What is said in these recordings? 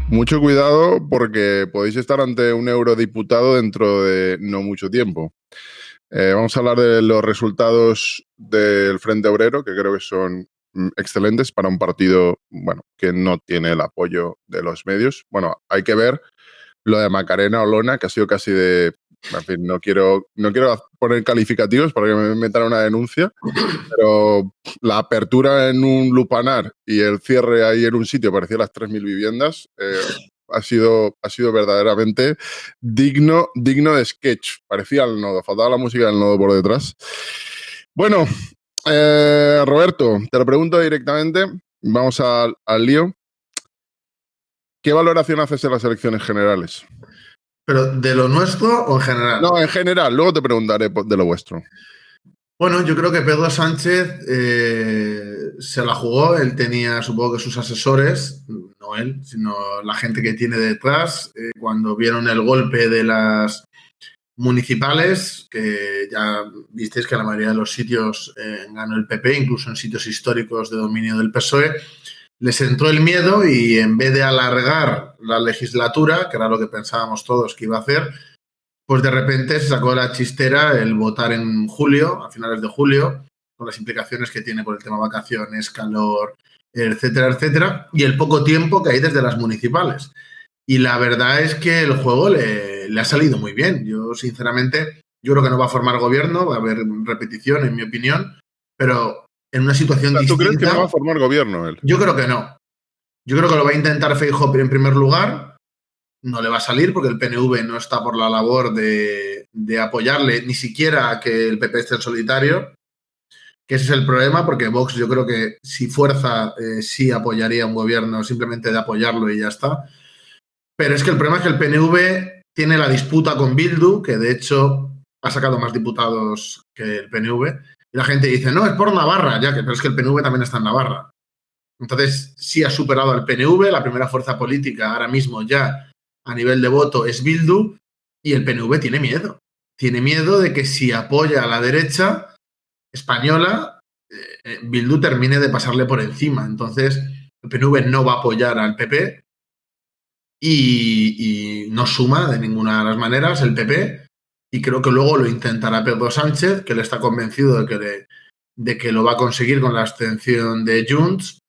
Mucho cuidado porque podéis estar ante un eurodiputado dentro de no mucho tiempo. Vamos a hablar de los resultados del Frente Obrero, que creo que son excelentes para un partido, bueno, que no tiene el apoyo de los medios. Bueno, hay que ver lo de Macarena Olona, que ha sido casi de... En fin, no quiero poner calificativos para que me metan una denuncia, pero la apertura en un lupanar y el cierre ahí en un sitio parecía las 3.000 viviendas, ha sido verdaderamente digno de sketch. Parecía el nodo, faltaba la música del nodo por detrás. Bueno, Roberto, te lo pregunto directamente, vamos al lío. ¿Qué valoración haces de las elecciones generales? ¿Pero de lo nuestro o en general? No, en general, luego te preguntaré de lo vuestro. Bueno, yo creo que Pedro Sánchez se la jugó. Él tenía, supongo que sus asesores, no él, sino la gente que tiene detrás, cuando vieron el golpe de las municipales, que ya visteis que en la mayoría de los sitios ganó el PP, incluso en sitios históricos de dominio del PSOE, les entró el miedo y en vez de alargar la legislatura, que era lo que pensábamos todos que iba a hacer, pues de repente se sacó de la chistera el votar en julio, a finales de julio, con las implicaciones que tiene por el tema vacaciones, calor, etcétera, etcétera, y el poco tiempo que hay desde las municipales. Y la verdad es que el juego le ha salido muy bien. Yo, sinceramente, yo creo que no va a formar gobierno, va a haber repetición, en mi opinión, pero en una situación distinta. ¿Tú crees que no va a formar gobierno él? Yo creo que no. Yo creo que lo va a intentar Feijóo en primer lugar. No le va a salir porque el PNV no está por la labor de apoyarle, ni siquiera a que el PP esté en solitario, que ese es el problema, porque Vox yo creo que si fuerza sí apoyaría un gobierno, simplemente de apoyarlo y ya está. Pero es que el problema es que el PNV tiene la disputa con Bildu, que de hecho ha sacado más diputados que el PNV, y la gente dice, no, es por Navarra, ya que, pero es que el PNV también está en Navarra. Entonces sí ha superado al PNV, la primera fuerza política ahora mismo ya a nivel de voto es Bildu, y el PNV tiene miedo. Tiene miedo de que si apoya a la derecha española, Bildu termine de pasarle por encima. Entonces, el PNV no va a apoyar al PP y no suma de ninguna de las maneras el PP, y creo que luego lo intentará Pedro Sánchez, que él está convencido de que lo va a conseguir con la abstención de Junts.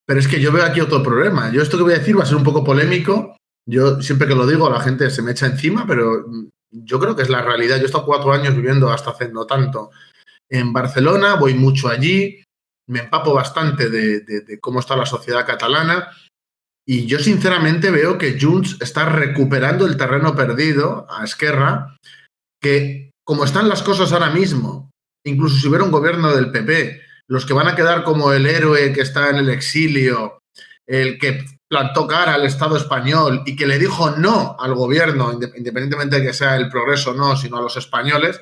Pero es que yo veo aquí otro problema. Yo esto que voy a decir va a ser un poco polémico. Yo siempre que lo digo la gente se me echa encima, pero yo creo que es la realidad. Yo he estado 4 años viviendo hasta hace no tanto en Barcelona, voy mucho allí, me empapo bastante de cómo está la sociedad catalana y yo sinceramente veo que Junts está recuperando el terreno perdido a Esquerra, que como están las cosas ahora mismo, incluso si hubiera un gobierno del PP, los que van a quedar como el héroe que está en el exilio, el que plantó cara al Estado español y que le dijo no al gobierno, independientemente de que sea el progreso o no, sino a los españoles,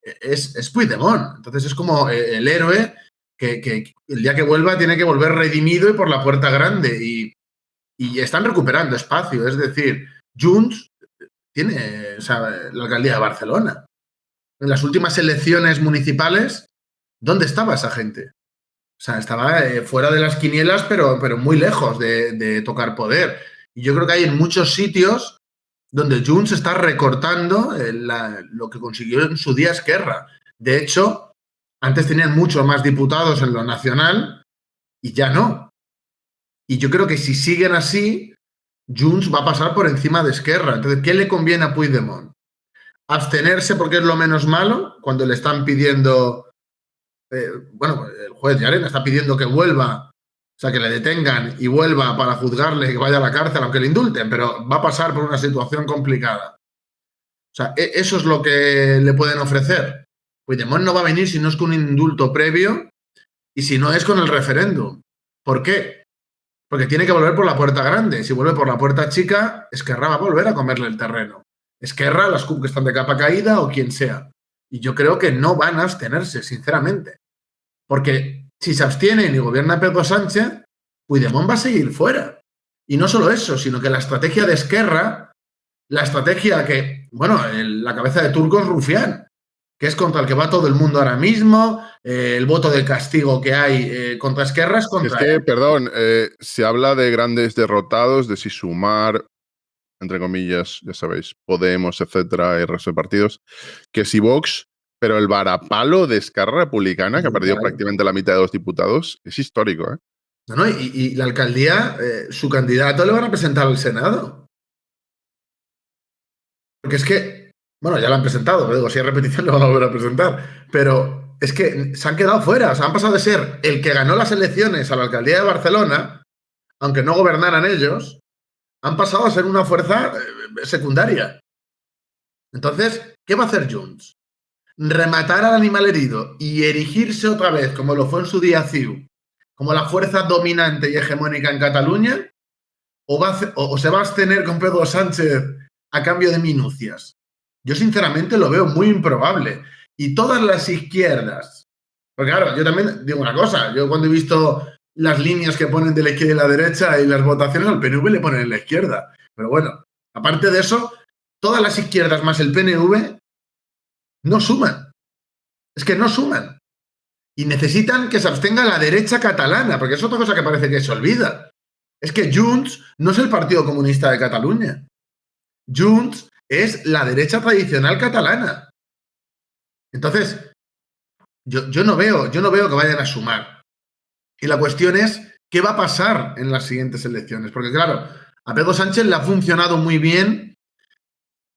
es Puigdemont. Entonces es como el héroe que el día que vuelva tiene que volver redimido y por la puerta grande. Y están recuperando espacio. Es decir, Junts tiene la alcaldía de Barcelona. En las últimas elecciones municipales, ¿dónde estaba esa gente? O sea, estaba fuera de las quinielas, pero muy lejos de tocar poder. Y yo creo que hay en muchos sitios donde Junts está recortando lo que consiguió en su día Esquerra. De hecho, antes tenían muchos más diputados en lo nacional y ya no. Y yo creo que si siguen así, Junts va a pasar por encima de Esquerra. Entonces, ¿qué le conviene a Puigdemont? Abstenerse porque es lo menos malo, cuando le están pidiendo, bueno, el juez Llarena está pidiendo que vuelva, o sea, que le detengan y vuelva para juzgarle, que vaya a la cárcel, aunque le indulten, pero va a pasar por una situación complicada. O sea, eso es lo que le pueden ofrecer. Puigdemont no va a venir si no es con un indulto previo y si no es con el referéndum. ¿Por qué? Porque tiene que volver por la puerta grande. Si vuelve por la puerta chica, Esquerra va a volver a comerle el terreno. Esquerra, las CUP que están de capa caída o quien sea. Y yo creo que no van a abstenerse, sinceramente. Porque si se abstienen y gobierna Pedro Sánchez, Puigdemont va a seguir fuera. Y no solo eso, sino que la estrategia de Esquerra, la estrategia que, bueno, la cabeza de turco es Rufián. que es contra el que va todo el mundo ahora mismo, el voto de castigo que hay contra Esquerra es contra él. Perdón, se habla de grandes derrotados, de si sumar, entre comillas, ya sabéis, Podemos, etcétera, y el resto de partidos, que si Vox, pero el varapalo de Esquerra Republicana, que ha perdido prácticamente la mitad de los diputados, es histórico, ¿eh? No, y la alcaldía, su candidato le van a presentar al Senado. Porque es que, bueno, ya lo han presentado, pero digo, si hay repetición lo van a volver a presentar. Pero es que se han quedado fuera, o sea, han pasado de ser el que ganó las elecciones a la alcaldía de Barcelona, aunque no gobernaran ellos, han pasado a ser una fuerza secundaria. Entonces, ¿qué va a hacer Junts? ¿Rematar al animal herido y erigirse otra vez, como lo fue en su día CiU, como la fuerza dominante y hegemónica en Cataluña? ¿O se va a abstener con Pedro Sánchez a cambio de minucias? Yo sinceramente lo veo muy improbable. Y todas las izquierdas, porque claro, yo también digo una cosa, yo cuando he visto las líneas que ponen de la izquierda y la derecha y las votaciones, al PNV le ponen en la izquierda. Pero bueno, aparte de eso, todas las izquierdas más el PNV no suman. Es que no suman. Y necesitan que se abstenga la derecha catalana, porque es otra cosa que parece que se olvida. Es que Junts no es el Partido Comunista de Cataluña. Junts es la derecha tradicional catalana. Entonces, yo no veo que vayan a sumar. Y la cuestión es, ¿qué va a pasar en las siguientes elecciones? Porque claro, a Pedro Sánchez le ha funcionado muy bien.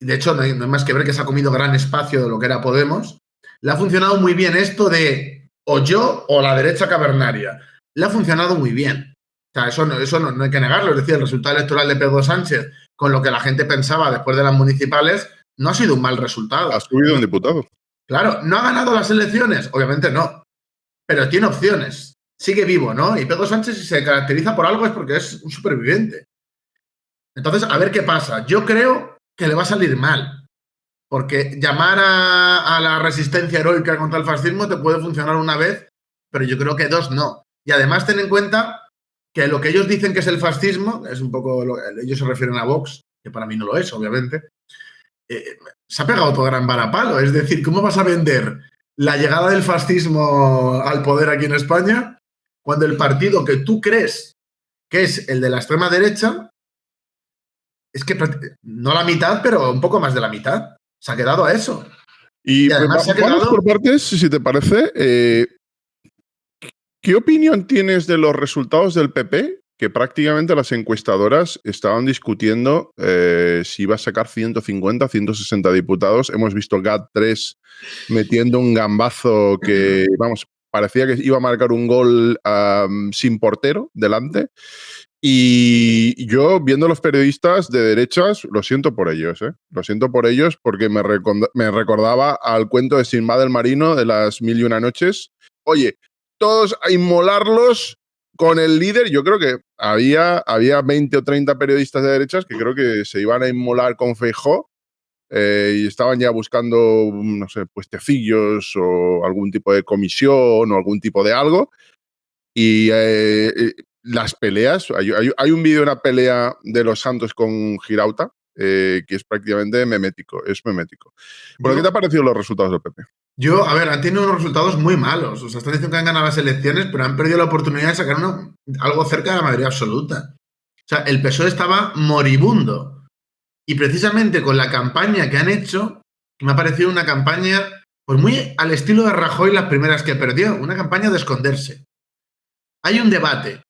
De hecho, no hay más que ver que se ha comido gran espacio de lo que era Podemos. Le ha funcionado muy bien esto de o yo o la derecha cavernaria. Le ha funcionado muy bien. O sea, eso no hay que negarlo. Es decir, el resultado electoral de Pedro Sánchez, con lo que la gente pensaba después de las municipales, no ha sido un mal resultado. Ha subido un diputado. Claro, ¿no ha ganado las elecciones? Obviamente no. Pero tiene opciones. Sigue vivo, ¿no? Y Pedro Sánchez, si se caracteriza por algo, es porque es un superviviente. Entonces, a ver qué pasa. Yo creo que le va a salir mal. Porque llamar a la resistencia heroica contra el fascismo te puede funcionar una vez, pero yo creo que dos no. Y además ten en cuenta que lo que ellos dicen que es el fascismo, es un poco, ellos se refieren a Vox, que para mí no lo es, obviamente, se ha pegado todo gran varapalo. Es decir, ¿cómo vas a vender la llegada del fascismo al poder aquí en España cuando el partido que tú crees que es el de la extrema derecha es que no la mitad, pero un poco más de la mitad? Se ha quedado a eso. Y además vamos por partes, si te parece. ¿Qué opinión tienes de los resultados del PP? Que prácticamente las encuestadoras estaban discutiendo si iba a sacar 150, 160 diputados. Hemos visto GAT3 metiendo un gambazo que, vamos, parecía que iba a marcar un gol sin portero delante. Y yo, viendo los periodistas de derechas, lo siento por ellos, ¿eh? Lo siento por ellos porque me recordaba al cuento de Sinbad el Marino de las 1001 noches. Oye, todos a inmolarlos con el líder. Yo creo que había 20 o 30 periodistas de derechas que creo que se iban a inmolar con Feijóo y estaban ya buscando, no sé, puestecillos o algún tipo de comisión o algún tipo de algo. Y las peleas, hay un vídeo de una pelea de los Santos con Girauta que es prácticamente memético, es memético. ¿Pero qué te han parecido los resultados del PP? A ver, han tenido unos resultados muy malos. O sea, están diciendo que han ganado las elecciones, pero han perdido la oportunidad de sacar algo cerca de la mayoría absoluta. O sea, el PSOE estaba moribundo. Y precisamente con la campaña que han hecho, me ha parecido una campaña pues muy al estilo de Rajoy las primeras que perdió, una campaña de esconderse. Hay un debate.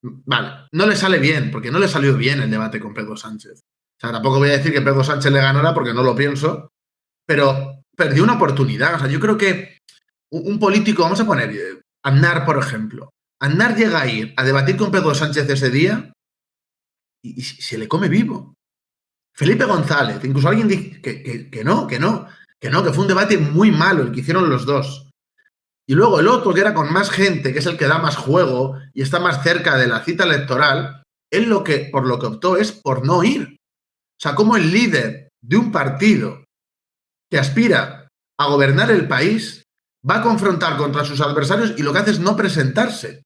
Vale, no le sale bien, porque no le salió bien el debate con Pedro Sánchez. O sea, tampoco voy a decir que Pedro Sánchez le ganara porque no lo pienso, pero perdió una oportunidad. O sea, yo creo que un político, vamos a poner Aznar, por ejemplo. Aznar llega a ir a debatir con Pedro Sánchez ese día y se le come vivo. Felipe González, incluso alguien dice que fue un debate muy malo el que hicieron los dos. Y luego el otro, que era con más gente, que es el que da más juego y está más cerca de la cita electoral, él por lo que optó es por no ir. O sea, como el líder de un partido que aspira a gobernar el país va a confrontar contra sus adversarios y lo que hace es no presentarse.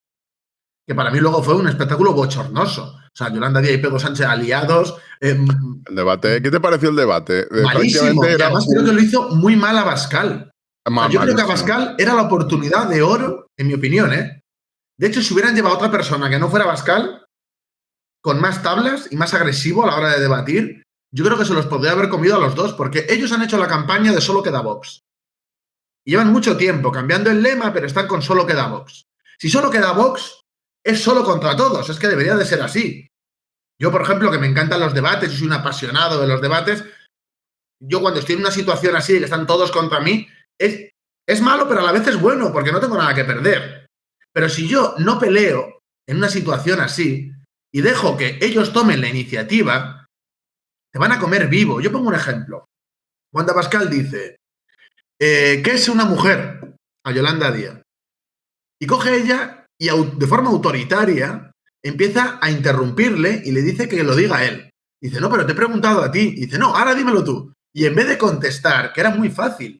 Que para mí luego fue un espectáculo bochornoso. O sea, Yolanda Díaz y Pedro Sánchez aliados. El debate, ¿qué te pareció el debate? Malísimo. Y además creo que lo hizo muy mal Abascal. Yo creo que Malísimo. Abascal era la oportunidad de oro, en mi opinión, ¿eh? De hecho, si hubieran llevado a otra persona que no fuera Abascal, con más tablas y más agresivo a la hora de debatir, yo creo que se los podría haber comido a los dos, porque ellos han hecho la campaña de solo queda Vox. Y llevan mucho tiempo cambiando el lema, pero están con solo queda Vox. Si solo queda Vox, es solo contra todos, es que debería de ser así. Yo, por ejemplo, que me encantan los debates, yo soy un apasionado de los debates, yo cuando estoy en una situación así, que están todos contra mí, es malo, pero a la vez es bueno, porque no tengo nada que perder. Pero si yo no peleo en una situación así y dejo que ellos tomen la iniciativa, te van a comer vivo. Yo pongo un ejemplo. Wanda Pascal dice, ¿qué es una mujer? A Yolanda Díaz. Y coge ella y de forma autoritaria empieza a interrumpirle y le dice que lo diga él. Dice, no, pero te he preguntado a ti. Dice, no, ahora dímelo tú. Y en vez de contestar, que era muy fácil,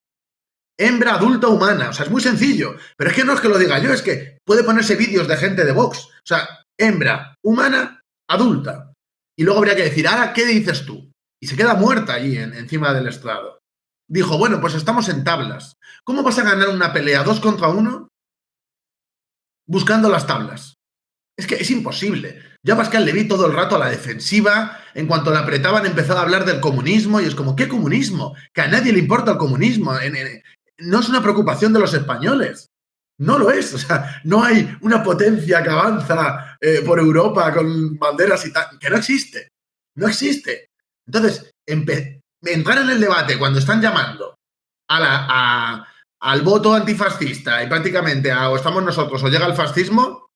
hembra adulta humana, o sea, es muy sencillo, pero es que no es que lo diga yo, es que puede ponerse vídeos de gente de Vox, o sea, hembra humana adulta. Y luego habría que decir, ahora, ¿qué dices tú? Y se queda muerta allí encima del estrado. Dijo, bueno, pues estamos en tablas. ¿Cómo vas a ganar una pelea 2 contra 1 buscando las tablas? Es que es imposible. Yo a Pascal le vi todo el rato a la defensiva. En cuanto le apretaban, empezaba a hablar del comunismo. Y es como, ¿qué comunismo? Que a nadie le importa el comunismo. No es una preocupación de los españoles. No lo es. O sea, no hay una potencia que avanza por Europa con banderas y tal. Que no existe. No existe. Entonces, entrar en el debate cuando están llamando al voto antifascista y prácticamente a o estamos nosotros o llega el fascismo,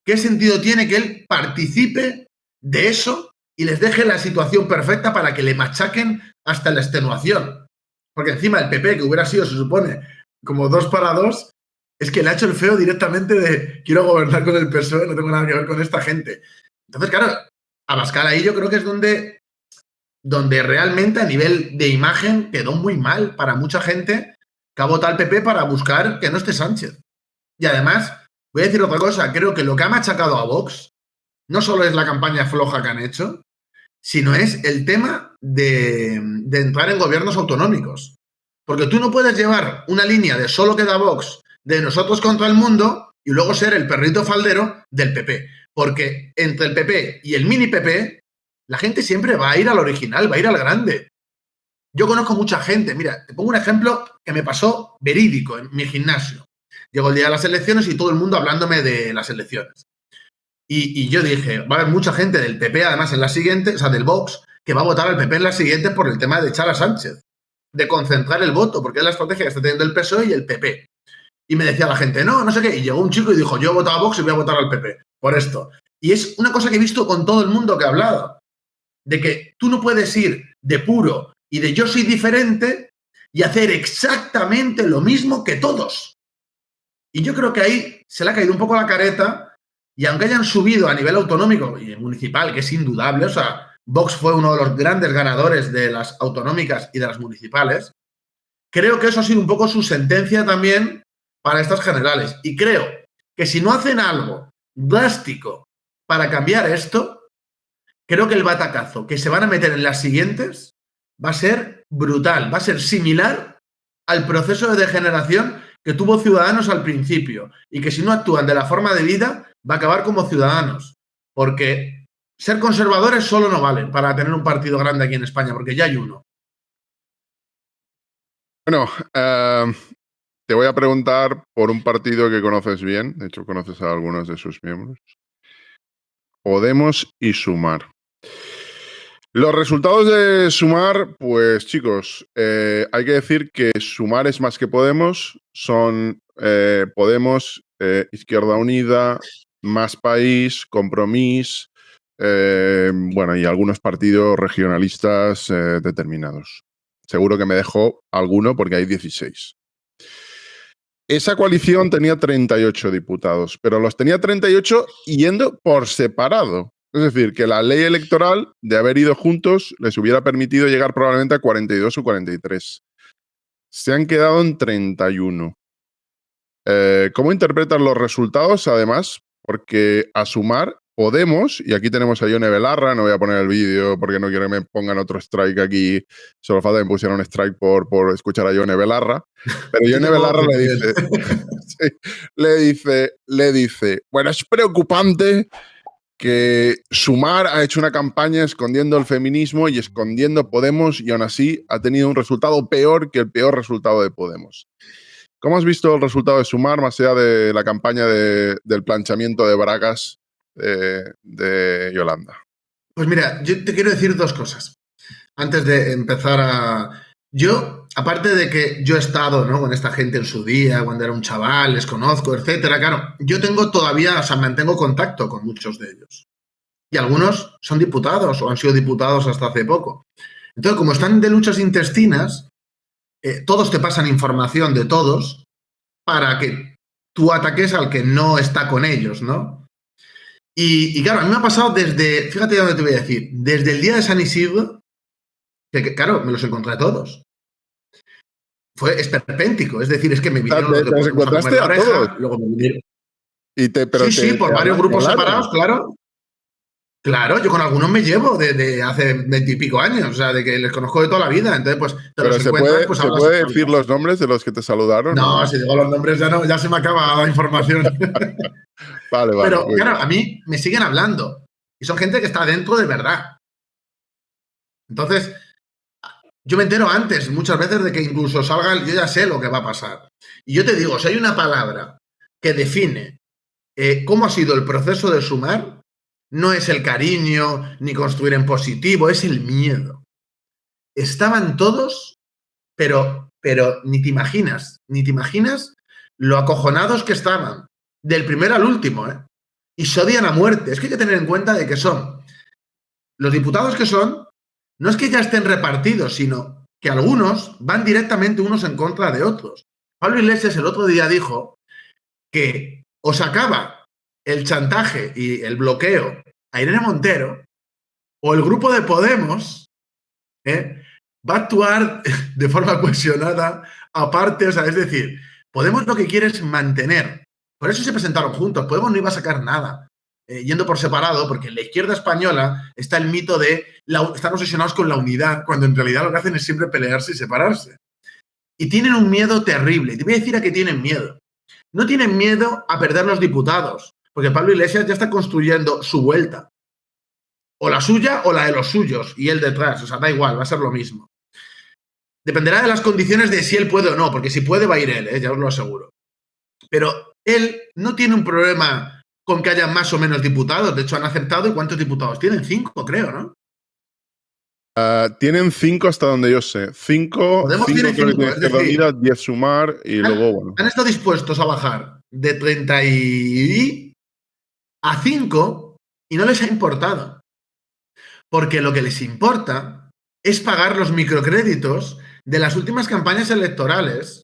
¿qué sentido tiene que él participe de eso y les deje la situación perfecta para que le machaquen hasta la extenuación? Porque encima el PP, que hubiera sido, se supone, como 2 para 2, es que le ha hecho el feo directamente de quiero gobernar con el PSOE, no tengo nada que ver con esta gente. Entonces, claro, Abascal ahí yo creo que es donde realmente a nivel de imagen quedó muy mal para mucha gente que ha votado al PP para buscar que no esté Sánchez. Y además, voy a decir otra cosa, creo que lo que ha machacado a Vox no solo es la campaña floja que han hecho, sino es el tema de entrar en gobiernos autonómicos. Porque tú no puedes llevar una línea de solo queda Vox, de nosotros contra el mundo, y luego ser el perrito faldero del PP. Porque entre el PP y el mini PP, la gente siempre va a ir al original, va a ir al grande. Yo conozco mucha gente, mira, te pongo un ejemplo que me pasó verídico en mi gimnasio. Llegó el día de las elecciones y todo el mundo hablándome de las elecciones. Y yo dije, va a haber mucha gente del PP, además en la siguiente, o sea, del Vox, que va a votar al PP en la siguiente por el tema de echar a Sánchez, de concentrar el voto, porque es la estrategia que está teniendo el PSOE y el PP. Y me decía la gente, no, no sé qué. Y llegó un chico y dijo, yo he votado a Vox y voy a votar al PP, por esto. Y es una cosa que he visto con todo el mundo que ha hablado, de que tú no puedes ir de puro y de yo soy diferente y hacer exactamente lo mismo que todos. Y yo creo que ahí se le ha caído un poco la careta y aunque hayan subido a nivel autonómico y municipal, que es indudable, o sea, Vox fue uno de los grandes ganadores de las autonómicas y de las municipales, creo que eso ha sido un poco su sentencia también para estas generales. Y creo que si no hacen algo drástico para cambiar esto, creo que el batacazo que se van a meter en las siguientes va a ser brutal, va a ser similar al proceso de degeneración que tuvo Ciudadanos al principio y que si no actúan de la forma de vida va a acabar como Ciudadanos, porque ser conservadores solo no vale para tener un partido grande aquí en España, porque ya hay uno. Bueno, te voy a preguntar por un partido que conoces bien, de hecho conoces a algunos de sus miembros. Podemos y Sumar. Los resultados de Sumar, pues chicos, hay que decir que Sumar es más que Podemos, son Podemos, Izquierda Unida, Más País, Compromís, bueno, y algunos partidos regionalistas determinados. Seguro que me dejó alguno porque hay 16. Esa coalición tenía 38 diputados, pero los tenía 38 yendo por separado. Es decir, que la ley electoral, de haber ido juntos, les hubiera permitido llegar probablemente a 42 o 43. Se han quedado en 31. ¿Cómo interpretan los resultados, además? Porque a Sumar Podemos, y aquí tenemos a Ione Belarra, no voy a poner el vídeo porque no quiero que me pongan otro strike aquí, solo falta que me pusieran un strike por escuchar a Ione Belarra, pero Ione Belarra le dice, sí, le dice, bueno, es preocupante que Sumar ha hecho una campaña escondiendo el feminismo y escondiendo Podemos y aún así ha tenido un resultado peor que el peor resultado de Podemos. ¿Cómo has visto el resultado de Sumar, más allá de la campaña del planchamiento de bragas de Yolanda? Pues mira, yo te quiero decir dos cosas. Antes de empezar a... Yo, aparte de que yo he estado, ¿no?, con esta gente en su día, cuando era un chaval, les conozco, etcétera, claro, yo tengo todavía, o sea, mantengo contacto con muchos de ellos. Y algunos son diputados o han sido diputados hasta hace poco. Entonces, como están de luchas intestinas, todos te pasan información de todos para que tú ataques al que no está con ellos, ¿no? Y claro, a mí me ha pasado desde, fíjate dónde te voy a decir, desde el día de San Isidro, que claro, me los encontré a todos. Fue esperpéntico, es decir, es que me vinieron los de ¿Te Podemos a comer encontraste la a todos? oreja, luego me vinieron... Sí, por varios grupos separados, claro. Claro, yo con algunos me llevo desde hace 20 y pico años, o sea, de que les conozco de toda la vida, entonces pues te Pero los encuentras, pues ¿se hablas. puede decir los nombres de los que te saludaron? No, ¿No? si digo los nombres ya no, ya se me acaba la información. Vale, Pero muy claro, bien. a mí me siguen hablando y son gente que está dentro de verdad. Entonces, yo me entero antes muchas veces de que incluso salgan, yo ya sé lo que va a pasar. Y yo te digo, si hay una palabra que define cómo ha sido el proceso de Sumar, no es el cariño ni construir en positivo, es el miedo. Estaban todos, pero ni te imaginas lo acojonados que estaban, del primero al último, ¿eh? Y se odian a muerte. Es que hay que tener en cuenta de que son, los diputados que son, no es que ya estén repartidos, sino que algunos van directamente unos en contra de otros. Pablo Iglesias el otro día dijo que o sacaba el chantaje y el bloqueo a Irene Montero, o el grupo de Podemos va a actuar de forma cohesionada, aparte, o sea, es decir, Podemos lo que quiere es mantener. Por eso se presentaron juntos. Podemos no iba a sacar nada, yendo por separado, porque en la izquierda española está el mito de están obsesionados con la unidad, cuando en realidad lo que hacen es siempre pelearse y separarse. Y tienen un miedo terrible. Y te voy a decir a qué tienen miedo. No tienen miedo a perder los diputados, porque Pablo Iglesias ya está construyendo su vuelta. O la suya o la de los suyos, y él detrás. O sea, da igual, va a ser lo mismo. Dependerá de las condiciones de si él puede o no, porque si puede va a ir él, ya os lo aseguro. Pero él no tiene un problema con que haya más o menos diputados. De hecho, han aceptado. ¿Y cuántos diputados tienen? 5, creo, ¿no? Tienen 5 hasta donde yo sé. 5 Podemos tiene creo que 5, tiene es Izquierda decir, Unida, 10 Sumar y luego, bueno. han estado dispuestos a bajar de 30 a 5 y no les ha importado. Porque lo que les importa es pagar los microcréditos de las últimas campañas electorales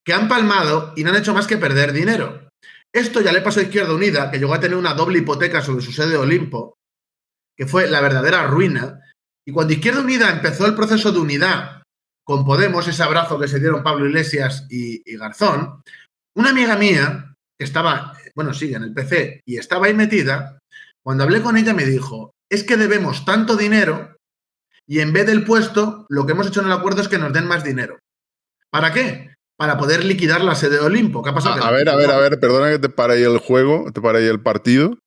que han palmado y no han hecho más que perder dinero. Esto ya le pasó a Izquierda Unida, que llegó a tener una doble hipoteca sobre su sede de Olimpo, que fue la verdadera ruina. Y cuando Izquierda Unida empezó el proceso de unidad con Podemos, ese abrazo que se dieron Pablo Iglesias y Garzón, una amiga mía, que estaba, bueno, sigue en el PC y estaba ahí metida, cuando hablé con ella me dijo, es que debemos tanto dinero y en vez del puesto, lo que hemos hecho en el acuerdo es que nos den más dinero. ¿Para qué? Para poder liquidar la sede de Olimpo. ¿Qué ha pasado? A ver, perdona que te pare ahí el juego, te pare ahí el partido.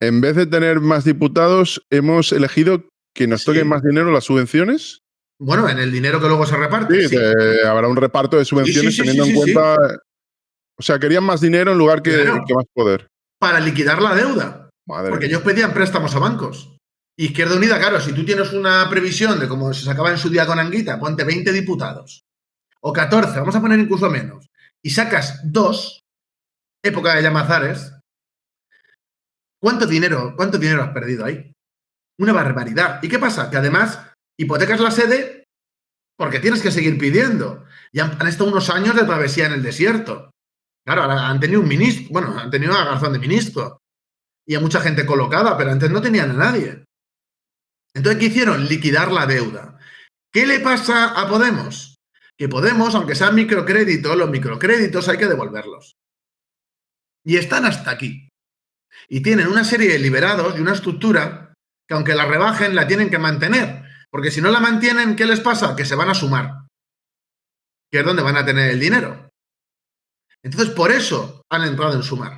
En vez de tener más diputados, hemos elegido que nos toquen más dinero las subvenciones. Bueno, en el dinero que luego se reparte. Sí, habrá un reparto de subvenciones teniendo en cuenta. O sea, querían más dinero en lugar que más poder. Para liquidar la deuda. Madre porque mía. ellos pedían préstamos a bancos. Izquierda Unida, claro, si tú tienes una previsión de cómo se sacaba en su día con Anguita, ponte 20 diputados. O 14, vamos a poner incluso menos. Y sacas 2, época de Llamazares. ¿Cuánto dinero has perdido ahí? Una barbaridad. ¿Y qué pasa? Que además hipotecas la sede porque tienes que seguir pidiendo. Y han estado unos años de travesía en el desierto. Claro, ahora han tenido un ministro, bueno, han tenido a Garzón de ministro y a mucha gente colocada, pero antes no tenían a nadie. Entonces, ¿qué hicieron? Liquidar la deuda. ¿Qué le pasa a Podemos? Que Podemos, aunque sean microcréditos, los microcréditos hay que devolverlos. Y están hasta aquí. Y tienen una serie de liberados y una estructura que aunque la rebajen, la tienen que mantener. Porque si no la mantienen, ¿qué les pasa? Que se van a sumar, que es donde van a tener el dinero. Entonces, por eso han entrado en Sumar.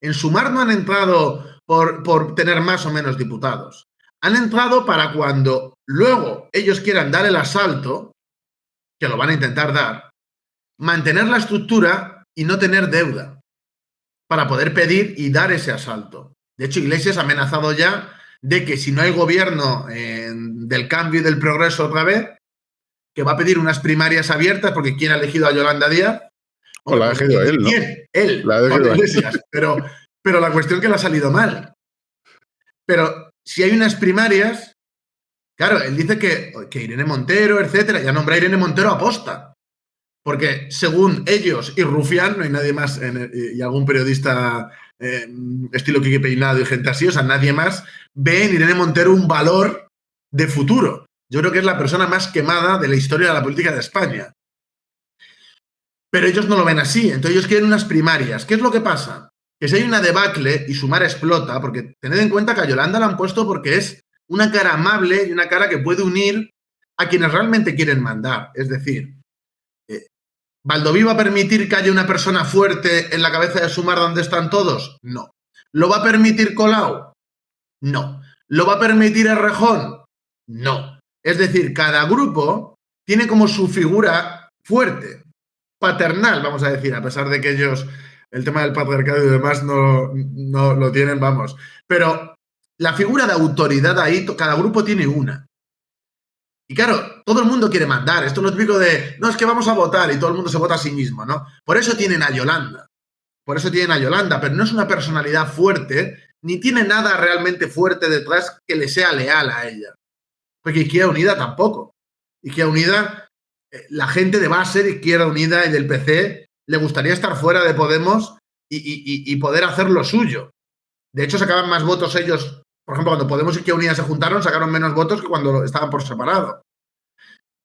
En Sumar no han entrado por tener más o menos diputados. Han entrado para cuando luego ellos quieran dar el asalto, que lo van a intentar dar, mantener la estructura y no tener deuda para poder pedir y dar ese asalto. De hecho, Iglesias ha amenazado ya de que si no hay gobierno del cambio y del progreso otra vez, que va a pedir unas primarias abiertas porque ¿quién ha elegido a Yolanda Díaz? O la ha elegido él, ¿no? Él, Pablo Iglesias. Pero la cuestión es que le ha salido mal. Pero si hay unas primarias, claro, él dice que Irene Montero, etcétera, ya nombra a Irene Montero aposta. Porque según ellos y Rufián, no hay nadie más, y algún periodista estilo Quique Peinado y gente así, o sea, nadie más ve en Irene Montero un valor de futuro. Yo creo que es la persona más quemada de la historia de la política de España. Pero ellos no lo ven así, entonces ellos quieren unas primarias. ¿Qué es lo que pasa? Que si hay una debacle y Sumar explota, porque tened en cuenta que a Yolanda la han puesto porque es una cara amable y una cara que puede unir a quienes realmente quieren mandar. Es decir, ¿Baldoví va a permitir que haya una persona fuerte en la cabeza de Sumar donde están todos? No. ¿Lo va a permitir Colau? No. ¿Lo va a permitir Errejón? No. Es decir, cada grupo tiene como su figura fuerte, paternal, vamos a decir, a pesar de que ellos el tema del patriarcado y demás no lo tienen, vamos. Pero la figura de autoridad ahí, cada grupo tiene una. Y claro, todo el mundo quiere mandar. Esto no es típico de, no, es que vamos a votar y todo el mundo se vota a sí mismo, ¿no? Por eso tienen a Yolanda. Por eso tienen a Yolanda, pero no es una personalidad fuerte, ni tiene nada realmente fuerte detrás que le sea leal a ella. Porque Izquierda Unida tampoco. Izquierda Unida, la gente de base de Izquierda Unida y del PC le gustaría estar fuera de Podemos y poder hacer lo suyo. De hecho, sacaban más votos ellos. Por ejemplo, cuando Podemos y Izquierda Unida se juntaron, sacaron menos votos que cuando estaban por separado.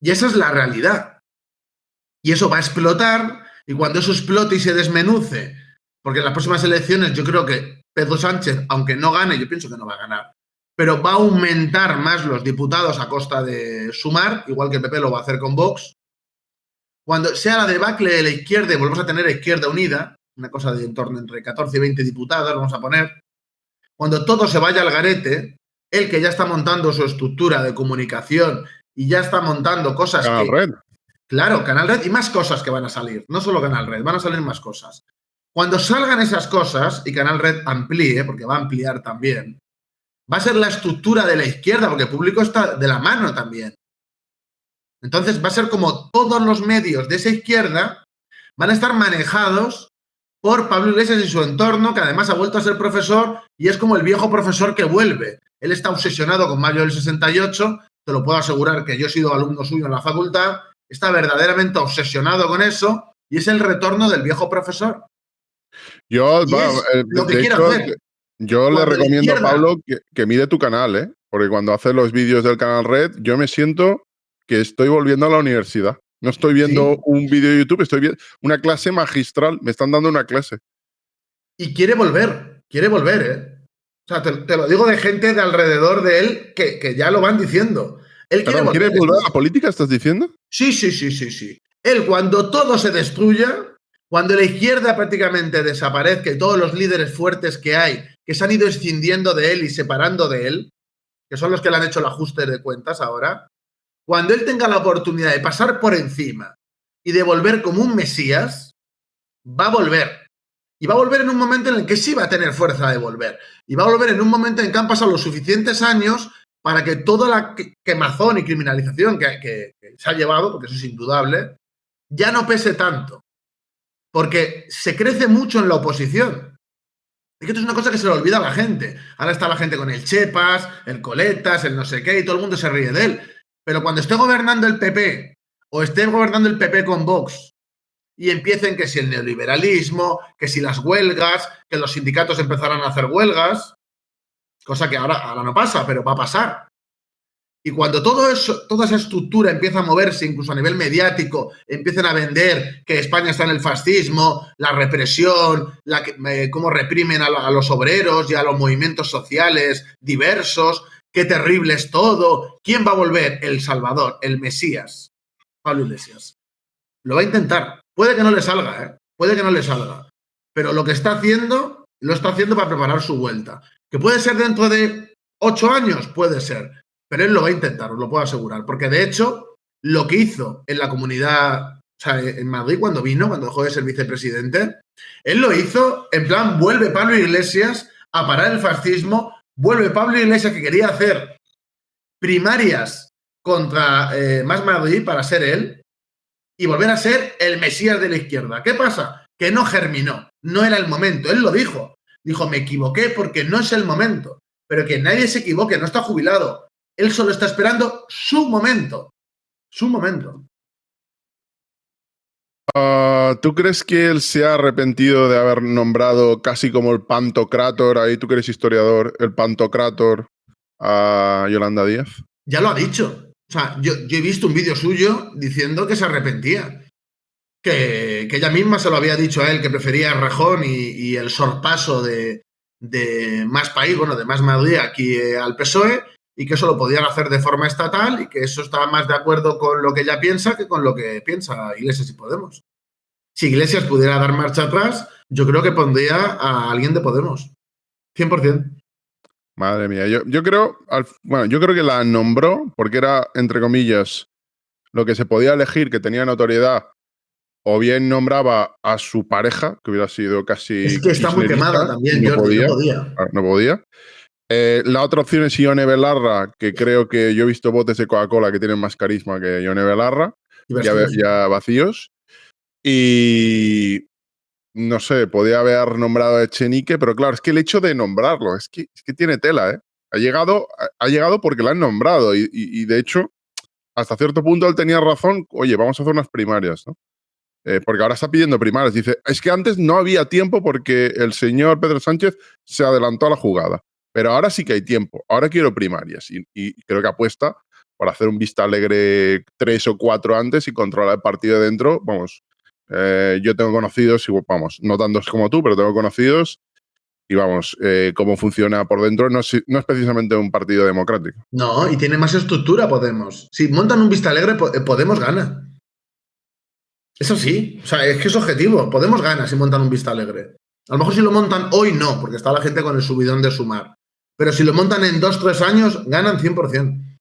Y esa es la realidad. Y eso va a explotar, y cuando eso explote y se desmenuce, porque en las próximas elecciones yo creo que Pedro Sánchez, aunque no gane, yo pienso que no va a ganar, pero va a aumentar más los diputados a costa de Sumar, igual que el PP lo va a hacer con Vox. Cuando sea la debacle de la izquierda y volvemos a tener a Izquierda Unida, una cosa de en torno entre 14 y 20 diputados, vamos a poner, cuando todo se vaya al garete, él que ya está montando su estructura de comunicación y ya está montando cosas Canal Red. Claro, Canal Red y más cosas que van a salir. No solo Canal Red, van a salir más cosas. Cuando salgan esas cosas y Canal Red amplíe, porque va a ampliar también, va a ser la estructura de la izquierda, porque el público está de la mano también. Entonces va a ser como todos los medios de esa izquierda van a estar manejados por Pablo Iglesias y su entorno, que además ha vuelto a ser profesor y es como el viejo profesor que vuelve. Él está obsesionado con Mayo del 68, te lo puedo asegurar que yo he sido alumno suyo en la facultad, está verdaderamente obsesionado con eso y es el retorno del viejo profesor. Yo, lo que quiero hacer. Yo le recomiendo a Pablo que mire tu canal, ¿eh? Porque cuando hace los vídeos del Canal Red, yo me siento que estoy volviendo a la universidad. No estoy viendo un vídeo de YouTube, estoy viendo una clase magistral. Me están dando una clase. Y quiere volver, ¿eh? O sea, te lo digo de gente de alrededor de él que ya lo van diciendo. Él quiere volver. ¿Quiere volver a la política, estás diciendo? Sí. Él, cuando todo se destruya, cuando la izquierda prácticamente desaparezca y todos los líderes fuertes que hay, que se han ido escindiendo de él y separando de él, que son los que le han hecho el ajuste de cuentas ahora, cuando él tenga la oportunidad de pasar por encima y de volver como un mesías, va a volver. Y va a volver en un momento en el que sí va a tener fuerza de volver. Y va a volver en un momento en que han pasado los suficientes años para que toda la quemazón y criminalización que se ha llevado, porque eso es indudable, ya no pese tanto. Porque se crece mucho en la oposición. Es que esto es una cosa que se le olvida a la gente. Ahora está la gente con el Chepas, el Coletas, el no sé qué, y todo el mundo se ríe de él. Pero cuando esté gobernando el PP, o esté gobernando el PP con Vox, y empiecen que si el neoliberalismo, que si las huelgas, que los sindicatos empezarán a hacer huelgas, cosa que ahora no pasa, pero va a pasar. Y cuando todo eso, toda esa estructura empieza a moverse, incluso a nivel mediático, empiezan a vender que España está en el fascismo, la represión, cómo reprimen a los obreros y a los movimientos sociales diversos, qué terrible es todo, ¿quién va a volver? El Salvador, el Mesías, Pablo Iglesias. Lo va a intentar. Puede que no le salga, ¿eh? Puede que no le salga. Pero lo que está haciendo, lo está haciendo para preparar su vuelta. ¿Que puede ser dentro de 8 años? Puede ser. Pero él lo va a intentar, os lo puedo asegurar. Porque, de hecho, lo que hizo en la comunidad, o sea, en Madrid, cuando dejó de ser vicepresidente, él lo hizo en plan, vuelve Pablo Iglesias a parar el fascismo, vuelve Pablo Iglesias, que quería hacer primarias contra Más Madrid para ser él y volver a ser el Mesías de la izquierda. ¿Qué pasa? Que no germinó, no era el momento. Él lo dijo. Dijo, me equivoqué porque no es el momento. Pero que nadie se equivoque, no está jubilado. Él solo está esperando su momento. Su momento. ¿Tú crees que él se ha arrepentido de haber nombrado casi como el Pantocrátor, ahí tú que eres historiador, el Pantocrátor a Yolanda Díaz? Ya lo ha dicho. O sea, yo he visto un vídeo suyo diciendo que se arrepentía. Que ella misma se lo había dicho a él, que prefería Errejón y el sorpaso de Más País, bueno, de Más Madrid aquí al PSOE, y que eso lo podían hacer de forma estatal y que eso estaba más de acuerdo con lo que ella piensa que con lo que piensa Iglesias y Podemos. Si Iglesias pudiera dar marcha atrás, yo creo que pondría a alguien de Podemos. 100%. Madre mía, yo creo, yo creo que la nombró porque era, entre comillas, lo que se podía elegir, que tenía notoriedad, o bien nombraba a su pareja, que hubiera sido casi Es que está muy quemada también, no Jordi, podía, no podía. no podía. La otra opción es Ione Belarra, que creo que yo he visto botes de Coca-Cola que tienen más carisma que Ione Belarra, ya vacíos. Y no sé, podía haber nombrado a Echenique, pero claro, es que el hecho de nombrarlo, es que tiene tela, ¿eh? Ha llegado porque la han nombrado y de hecho, hasta cierto punto él tenía razón, oye, vamos a hacer unas primarias, ¿no? Porque ahora está pidiendo primarias. Dice, es que antes no había tiempo porque el señor Pedro Sánchez se adelantó a la jugada. Pero ahora sí que hay tiempo. Ahora quiero primarias. Y creo que apuesta por hacer un Vista Alegre 3 o 4 antes y controlar el partido de dentro. Vamos, yo tengo conocidos, y vamos, no tantos como tú, pero tengo conocidos. Y vamos, cómo funciona por dentro no es precisamente un partido democrático. No, y tiene más estructura Podemos. Si montan un Vista Alegre, Podemos gana. Eso sí, o sea, es que es objetivo. Podemos ganar si montan un Vista Alegre. A lo mejor si lo montan hoy no, porque está la gente con el subidón de Sumar. Pero si lo montan en 2-3 años, ganan 100%.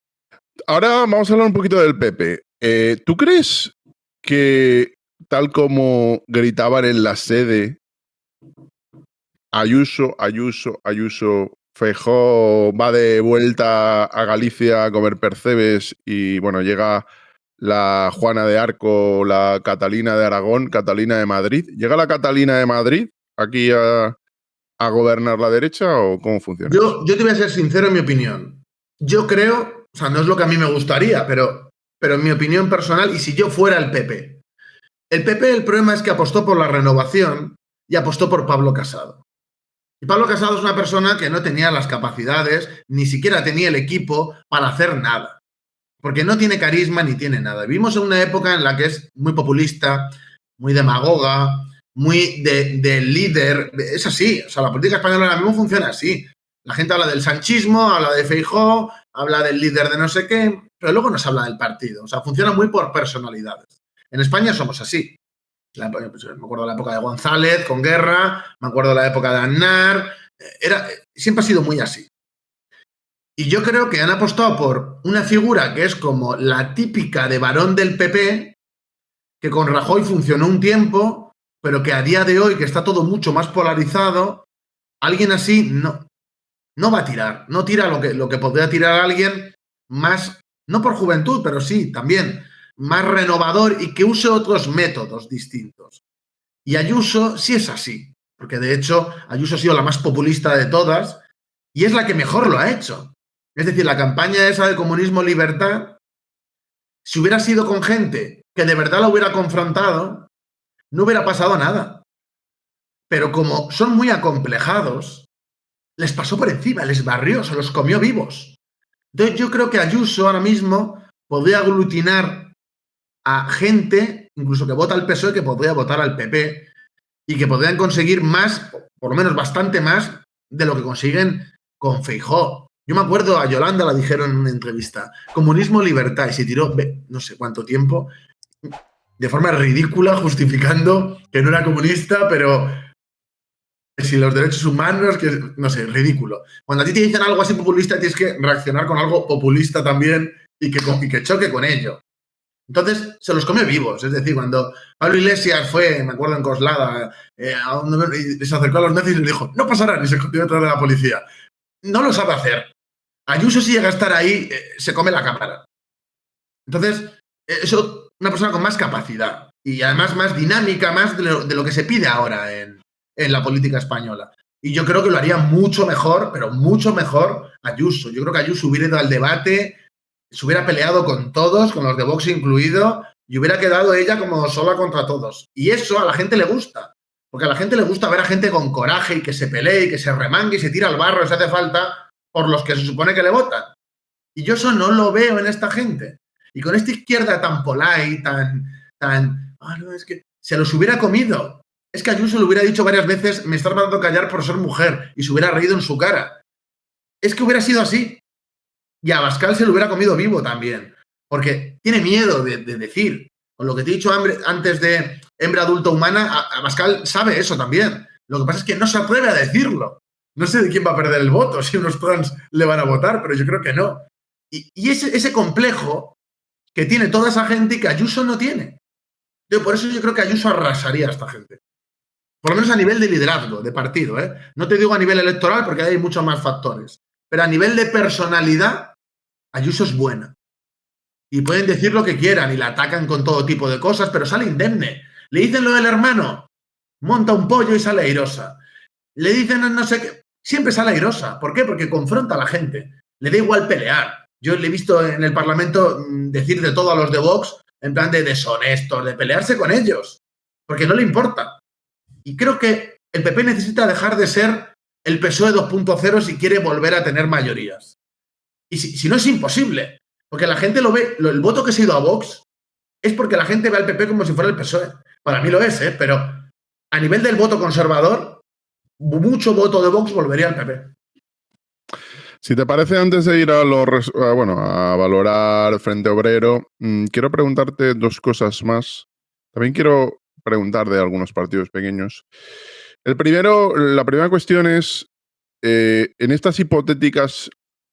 Ahora vamos a hablar un poquito del PP. ¿Tú crees que, tal como gritaban en la sede, Ayuso, Feijóo va de vuelta a Galicia a comer percebes y, bueno, llega la Juana de Arco, la Catalina de Aragón, Catalina de Madrid? ¿Llega la Catalina de Madrid aquí a gobernar la derecha o cómo funciona? Yo te voy a ser sincero en mi opinión. Yo creo, o sea, no es lo que a mí me gustaría, pero en mi opinión personal, y si yo fuera el PP. El PP, el problema es que apostó por la renovación y apostó por Pablo Casado. Y Pablo Casado es una persona que no tenía las capacidades, ni siquiera tenía el equipo para hacer nada. Porque no tiene carisma ni tiene nada. Vivimos en una época en la que es muy populista, muy demagoga, muy de líder. Es así. O sea, la política española ahora mismo funciona así. La gente habla del sanchismo, habla de Feijóo, habla del líder de no sé qué, pero luego no se habla del partido. O sea, funciona muy por personalidades. En España somos así. Me acuerdo de la época de González con Guerra, me acuerdo de la época de Aznar. Siempre ha sido muy así. Y yo creo que han apostado por una figura que es como la típica de varón del PP, que con Rajoy funcionó un tiempo, pero que a día de hoy, que está todo mucho más polarizado, alguien así no va a tirar. No tira lo que podría tirar alguien más, no por juventud, pero sí, también más renovador y que use otros métodos distintos. Y Ayuso sí es así, porque de hecho Ayuso ha sido la más populista de todas y es la que mejor lo ha hecho. Es decir, la campaña esa de comunismo-libertad, si hubiera sido con gente que de verdad la hubiera confrontado, no hubiera pasado nada. Pero como son muy acomplejados, les pasó por encima, les barrió, se los comió vivos. Entonces yo creo que Ayuso ahora mismo podría aglutinar a gente, incluso que vota al PSOE, que podría votar al PP y que podrían conseguir más, por lo menos bastante más, de lo que consiguen con Feijóo. Yo me acuerdo, a Yolanda la dijeron en una entrevista, comunismo, libertad, y se tiró no sé cuánto tiempo de forma ridícula justificando que no era comunista, pero si los derechos humanos, que no sé, ridículo. Cuando a ti te dicen algo así populista, tienes que reaccionar con algo populista también y que choque con ello. Entonces se los come vivos. Es decir, cuando Pablo Iglesias fue, me acuerdo, en Coslada, y se acercó a los nazis y le dijo, no pasará, ni se escondió detrás de la policía. No lo sabe hacer. Ayuso, si llega a estar ahí, se come la cámara. Entonces, eso, una persona con más capacidad y además más dinámica, más de lo que se pide ahora en la política española. Y yo creo que lo haría mucho mejor, pero mucho mejor Ayuso. Yo creo que Ayuso hubiera ido al debate, se hubiera peleado con todos, con los de Vox incluido, y hubiera quedado ella como sola contra todos. Y eso a la gente le gusta. Porque a la gente le gusta ver a gente con coraje y que se pelee y que se remangue y se tira al barro si hace falta por los que se supone que le votan. Y yo eso no lo veo en esta gente. Y con esta izquierda tan polite, no, es que se los hubiera comido. Es que Ayuso le hubiera dicho varias veces, me estás mandando callar por ser mujer, y se hubiera reído en su cara. Es que hubiera sido así. Y a Abascal se lo hubiera comido vivo también. Porque tiene miedo de decir. Con lo que te he dicho antes de hembra adulta humana, Abascal sabe eso también. Lo que pasa es que no se atreve a decirlo. No sé de quién va a perder el voto, si unos trans le van a votar, pero yo creo que no. Y ese complejo que tiene toda esa gente y que Ayuso no tiene. Por eso yo creo que Ayuso arrasaría a esta gente. Por lo menos a nivel de liderazgo, de partido. No te digo a nivel electoral porque hay muchos más factores. Pero a nivel de personalidad, Ayuso es buena. Y pueden decir lo que quieran y la atacan con todo tipo de cosas, pero sale indemne. Le dicen lo del hermano, monta un pollo y sale airosa. Le dicen no sé qué, siempre sale airosa. ¿Por qué? Porque confronta a la gente. Le da igual pelear. Yo le he visto en el Parlamento decir de todo a los de Vox, en plan de deshonestos, de pelearse con ellos, porque no le importa. Y creo que el PP necesita dejar de ser el PSOE 2.0 si quiere volver a tener mayorías. Y si no, es imposible, porque la gente lo ve, el voto que se ha ido a Vox es porque la gente ve al PP como si fuera el PSOE. Para mí lo es, pero a nivel del voto conservador, mucho voto de Vox volvería al PP. Si te parece, antes de ir a valorar Frente Obrero, quiero preguntarte dos cosas más. También quiero preguntar de algunos partidos pequeños. La primera cuestión es, en estas hipotéticas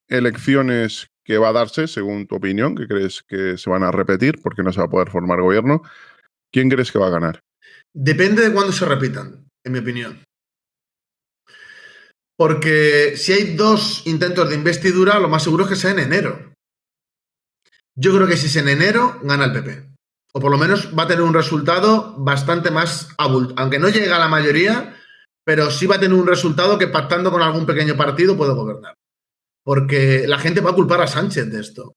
elecciones que va a darse, según tu opinión, que crees que se van a repetir porque no se va a poder formar gobierno, ¿quién crees que va a ganar? Depende de cuándo se repitan, en mi opinión. Porque si hay dos intentos de investidura, lo más seguro es que sea en enero. Yo creo que si es en enero, gana el PP. O por lo menos va a tener un resultado bastante más abultado. Aunque no llegue a la mayoría, pero sí va a tener un resultado que pactando con algún pequeño partido puede gobernar. Porque la gente va a culpar a Sánchez de esto.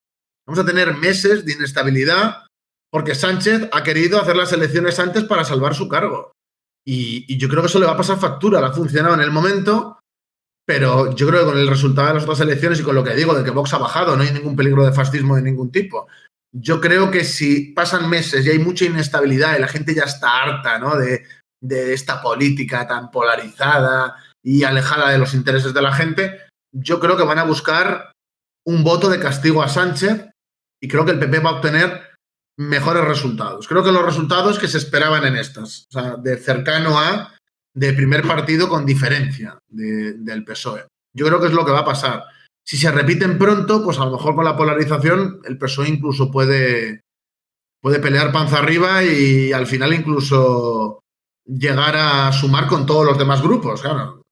Vamos a tener meses de inestabilidad porque Sánchez ha querido hacer las elecciones antes para salvar su cargo. Y yo creo que eso le va a pasar factura. Le ha funcionado en el momento, pero yo creo que con el resultado de las otras elecciones y con lo que digo de que Vox ha bajado, no hay ningún peligro de fascismo de ningún tipo. Yo creo que si pasan meses y hay mucha inestabilidad y la gente ya está harta, ¿no?, de esta política tan polarizada y alejada de los intereses de la gente, yo creo que van a buscar un voto de castigo a Sánchez y creo que el PP va a obtener mejores resultados. Creo que los resultados que se esperaban en estas, o sea, de cercano a, de primer partido con diferencia del PSOE. Yo creo que es lo que va a pasar. Si se repiten pronto, pues a lo mejor con la polarización el PSOE incluso puede pelear panza arriba y al final incluso llegar a sumar con todos los demás grupos, claro.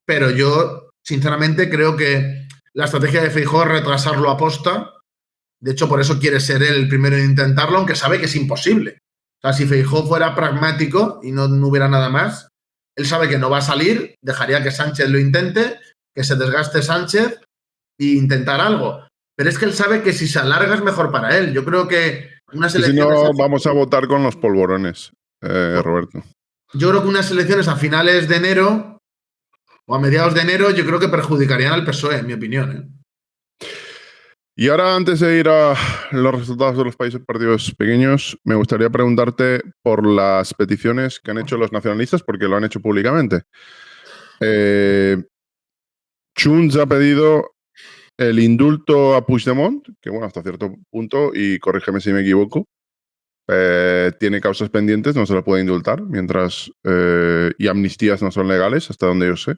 Pero yo, sinceramente, creo que la estrategia de Feijóo es retrasarlo a posta. De hecho, por eso quiere ser él el primero en intentarlo, aunque sabe que es imposible. O sea, si Feijóo fuera pragmático y no hubiera nada más, él sabe que no va a salir, dejaría que Sánchez lo intente, que se desgaste Sánchez e intentar algo. Pero es que él sabe que si se alarga es mejor para él. Yo creo que unas elecciones... Si no, vamos a votar con los polvorones, Roberto. Yo creo que unas elecciones a finales de enero o a mediados de enero yo creo que perjudicarían al PSOE, en mi opinión. Y ahora, antes de ir a los resultados de los partidos pequeños, me gustaría preguntarte por las peticiones que han hecho los nacionalistas, porque lo han hecho públicamente. Junts ha pedido el indulto a Puigdemont, que bueno, hasta cierto punto, y corrígeme si me equivoco, tiene causas pendientes, no se le puede indultar, mientras y amnistías no son legales, hasta donde yo sé.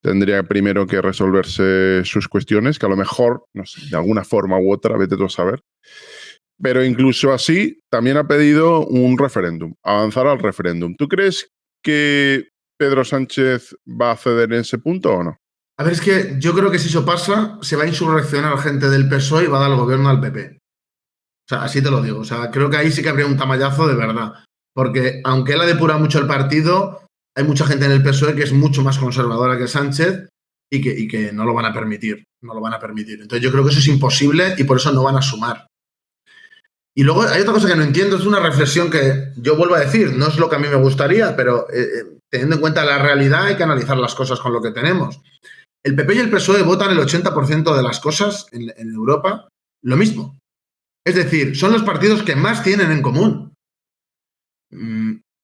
Tendría primero que resolverse sus cuestiones, que a lo mejor, no sé, de alguna forma u otra, vete tú a saber. Pero incluso así, también ha pedido un referéndum, avanzar al referéndum. ¿Tú crees que Pedro Sánchez va a ceder en ese punto o no? A ver, es que yo creo que si eso pasa, se va a insurreccionar gente del PSOE y va a dar el gobierno al PP. O sea, así te lo digo. O sea, creo que ahí sí que habría un tamallazo de verdad. Porque aunque él ha depurado mucho el partido, hay mucha gente en el PSOE que es mucho más conservadora que Sánchez y que no lo van a permitir. No lo van a permitir. Entonces yo creo que eso es imposible y por eso no van a sumar. Y luego hay otra cosa que no entiendo, es una reflexión que yo vuelvo a decir, no es lo que a mí me gustaría, pero teniendo en cuenta la realidad hay que analizar las cosas con lo que tenemos. El PP y el PSOE votan el 80% de las cosas en Europa lo mismo. Es decir, son los partidos que más tienen en común.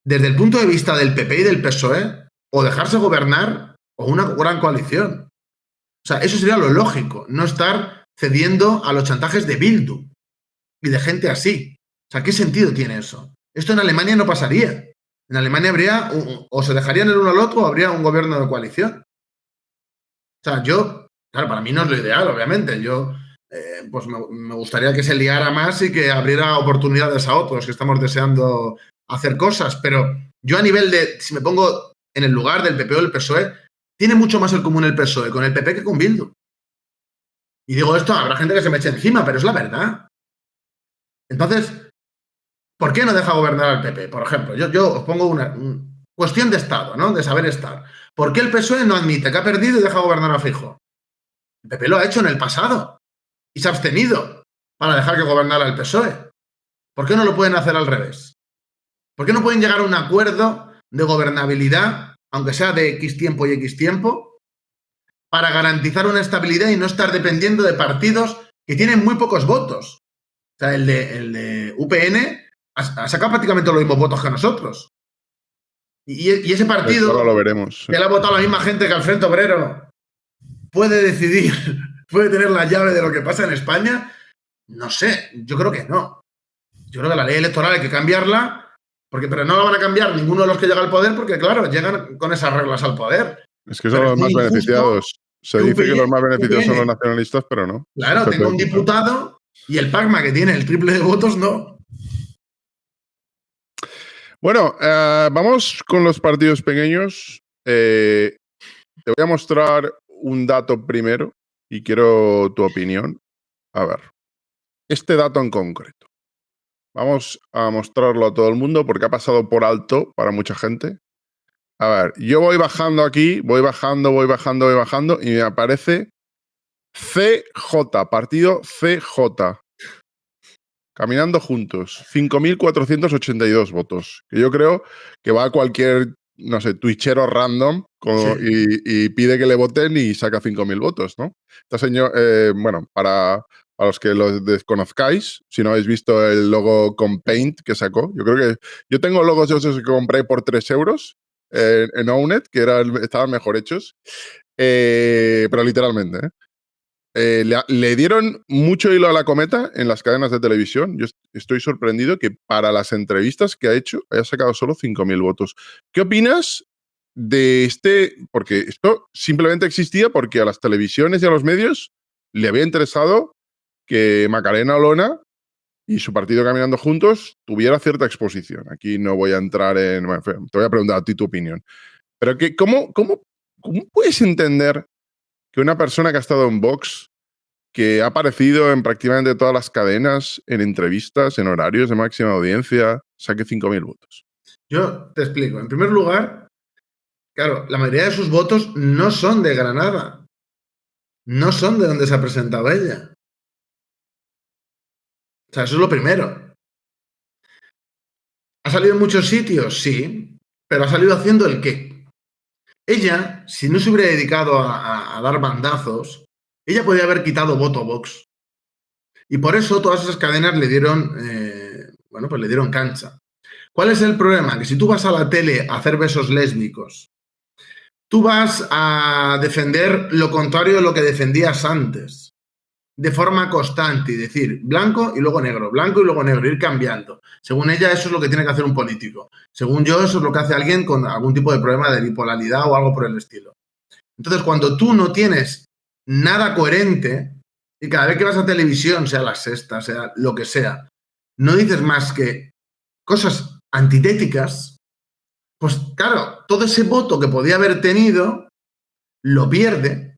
Desde el punto de vista del PP y del PSOE, o dejarse gobernar o una gran coalición. O sea, eso sería lo lógico, no estar cediendo a los chantajes de Bildu y de gente así. O sea, ¿qué sentido tiene eso? Esto en Alemania no pasaría. En Alemania habría, o se dejarían el uno al otro, o habría un gobierno de coalición. O sea, claro, para mí no es lo ideal, obviamente. Yo, pues me gustaría que se liara más y que abriera oportunidades a otros que estamos deseando hacer cosas. Pero yo a nivel de, si me pongo en el lugar del PP o del PSOE, tiene mucho más en común el PSOE con el PP que con Bildu. Y digo esto, habrá gente que se me eche encima, pero es la verdad. Entonces, ¿por qué no deja gobernar al PP? Por ejemplo, yo os pongo una cuestión de Estado, ¿no? De saber estar. ¿Por qué el PSOE no admite que ha perdido y deja gobernar a Feijóo? El PP lo ha hecho en el pasado y se ha abstenido para dejar que gobernara el PSOE. ¿Por qué no lo pueden hacer al revés? ¿Por qué no pueden llegar a un acuerdo de gobernabilidad, aunque sea de X tiempo y X tiempo, para garantizar una estabilidad y no estar dependiendo de partidos que tienen muy pocos votos? O sea, el de UPN ha sacado prácticamente los mismos votos que nosotros. Y ese partido, ahora lo veremos. que le ha votado la misma gente que al Frente Obrero, puede decidir, puede tener la llave de lo que pasa en España. No sé, yo creo que no. Yo creo que la ley electoral hay que cambiarla, pero no la van a cambiar ninguno de los que llega al poder, porque claro, llegan con esas reglas al poder. Es que son los más beneficiados. Se dice que los más beneficiados son los nacionalistas, pero no. Claro, tengo un diputado y el PACMA, que tiene el triple de votos, no. Bueno, vamos con los partidos pequeños. Te voy a mostrar un dato primero y quiero tu opinión. A ver, este dato en concreto. Vamos a mostrarlo a todo el mundo porque ha pasado por alto para mucha gente. A ver, yo voy bajando aquí, voy bajando y me aparece CJ, partido CJ. Caminando juntos, 5.482 votos. Que yo creo que va a cualquier, no sé, twitchero random y pide que le voten y saca 5.000 votos, ¿no? Este señor, bueno, para los que lo desconozcáis, si no habéis visto el logo con Paint que sacó, yo creo que yo tengo logos de esos que compré por 3 euros en Ownet, que estaban mejor hechos, pero literalmente, ¿eh? Le dieron mucho hilo a la cometa en las cadenas de televisión. Yo estoy sorprendido que para las entrevistas que ha hecho haya sacado solo 5.000 votos. ¿Qué opinas de este? Porque esto simplemente existía porque a las televisiones y a los medios le había interesado que Macarena Olona y su partido Caminando Juntos tuviera cierta exposición. Aquí no voy a entrar en... Bueno, te voy a preguntar a ti tu opinión. Pero ¿cómo puedes entender que una persona que ha estado en Vox, que ha aparecido en prácticamente todas las cadenas, en entrevistas, en horarios de máxima audiencia, saque 5.000 votos? Yo te explico. En primer lugar, claro, la mayoría de sus votos no son de Granada. No son de donde se ha presentado ella. O sea, eso es lo primero. ¿Ha salido en muchos sitios? Sí. Pero ha salido haciendo el qué. Ella, si no se hubiera dedicado a dar bandazos, ella podría haber quitado voto a Vox. Y por eso todas esas cadenas le dieron, pues le dieron cancha. ¿Cuál es el problema? Que si tú vas a la tele a hacer besos lésbicos, tú vas a defender lo contrario de lo que defendías antes, de forma constante, y decir blanco y luego negro, ir cambiando. Según ella, eso es lo que tiene que hacer un político. Según yo, eso es lo que hace alguien con algún tipo de problema de bipolaridad o algo por el estilo. Entonces, cuando tú no tienes nada coherente y cada vez que vas a televisión, sea La Sexta, sea lo que sea, no dices más que cosas antitéticas, pues claro, todo ese voto que podía haber tenido lo pierde,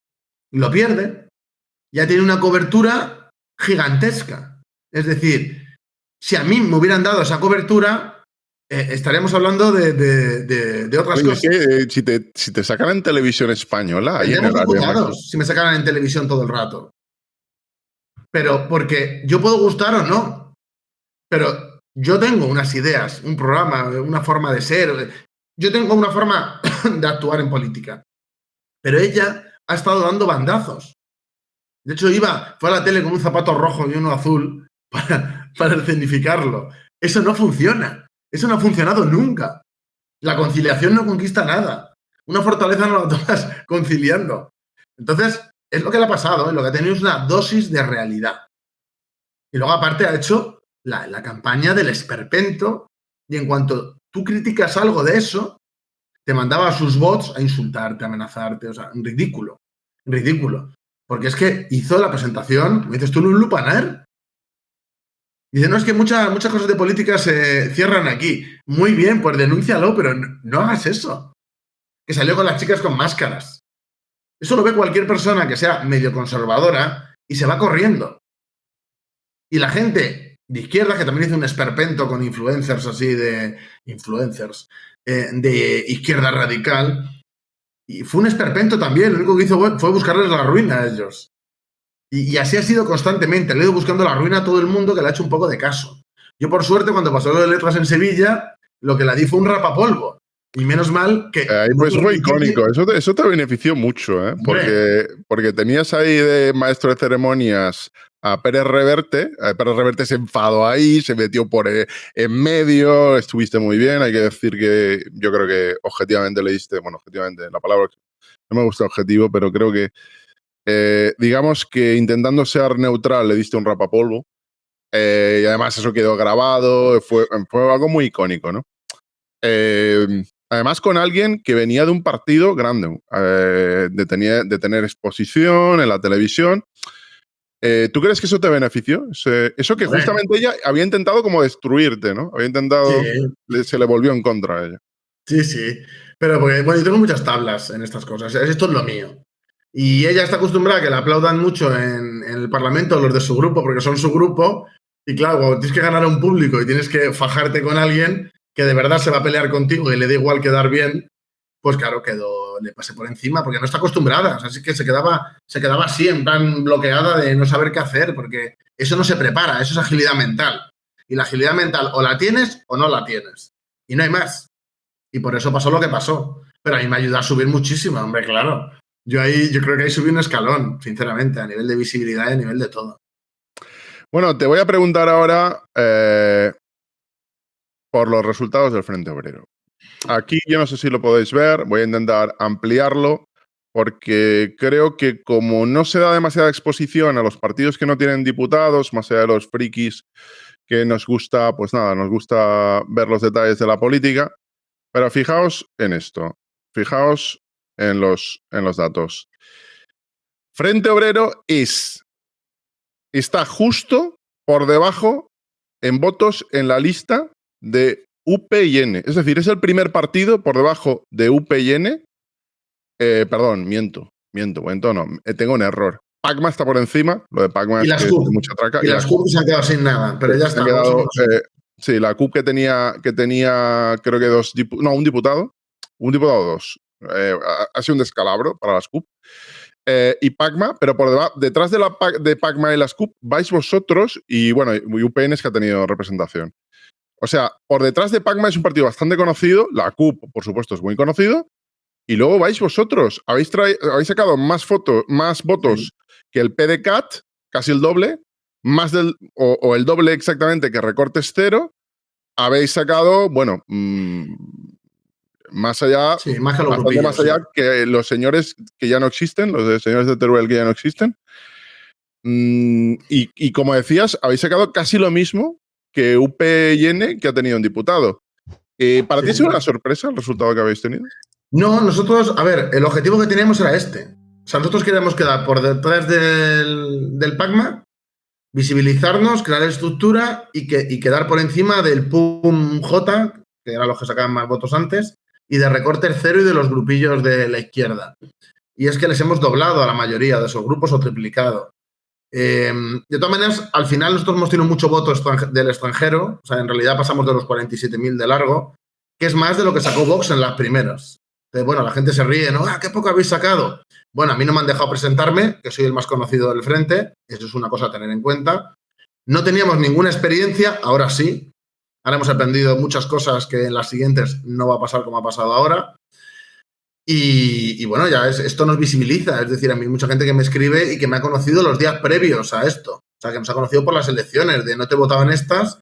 ya tiene una cobertura gigantesca. Es decir, si a mí me hubieran dado esa cobertura, estaríamos hablando de otras Oye, cosas. es que si te sacan en televisión española, ahí en Tendremos el área diputados si me sacaran en televisión todo el rato. Pero porque yo puedo gustar o no, pero yo tengo unas ideas, un programa, una forma de ser, yo tengo una forma de actuar en política. Pero ella ha estado dando bandazos. De hecho, fue a la tele con un zapato rojo y uno azul para escenificarlo. Eso no funciona. Eso no ha funcionado nunca. La conciliación no conquista nada. Una fortaleza no la tomas conciliando. Entonces, es lo que le ha pasado, ¿eh? Lo que ha tenido es una dosis de realidad. Y luego, aparte, ha hecho la campaña del esperpento, y en cuanto tú criticas algo de eso, te mandaba a sus bots a insultarte, a amenazarte, o sea, ridículo, ridículo. Porque es que hizo la presentación, me dices tú, en un lupanar. Dice, no, es que muchas cosas de política se cierran aquí. Muy bien, pues denúncialo, pero no hagas eso. Que salió con las chicas con máscaras. Eso lo ve cualquier persona que sea medio conservadora y se va corriendo. Y la gente de izquierda, que también hizo un esperpento con influencers así de izquierda radical, y fue un esperpento también, lo único que hizo fue buscarles la ruina a ellos. Y así ha sido constantemente, le he ido buscando la ruina a todo el mundo que le ha hecho un poco de caso. Yo, por suerte, cuando pasó lo de Letras en Sevilla, lo que la di fue un rapapolvo. Y menos mal que... ahí pues fue icónico, eso te benefició mucho, ¿eh? Porque tenías ahí de maestro de ceremonias a Pérez Reverte se enfadó ahí, se metió por en medio, estuviste muy bien, hay que decir que yo creo que objetivamente le diste, bueno, objetivamente, la palabra no me gusta objetivo, pero creo que digamos que intentando ser neutral le diste un rapapolvo, y además eso quedó grabado, fue algo muy icónico, ¿no? Además con alguien que venía de un partido grande, de tener exposición en la televisión. ¿Tú crees que eso te benefició? Eso que justamente ella había intentado como destruirte, ¿no? Había intentado, sí. Se le volvió en contra a ella. Sí, sí. Pero porque, bueno, yo tengo muchas tablas en estas cosas. Esto es lo mío. Y ella está acostumbrada a que la aplaudan mucho en el Parlamento los de su grupo, porque son su grupo. Y claro, cuando tienes que ganar a un público y tienes que fajarte con alguien que de verdad se va a pelear contigo y le da igual quedar bien, pues claro, le pasé por encima, porque no está acostumbrada. O sea, así que se quedaba así, en plan bloqueada de no saber qué hacer, porque eso no se prepara, eso es agilidad mental. Y la agilidad mental o la tienes o no la tienes. Y no hay más. Y por eso pasó lo que pasó. Pero a mí me ayudó a subir muchísimo, hombre, claro. Yo creo que ahí subí un escalón, sinceramente, a nivel de visibilidad y a nivel de todo. Bueno, te voy a preguntar ahora por los resultados del Frente Obrero. Aquí yo no sé si lo podéis ver, voy a intentar ampliarlo, porque creo que como no se da demasiada exposición a los partidos que no tienen diputados, más allá de los frikis que nos gusta, pues nada, nos gusta ver los detalles de la política, pero fijaos en esto, fijaos en los datos. Frente Obrero está justo por debajo en votos en la lista de UPyN. Es decir, es el primer partido por debajo de UPyN. Perdón, miento, no, tengo un error. Pacma está por encima, lo de Pacma es que es mucha traca. Y las CUP se han quedado sin nada, pero ya está. Sí, la CUP que tenía creo que un diputado dos. Ha sido un descalabro para las CUP. Y Pacma, pero detrás de Pacma y las CUP vais vosotros y bueno, UPN es que ha tenido representación. O sea, por detrás de Pacma es un partido bastante conocido, la CUP, por supuesto, es muy conocido, y luego vais vosotros. Habéis sacado más votos que el PDeCAT, casi el doble, más o el doble exactamente que recortes cero, habéis sacado, bueno, más allá, Sí, más que los bastante grupillos, más allá sí. que los señores que ya no existen, los señores de Teruel que ya no existen. Y como decías, habéis sacado casi lo mismo que UPyN, que ha tenido un diputado. ¿Para ti ha sido una sorpresa el resultado que habéis tenido? No, nosotros, a ver, el objetivo que teníamos era este. O sea, nosotros queríamos quedar por detrás del PACMA, visibilizarnos, crear estructura y quedar por encima del PUM-J, que eran los que sacaban más votos antes, y de Recorte Cero y de los grupillos de la izquierda. Y es que les hemos doblado a la mayoría de esos grupos o triplicado. De todas maneras, al final nosotros hemos tenido mucho voto del extranjero, o sea, en realidad pasamos de los 47.000 de largo, que es más de lo que sacó Vox en las primeras. Entonces, bueno, la gente se ríe, ¿no? ¿Qué poco habéis sacado? Bueno, a mí no me han dejado presentarme, que soy el más conocido del frente, eso es una cosa a tener en cuenta. No teníamos ninguna experiencia, ahora sí. Ahora hemos aprendido muchas cosas que en las siguientes no va a pasar como ha pasado ahora. Y bueno, ya esto nos visibiliza. Es decir, a mí mucha gente que me escribe y que me ha conocido los días previos a esto. O sea, que nos ha conocido por las elecciones, de no te he votado en estas,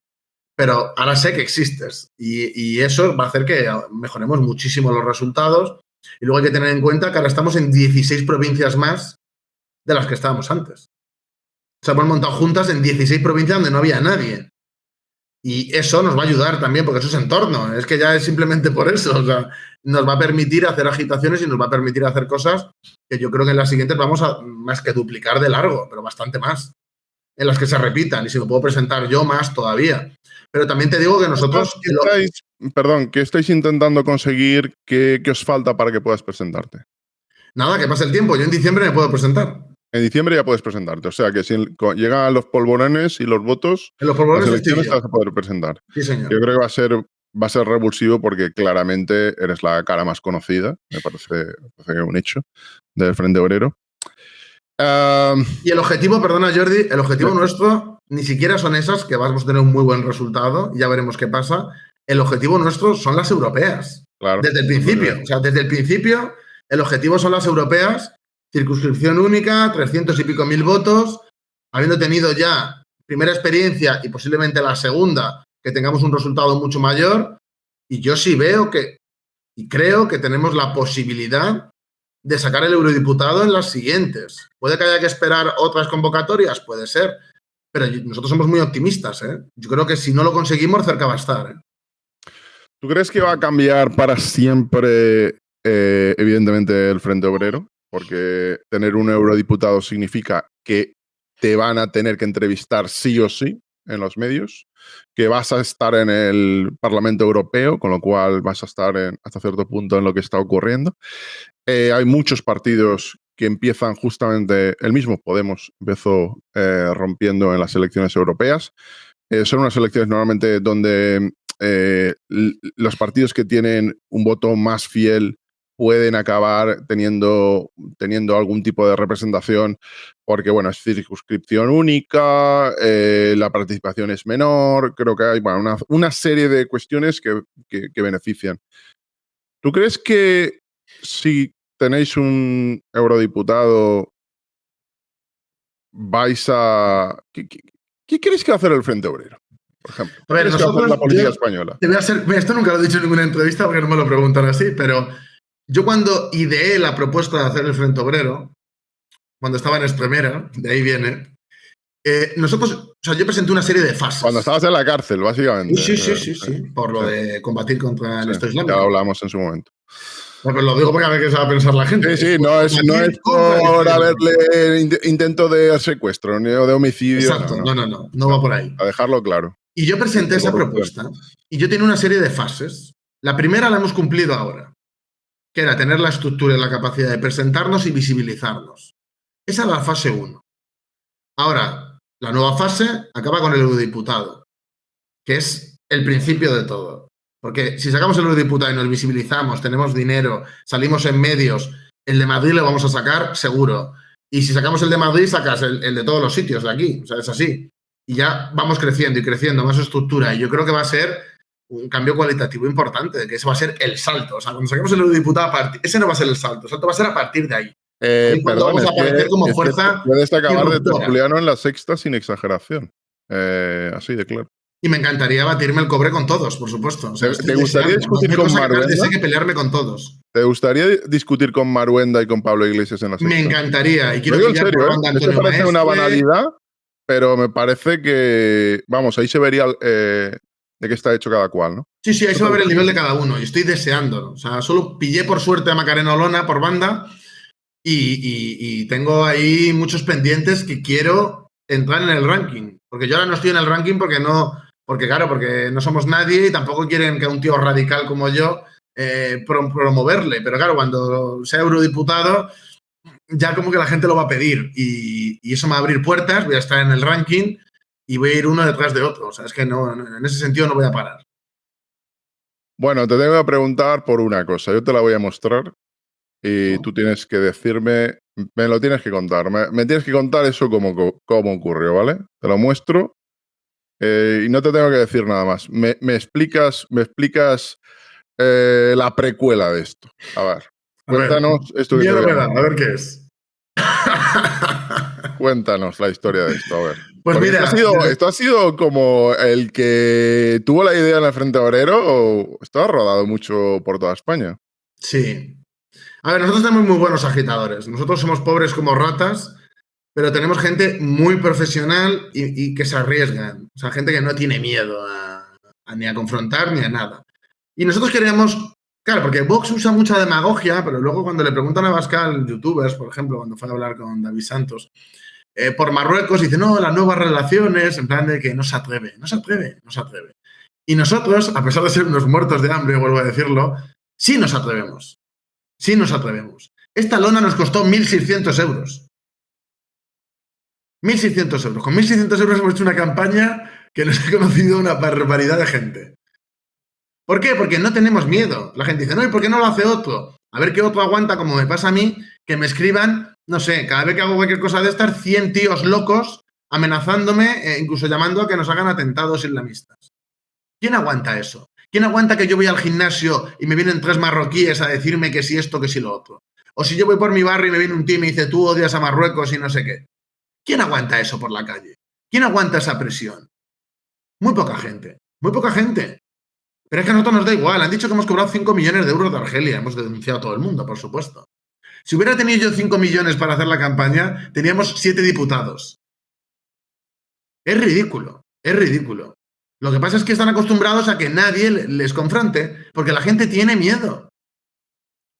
pero ahora sé que existes. Y eso va a hacer que mejoremos muchísimo los resultados. Y luego hay que tener en cuenta que ahora estamos en 16 provincias más de las que estábamos antes. O sea, hemos montado juntas en 16 provincias donde no había nadie. Y eso nos va a ayudar también, porque eso es entorno. Es que ya es simplemente por eso. O sea, nos va a permitir hacer agitaciones y nos va a permitir hacer cosas que yo creo que en las siguientes vamos a más que duplicar de largo, pero bastante más. En las que se repitan. Y si me puedo presentar yo, más todavía. Pero también te digo que nosotros... ¿Qué estáis intentando conseguir? ¿Qué os falta para que puedas presentarte? Nada, que pase el tiempo. Yo en diciembre me puedo presentar. En diciembre ya puedes presentarte. O sea que si llegan los polvorones y los votos, en los polvorones las elecciones te vas a poder presentar. Sí, señor. Yo creo que va a ser revulsivo porque claramente eres la cara más conocida, me parece un hecho, del Frente Obrero. Y el objetivo, perdona Jordi, el objetivo nuestro ni siquiera son esas, que vamos a tener un muy buen resultado, ya veremos qué pasa. El objetivo nuestro son las europeas. Claro. Desde el principio. O sea, desde el principio, el objetivo son las europeas, circunscripción única, 300 y pico mil votos, habiendo tenido ya primera experiencia y posiblemente la segunda, que tengamos un resultado mucho mayor. Y yo sí veo y creo que tenemos la posibilidad de sacar el eurodiputado en las siguientes. ¿Puede que haya que esperar otras convocatorias? Puede ser. Pero nosotros somos muy optimistas, ¿eh? Yo creo que si no lo conseguimos, cerca va a estar, ¿eh? ¿Tú crees que va a cambiar para siempre, evidentemente, el Frente Obrero? Porque tener un eurodiputado significa que te van a tener que entrevistar sí o sí en los medios, que vas a estar en el Parlamento Europeo, con lo cual vas a estar hasta cierto punto en lo que está ocurriendo. Hay muchos partidos que empiezan justamente, el mismo Podemos empezó rompiendo en las elecciones europeas. Son unas elecciones normalmente donde los partidos que tienen un voto más fiel pueden acabar teniendo algún tipo de representación porque, bueno, es circunscripción única, la participación es menor, creo que hay una serie de cuestiones que benefician. ¿Tú crees que si tenéis un eurodiputado vais a... ¿Qué crees que va a hacer el Frente Obrero, por ejemplo? A ver, nosotros, la política española. Esto nunca lo he dicho en ninguna entrevista porque no me lo preguntan así, pero yo cuando ideé la propuesta de hacer el Frente Obrero, cuando estaba en Extremera, de ahí viene, nosotros, o sea, yo presenté una serie de fases. Cuando estabas en la cárcel, básicamente. Sí, por lo de combatir contra el Estado Islámico. Ya lo hablamos en su momento. No, pero lo digo porque a ver qué se va a pensar la gente. Sí, no es por haberle intento de secuestro ni de homicidio. Exacto, no va por ahí. A dejarlo claro. Y yo presenté esa propuesta y yo tenía una serie de fases. La primera la hemos cumplido ahora, que era tener la estructura y la capacidad de presentarnos y visibilizarnos. Esa era la fase 1. Ahora, la nueva fase acaba con el eurodiputado, que es el principio de todo. Porque si sacamos el eurodiputado y nos visibilizamos, tenemos dinero, salimos en medios, el de Madrid lo vamos a sacar seguro. Y si sacamos el de Madrid, sacas el de todos los sitios de aquí. O sea, es así. Y ya vamos creciendo y creciendo, más estructura. Y yo creo que va a ser un cambio cualitativo importante, que ese va a ser el salto. O sea, cuando saquemos el eurodiputado, ese no va a ser el salto va a ser a partir de ahí. ¿Cuándo Perdón, vamos a aparecer como fuerza puedes acabar de disruptora? tertuliano en la Sexta sin exageración. Así de claro. Y me encantaría batirme el cobre con todos, por supuesto. O sea, ¿Te gustaría discutir no hay con cosa que más Maruenda? desee que pelearme con todos. ¿Te gustaría discutir con Maruenda y con Pablo Iglesias en la Me Sexta? encantaría. Y Lo quiero digo en pillar por serio, ¿eh? banda a Esto Antonio parece una Maestre. banalidad, pero me parece que, vamos, ahí se vería de qué está hecho cada cual, ¿no? Sí, ahí ¿No se te va a ver el gustaría? nivel de cada uno. Y estoy deseándolo. O sea, solo pillé por suerte a Macarena Olona por banda y tengo ahí muchos pendientes que quiero entrar en el ranking. Porque yo ahora no estoy en el ranking porque no somos nadie y tampoco quieren que un tío radical como yo promoverle. Pero claro, cuando sea eurodiputado, ya como que la gente lo va a pedir y eso me va a abrir puertas, voy a estar en el ranking y voy a ir uno detrás de otro. O sea, es que no, en ese sentido no voy a parar. Bueno, te tengo que preguntar por una cosa. Yo te la voy a mostrar y tú tienes que decirme, me lo tienes que contar. Me tienes que contar eso cómo ocurrió, ¿vale? Te lo muestro y no te tengo que decir nada más. Me explicas la precuela de esto. A ver, A ver, cuéntanos esto que te miedo voy a me da, a mostrar. ver qué es. Cuéntanos la historia de esto, a ver. Pues Porque mira, esto ha sido como el que tuvo la idea en el Frente Obrero o esto ha rodado mucho por toda España. sí. A ver, nosotros tenemos muy buenos agitadores. Nosotros somos pobres como ratas, pero tenemos gente muy profesional y que se arriesgan. O sea, gente que no tiene miedo ni a confrontar ni a nada. Y nosotros queríamos, claro, porque Vox usa mucha demagogia, pero luego cuando le preguntan a Abascal, youtubers, por ejemplo, cuando fue a hablar con David Santos, por Marruecos, dice, no, las nuevas relaciones, en plan de que no se atreve, no se atreve, no se atreve. Y nosotros, a pesar de ser unos muertos de hambre, vuelvo a decirlo, sí nos atrevemos. Sí nos atrevemos. Esta lona nos costó 1.600 euros. 1.600 euros. Con 1.600 euros hemos hecho una campaña que nos ha conocido una barbaridad de gente. ¿Por qué? Porque no tenemos miedo. La gente dice, no, ¿y por qué no lo hace otro? A ver qué otro aguanta, como me pasa a mí, que me escriban, no sé, cada vez que hago cualquier cosa de estas, 100 tíos locos amenazándome, incluso llamando a que nos hagan atentados islamistas. ¿Quién aguanta eso? ¿Quién aguanta que yo voy al gimnasio y me vienen 3 marroquíes a decirme que si esto, que si lo otro? O si yo voy por mi barrio y me viene un tío y me dice, tú odias a Marruecos y no sé qué. ¿Quién aguanta eso por la calle? ¿Quién aguanta esa presión? Muy poca gente. Muy poca gente. Pero es que a nosotros nos da igual. Han dicho que hemos cobrado 5 millones de euros de Argelia. Hemos denunciado a todo el mundo, por supuesto. Si hubiera tenido yo 5 millones para hacer la campaña, teníamos 7 diputados. Es ridículo. Es ridículo. Lo que pasa es que están acostumbrados a que nadie les confronte, porque la gente tiene miedo.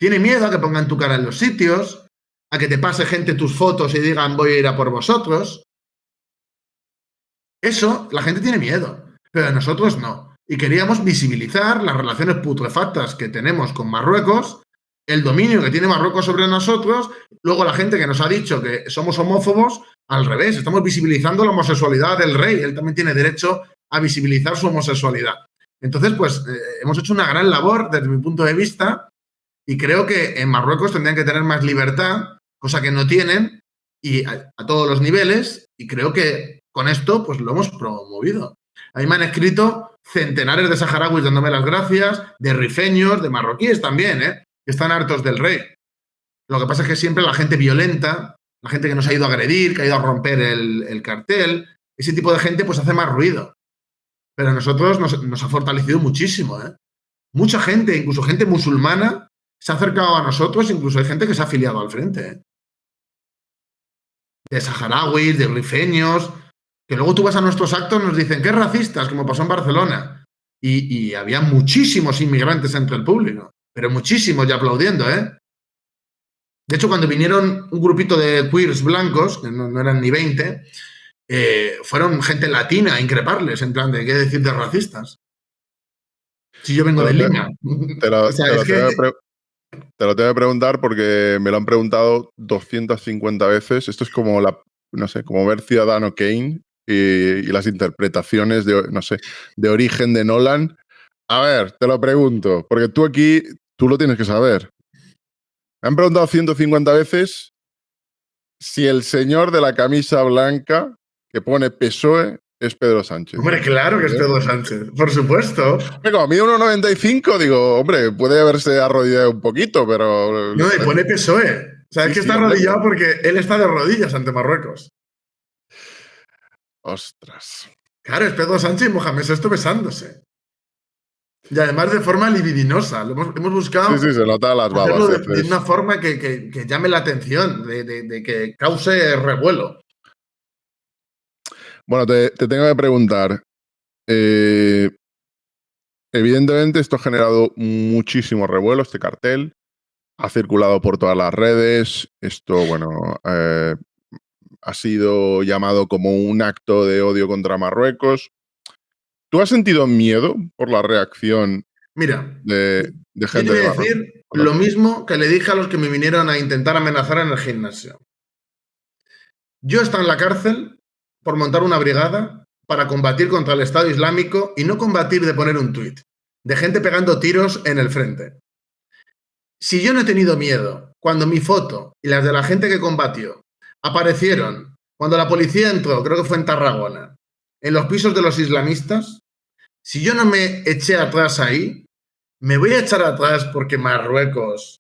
Tiene miedo a que pongan tu cara en los sitios, a que te pase gente tus fotos y digan voy a ir a por vosotros. Eso, la gente tiene miedo, pero nosotros no. Y queríamos visibilizar las relaciones putrefactas que tenemos con Marruecos, el dominio que tiene Marruecos sobre nosotros, luego la gente que nos ha dicho que somos homófobos, al revés, estamos visibilizando la homosexualidad del rey, él también tiene derecho a visibilizar su homosexualidad. Entonces, pues hemos hecho una gran labor desde mi punto de vista y creo que en Marruecos tendrían que tener más libertad, cosa que no tienen, y a todos los niveles, y creo que con esto pues lo hemos promovido. A mí me han escrito centenares de saharauis dándome las gracias, de rifeños, de marroquíes también, que están hartos del rey. Lo que pasa es que siempre la gente violenta, la gente que nos ha ido a agredir, que ha ido a romper el cartel, ese tipo de gente pues hace más ruido. Pero a nosotros nos ha fortalecido muchísimo. Mucha gente, incluso gente musulmana, se ha acercado a nosotros, incluso hay gente que se ha afiliado al frente. De saharauis, de rifeños, que luego tú vas a nuestros actos y nos dicen que es racistas, como pasó en Barcelona. Y había muchísimos inmigrantes entre el público, pero muchísimos ya aplaudiendo, ¿eh? De hecho, cuando vinieron un grupito de queers blancos, que no eran ni 20, fueron gente latina a increparles, en plan de qué decir de racistas. Si yo vengo de Lima. Te lo tengo que preguntar porque me lo han preguntado 250 veces. Esto es como no sé, como ver Ciudadano Kane y las interpretaciones de origen de Nolan. A ver, te lo pregunto, porque tú lo tienes que saber. Me han preguntado 150 veces si el señor de la camisa blanca que pone PSOE es Pedro Sánchez. Hombre, claro que es Pedro Sánchez, por supuesto. Como mide 1,95, digo, hombre, puede haberse arrodillado un poquito, pero... No, y pone PSOE. O sea, es que está arrodillado porque él está de rodillas ante Marruecos. Ostras. Claro, es Pedro Sánchez y Mohamed VI besándose. Y además de forma libidinosa. Hemos buscado Sí, se nota las babas. hacerlo de una forma que llame la atención, de que cause revuelo. Bueno, te tengo que preguntar. Evidentemente, esto ha generado muchísimo revuelo, este cartel. Ha circulado por todas las redes. Esto, bueno, ha sido llamado como un acto de odio contra Marruecos. ¿Tú has sentido miedo por la reacción Mira, de yo te gente voy de a Marruecos? decir lo mismo que le dije a los que me vinieron a intentar amenazar en el gimnasio. Yo he estado en la cárcel por montar una brigada para combatir contra el Estado Islámico y no combatir de poner un tuit, de gente pegando tiros en el frente. Si yo no he tenido miedo cuando mi foto y las de la gente que combatió aparecieron cuando la policía entró, creo que fue en Tarragona, en los pisos de los islamistas, si yo no me eché atrás ahí, me voy a echar atrás porque Marruecos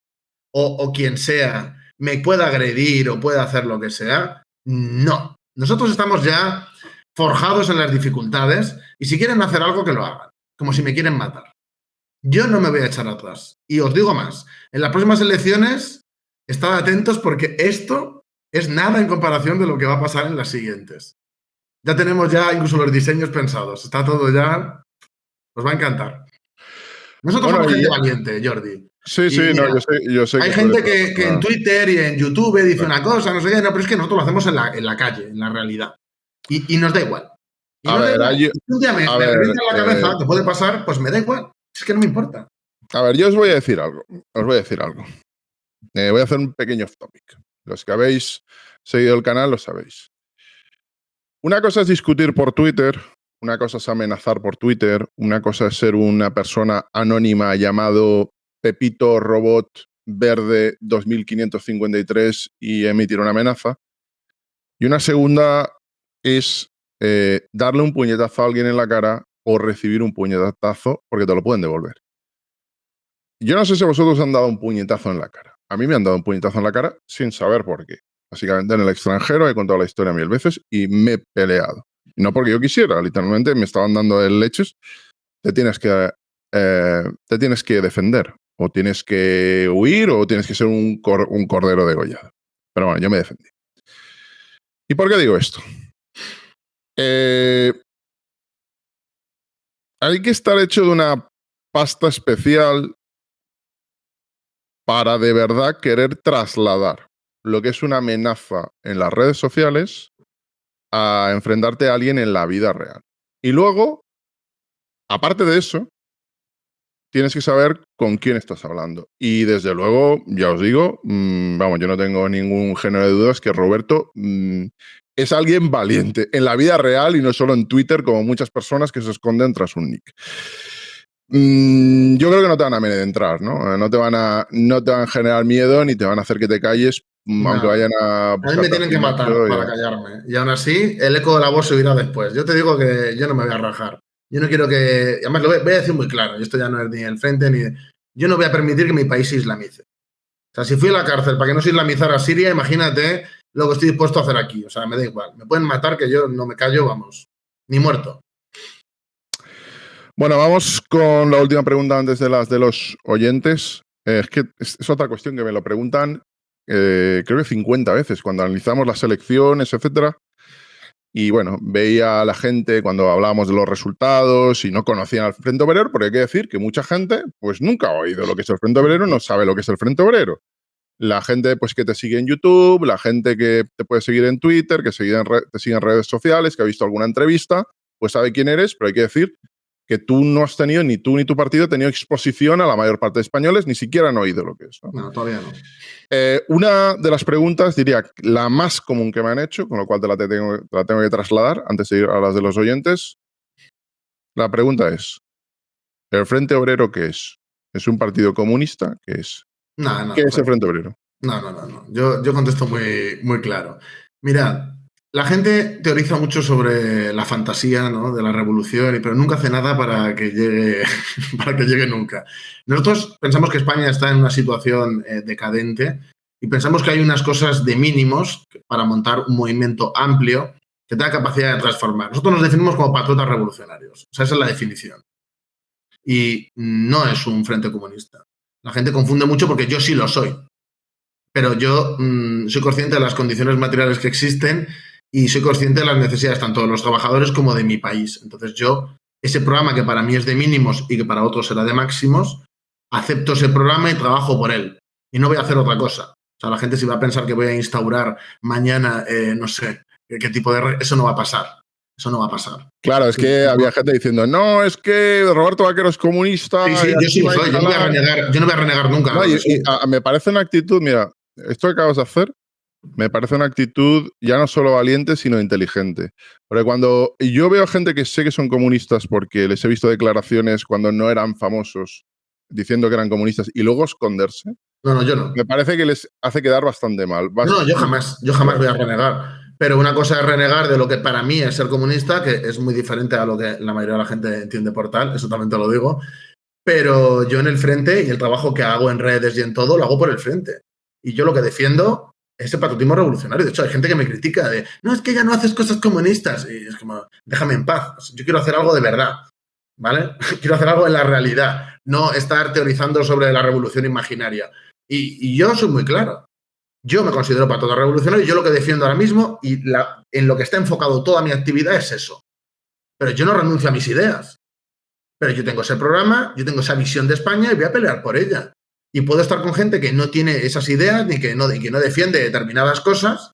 o quien sea me pueda agredir o pueda hacer lo que sea. No. Nosotros estamos ya forjados en las dificultades y si quieren hacer algo que lo hagan, como si me quieren matar. Yo no me voy a echar atrás. Y os digo más, en las próximas elecciones, estad atentos porque esto es nada en comparación de lo que va a pasar en las siguientes. Ya tenemos ya incluso los diseños pensados. Está todo ya... Os va a encantar. Nosotros somos gente valiente, Jordi. Sí, Y sí, mira, no, yo sé hay que soy gente que en Twitter y en YouTube dice una cosa, no sé qué, no, pero es que nosotros lo hacemos en la calle, en la realidad. Y nos da igual. Y A nos da ver, igual. Si un día me revienta la cabeza, que puede pasar, pues me da igual. Es que no me importa. A ver, yo os voy a decir algo. Voy a hacer un pequeño off topic. Los que habéis seguido el canal lo sabéis. Una cosa es discutir por Twitter, una cosa es amenazar por Twitter, una cosa es ser una persona anónima llamado Pepito Robot Verde 2553 y emitir una amenaza. Y una segunda es darle un puñetazo a alguien en la cara o recibir un puñetazo porque te lo pueden devolver. Yo no sé si vosotros han dado un puñetazo en la cara. A mí me han dado un puñetazo en la cara sin saber por qué. Básicamente en el extranjero he contado la historia 1000 veces y me he peleado. No porque yo quisiera, literalmente me estaban dando el leches. Te tienes que defender. O tienes que huir o tienes que ser un cordero degollado. Pero bueno, yo me defendí. ¿Y por qué digo esto? Hay que estar hecho de una pasta especial para de verdad querer trasladar lo que es una amenaza en las redes sociales a enfrentarte a alguien en la vida real. Y luego, aparte de eso, tienes que saber con quién estás hablando. Y desde luego, ya os digo, vamos, yo no tengo ningún género de dudas que Roberto es alguien valiente en la vida real y no solo en Twitter, como muchas personas que se esconden tras un nick. Yo creo que no te van a amedrentar, ¿no? No te van a generar miedo ni te van a hacer que te calles, aunque vayan a mí me tienen que matar para callarme. Y aún así, el eco de la voz se oirá después. Yo te digo que yo no me voy a rajar. Yo no quiero que... Además, lo voy a decir muy claro. Y esto ya no es ni el frente ni... Yo no voy a permitir que mi país se islamice. O sea, si fui a la cárcel para que no se islamizara Siria, imagínate lo que estoy dispuesto a hacer aquí. O sea, me da igual. Me pueden matar que yo no me callo, vamos. Ni muerto. Bueno, vamos con la última pregunta antes de las de los oyentes. Es que es otra cuestión que me lo preguntan, creo que 50 veces, cuando analizamos las elecciones, etcétera. Y bueno, veía a la gente cuando hablábamos de los resultados y no conocían al Frente Obrero, porque hay que decir que mucha gente pues nunca ha oído lo que es el Frente Obrero, no sabe lo que es el Frente Obrero. La gente pues que te sigue en YouTube, la gente que te puede seguir en Twitter, que te sigue en redes sociales, que ha visto alguna entrevista, pues sabe quién eres, pero hay que decir que tú no has tenido, ni tú ni tu partido, han tenido exposición a la mayor parte de españoles, ni siquiera han oído lo que es. No, todavía no. Una de las preguntas, diría, la más común que me han hecho, con lo cual te la tengo que trasladar antes de ir a las de los oyentes. La pregunta es, ¿el Frente Obrero qué es? ¿Es un partido comunista? ¿Qué es? No, ¿Qué es el Frente Obrero? No. Yo contesto muy claro. Mirad, la gente teoriza mucho sobre la fantasía, ¿no?, de la revolución, pero nunca hace nada para que llegue nunca. Nosotros pensamos que España está en una situación decadente y pensamos que hay unas cosas de mínimos para montar un movimiento amplio que tenga capacidad de transformar. Nosotros nos definimos como patriotas revolucionarios. O sea, esa es la definición. Y no es un frente comunista. La gente confunde mucho porque yo sí lo soy. Pero yo soy consciente de las condiciones materiales que existen y soy consciente de las necesidades tanto de los trabajadores como de mi país. Entonces yo, ese programa que para mí es de mínimos y que para otros será de máximos, acepto ese programa y trabajo por él. Y no voy a hacer otra cosa. O sea, la gente si va a pensar que voy a instaurar mañana, no sé, qué tipo de... Eso no va a pasar. Eso no va a pasar. Claro, es que había gente diciendo, no, es que Roberto Vaquero es comunista. Sí, sí, yo sí lo soy. Yo no voy a renegar nunca. No, me parece una actitud, mira, esto que acabas de hacer, me parece una actitud ya no solo valiente, sino inteligente. Porque cuando yo veo gente que sé que son comunistas porque les he visto declaraciones cuando no eran famosos diciendo que eran comunistas y luego esconderse, no, yo no. me parece que les hace quedar bastante mal. No, yo jamás voy a renegar. Pero una cosa es renegar de lo que para mí es ser comunista, que es muy diferente a lo que la mayoría de la gente entiende por tal, eso también te lo digo. Pero yo en el frente y el trabajo que hago en redes y en todo, lo hago por el frente. Y yo lo que defiendo es el patriotismo revolucionario. De hecho, hay gente que me critica de, no, es que ya no haces cosas comunistas. Y es como, déjame en paz. Yo quiero hacer algo de verdad, ¿vale? Quiero hacer algo en la realidad, no estar teorizando sobre la revolución imaginaria. Y yo soy muy claro. Yo me considero patriota revolucionario y yo lo que defiendo ahora mismo y en lo que está enfocado toda mi actividad es eso. Pero yo no renuncio a mis ideas. Pero yo tengo ese programa, yo tengo esa visión de España y voy a pelear por ella. Y puedo estar con gente que no tiene esas ideas ni que no defiende determinadas cosas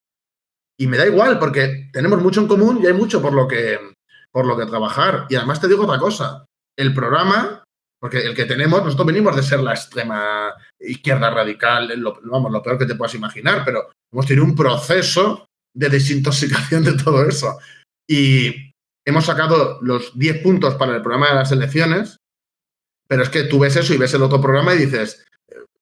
y me da igual porque tenemos mucho en común y hay mucho por lo que trabajar. Y además te digo otra cosa, el programa, porque el que tenemos, nosotros venimos de ser la extrema izquierda radical, lo peor que te puedas imaginar, pero hemos tenido un proceso de desintoxicación de todo eso. Y hemos sacado los 10 puntos para el programa de las elecciones, pero es que tú ves eso y ves el otro programa y dices,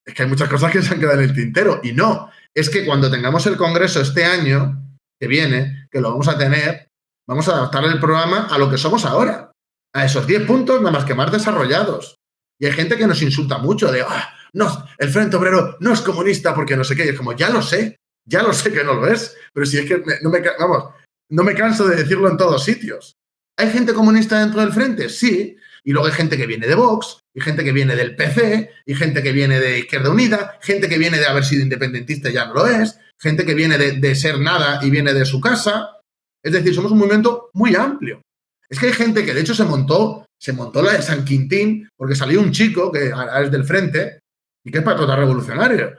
es que hay muchas cosas que se han quedado en el tintero. Y no, es que cuando tengamos el congreso este año, que viene, que lo vamos a tener, vamos a adaptar el programa a lo que somos ahora. A esos 10 puntos nada más que más desarrollados. Y hay gente que nos insulta mucho de, no, el Frente Obrero no es comunista porque no sé qué. Y es como, ya lo sé que no lo es. Pero si es que no me canso de decirlo en todos sitios. ¿Hay gente comunista dentro del Frente? Sí. Y luego hay gente que viene de Vox, y gente que viene del PC, y gente que viene de Izquierda Unida, gente que viene de haber sido independentista y ya no lo es, gente que viene de ser nada y viene de su casa. Es decir, somos un movimiento muy amplio. Es que hay gente que de hecho se montó la de San Quintín porque salió un chico que es del Frente y que es patriota revolucionario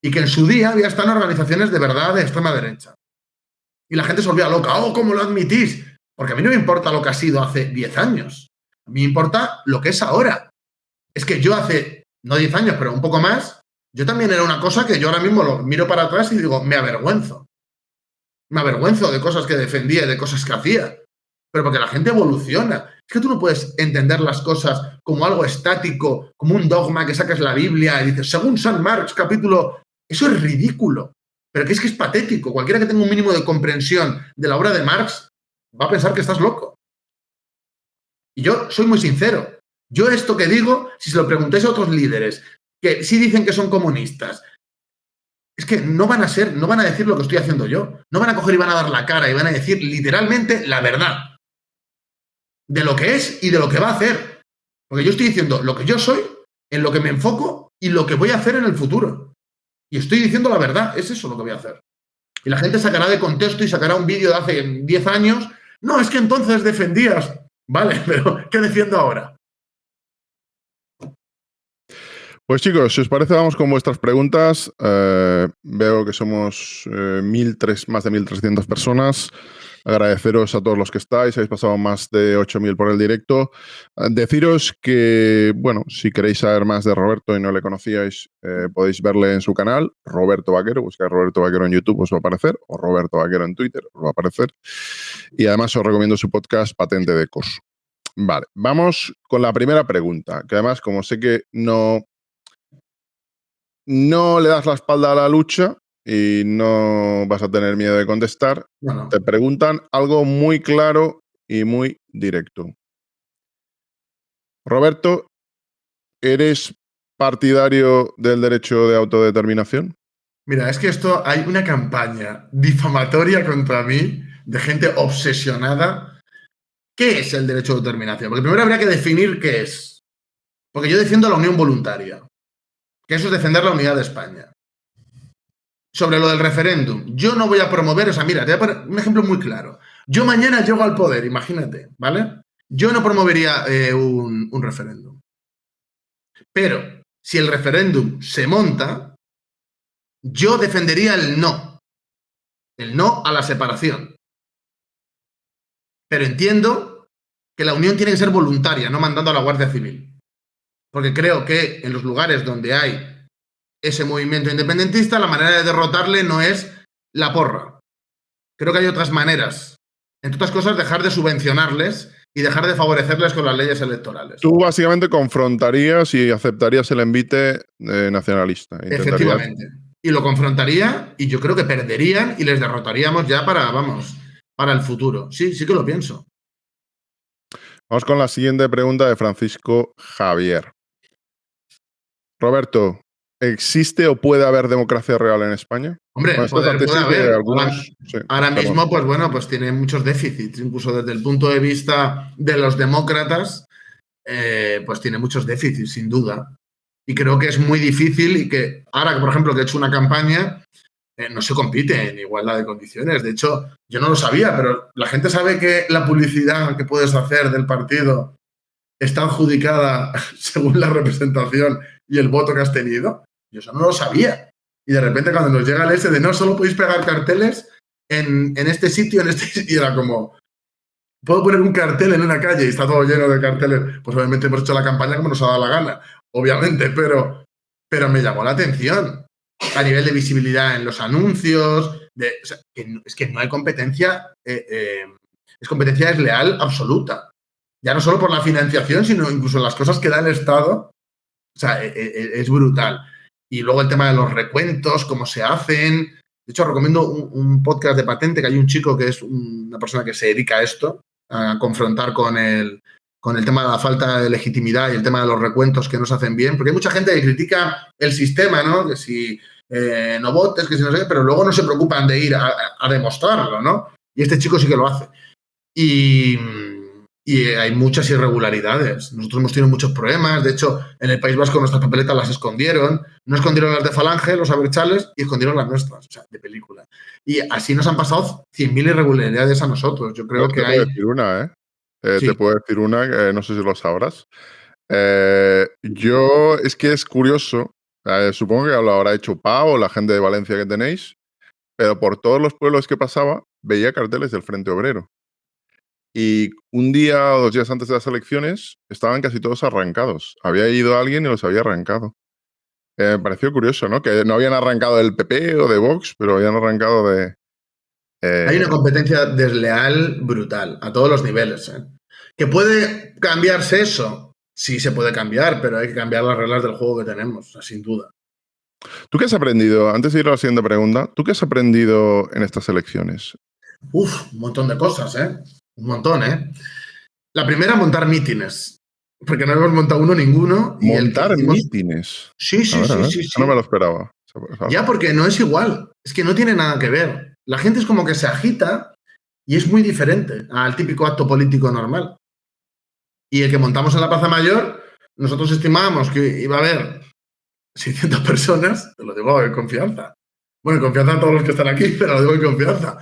y que en su día había estado en organizaciones de verdad de extrema derecha. Y la gente se volvía loca. ¿Cómo lo admitís? Porque a mí no me importa lo que ha sido hace 10 años. A mí me importa lo que es ahora. Es que yo hace, no 10 años, pero un poco más, yo también era una cosa que yo ahora mismo lo miro para atrás y digo, me avergüenzo. Me avergüenzo de cosas que defendía y de cosas que hacía. Pero porque la gente evoluciona. Es que tú no puedes entender las cosas como algo estático, como un dogma que saques la Biblia y dices, según San Marx, capítulo... Eso es ridículo. Pero que es patético. Cualquiera que tenga un mínimo de comprensión de la obra de Marx va a pensar que estás loco. Y yo soy muy sincero. Yo esto que digo, si se lo preguntáis a otros líderes, que sí dicen que son comunistas, es que no van a decir lo que estoy haciendo yo. No van a coger y van a dar la cara y van a decir literalmente la verdad de lo que es y de lo que va a hacer. Porque yo estoy diciendo lo que yo soy, en lo que me enfoco y lo que voy a hacer en el futuro. Y estoy diciendo la verdad, es eso lo que voy a hacer. Y la gente sacará de contexto y sacará un vídeo de hace 10 años. No, es que entonces defendías. Vale, pero ¿qué defiendo ahora? Pues chicos, si os parece, vamos con vuestras preguntas. Veo que somos más de 1.300 personas. Agradeceros a todos los que estáis. Habéis pasado más de 8.000 por el directo. Deciros que, bueno, si queréis saber más de Roberto y no le conocíais, podéis verle en su canal, Roberto Vaquero. Buscáis Roberto Vaquero en YouTube, os va a aparecer, o Roberto Vaquero en Twitter, os va a aparecer. Y además os recomiendo su podcast Patente de Coso. Vale, vamos con la primera pregunta, que además, como sé que no le das la espalda a la lucha y no vas a tener miedo de contestar, Bueno. te preguntan algo muy claro y muy directo. Roberto, ¿eres partidario del derecho de autodeterminación? Mira, es que hay una campaña difamatoria contra mí de gente obsesionada. ¿Qué es el derecho de autodeterminación? Porque primero habría que definir qué es. Porque yo defiendo la unión voluntaria, que eso es defender la unidad de España. Sobre lo del referéndum, yo no voy a promover, o sea, mira, te voy a poner un ejemplo muy claro. Yo mañana llego al poder, imagínate, ¿vale? Yo no promovería un referéndum. Pero si el referéndum se monta, yo defendería el no a la separación. Pero entiendo que la unión tiene que ser voluntaria, no mandando a la Guardia Civil. Porque creo que en los lugares donde hay ese movimiento independentista, la manera de derrotarle no es la porra. Creo que hay otras maneras. Entre otras cosas, dejar de subvencionarles y dejar de favorecerles con las leyes electorales. Tú básicamente confrontarías y aceptarías el envite nacionalista. Efectivamente. Y lo confrontaría y yo creo que perderían y les derrotaríamos ya para el futuro. Sí, sí que lo pienso. Vamos con la siguiente pregunta de Francisco Javier. Roberto, ¿existe o puede haber democracia real en España? Hombre, Bueno, puede haber. Algunos, ahora mismo, pues bueno, pues tiene muchos déficits, incluso desde el punto de vista de los demócratas, pues tiene muchos déficits, sin duda. Y creo que es muy difícil y que ahora, por ejemplo, que he hecho una campaña, no se compite en igualdad de condiciones. De hecho, yo no lo sabía, pero la gente sabe que la publicidad que puedes hacer del partido está adjudicada según la representación y el voto que has tenido. Yo eso no lo sabía. Y de repente cuando nos llega el ese de no, solo podéis pegar carteles en este sitio, y era como, ¿puedo poner un cartel en una calle y está todo lleno de carteles? Pues obviamente hemos hecho la campaña como nos ha dado la gana, obviamente, pero me llamó la atención a nivel de visibilidad en los anuncios. O sea, es que no hay competencia, es competencia desleal absoluta. Ya no solo por la financiación, sino incluso las cosas que da el Estado. O sea, es brutal. Y luego el tema de los recuentos, cómo se hacen. De hecho, recomiendo un podcast de Patente, que hay un chico que es una persona que se dedica a esto, a confrontar con el tema de la falta de legitimidad y el tema de los recuentos que no se hacen bien. Porque hay mucha gente que critica el sistema, ¿no? Que si no votes, que si no sé qué, pero luego no se preocupan de ir a demostrarlo, ¿no? Y este chico sí que lo hace. Y hay muchas irregularidades. Nosotros hemos tenido muchos problemas. De hecho, en el País Vasco nuestras papeletas las escondieron. No escondieron las de Falange, los abertzales, y escondieron las nuestras, o sea, de película. Y así nos han pasado 100.000 irregularidades a nosotros. Yo creo que hay... Te puedo decir una, ¿eh? Sí. Te puedo decir una, que no sé si lo sabrás. Yo, es que es curioso. Supongo que lo habrá hecho Pau, la gente de Valencia que tenéis, pero por todos los pueblos que pasaba, veía carteles del Frente Obrero. Y un día o 2 días antes de las elecciones estaban casi todos arrancados. Había ido alguien y los había arrancado. Me pareció curioso, ¿no? Que no habían arrancado del PP o de Vox, pero habían arrancado de... Hay una competencia desleal brutal, a todos los niveles. ¿Que puede cambiarse eso? Sí, se puede cambiar, pero hay que cambiar las reglas del juego que tenemos, sin duda. ¿Tú qué has aprendido? Antes de ir a la siguiente pregunta, ¿tú qué has aprendido en estas elecciones? Un montón de cosas, ¿eh? Un montón, ¿eh? La primera, montar mítines. Porque no hemos montado ninguno. ¿Montar mítines? Sí. No me lo esperaba. Ya, porque no es igual. Es que no tiene nada que ver. La gente es como que se agita y es muy diferente al típico acto político normal. Y el que montamos en la Plaza Mayor, nosotros estimábamos que iba a haber 600 personas, te lo digo en confianza. Bueno, en confianza a todos los que están aquí, pero lo digo en confianza.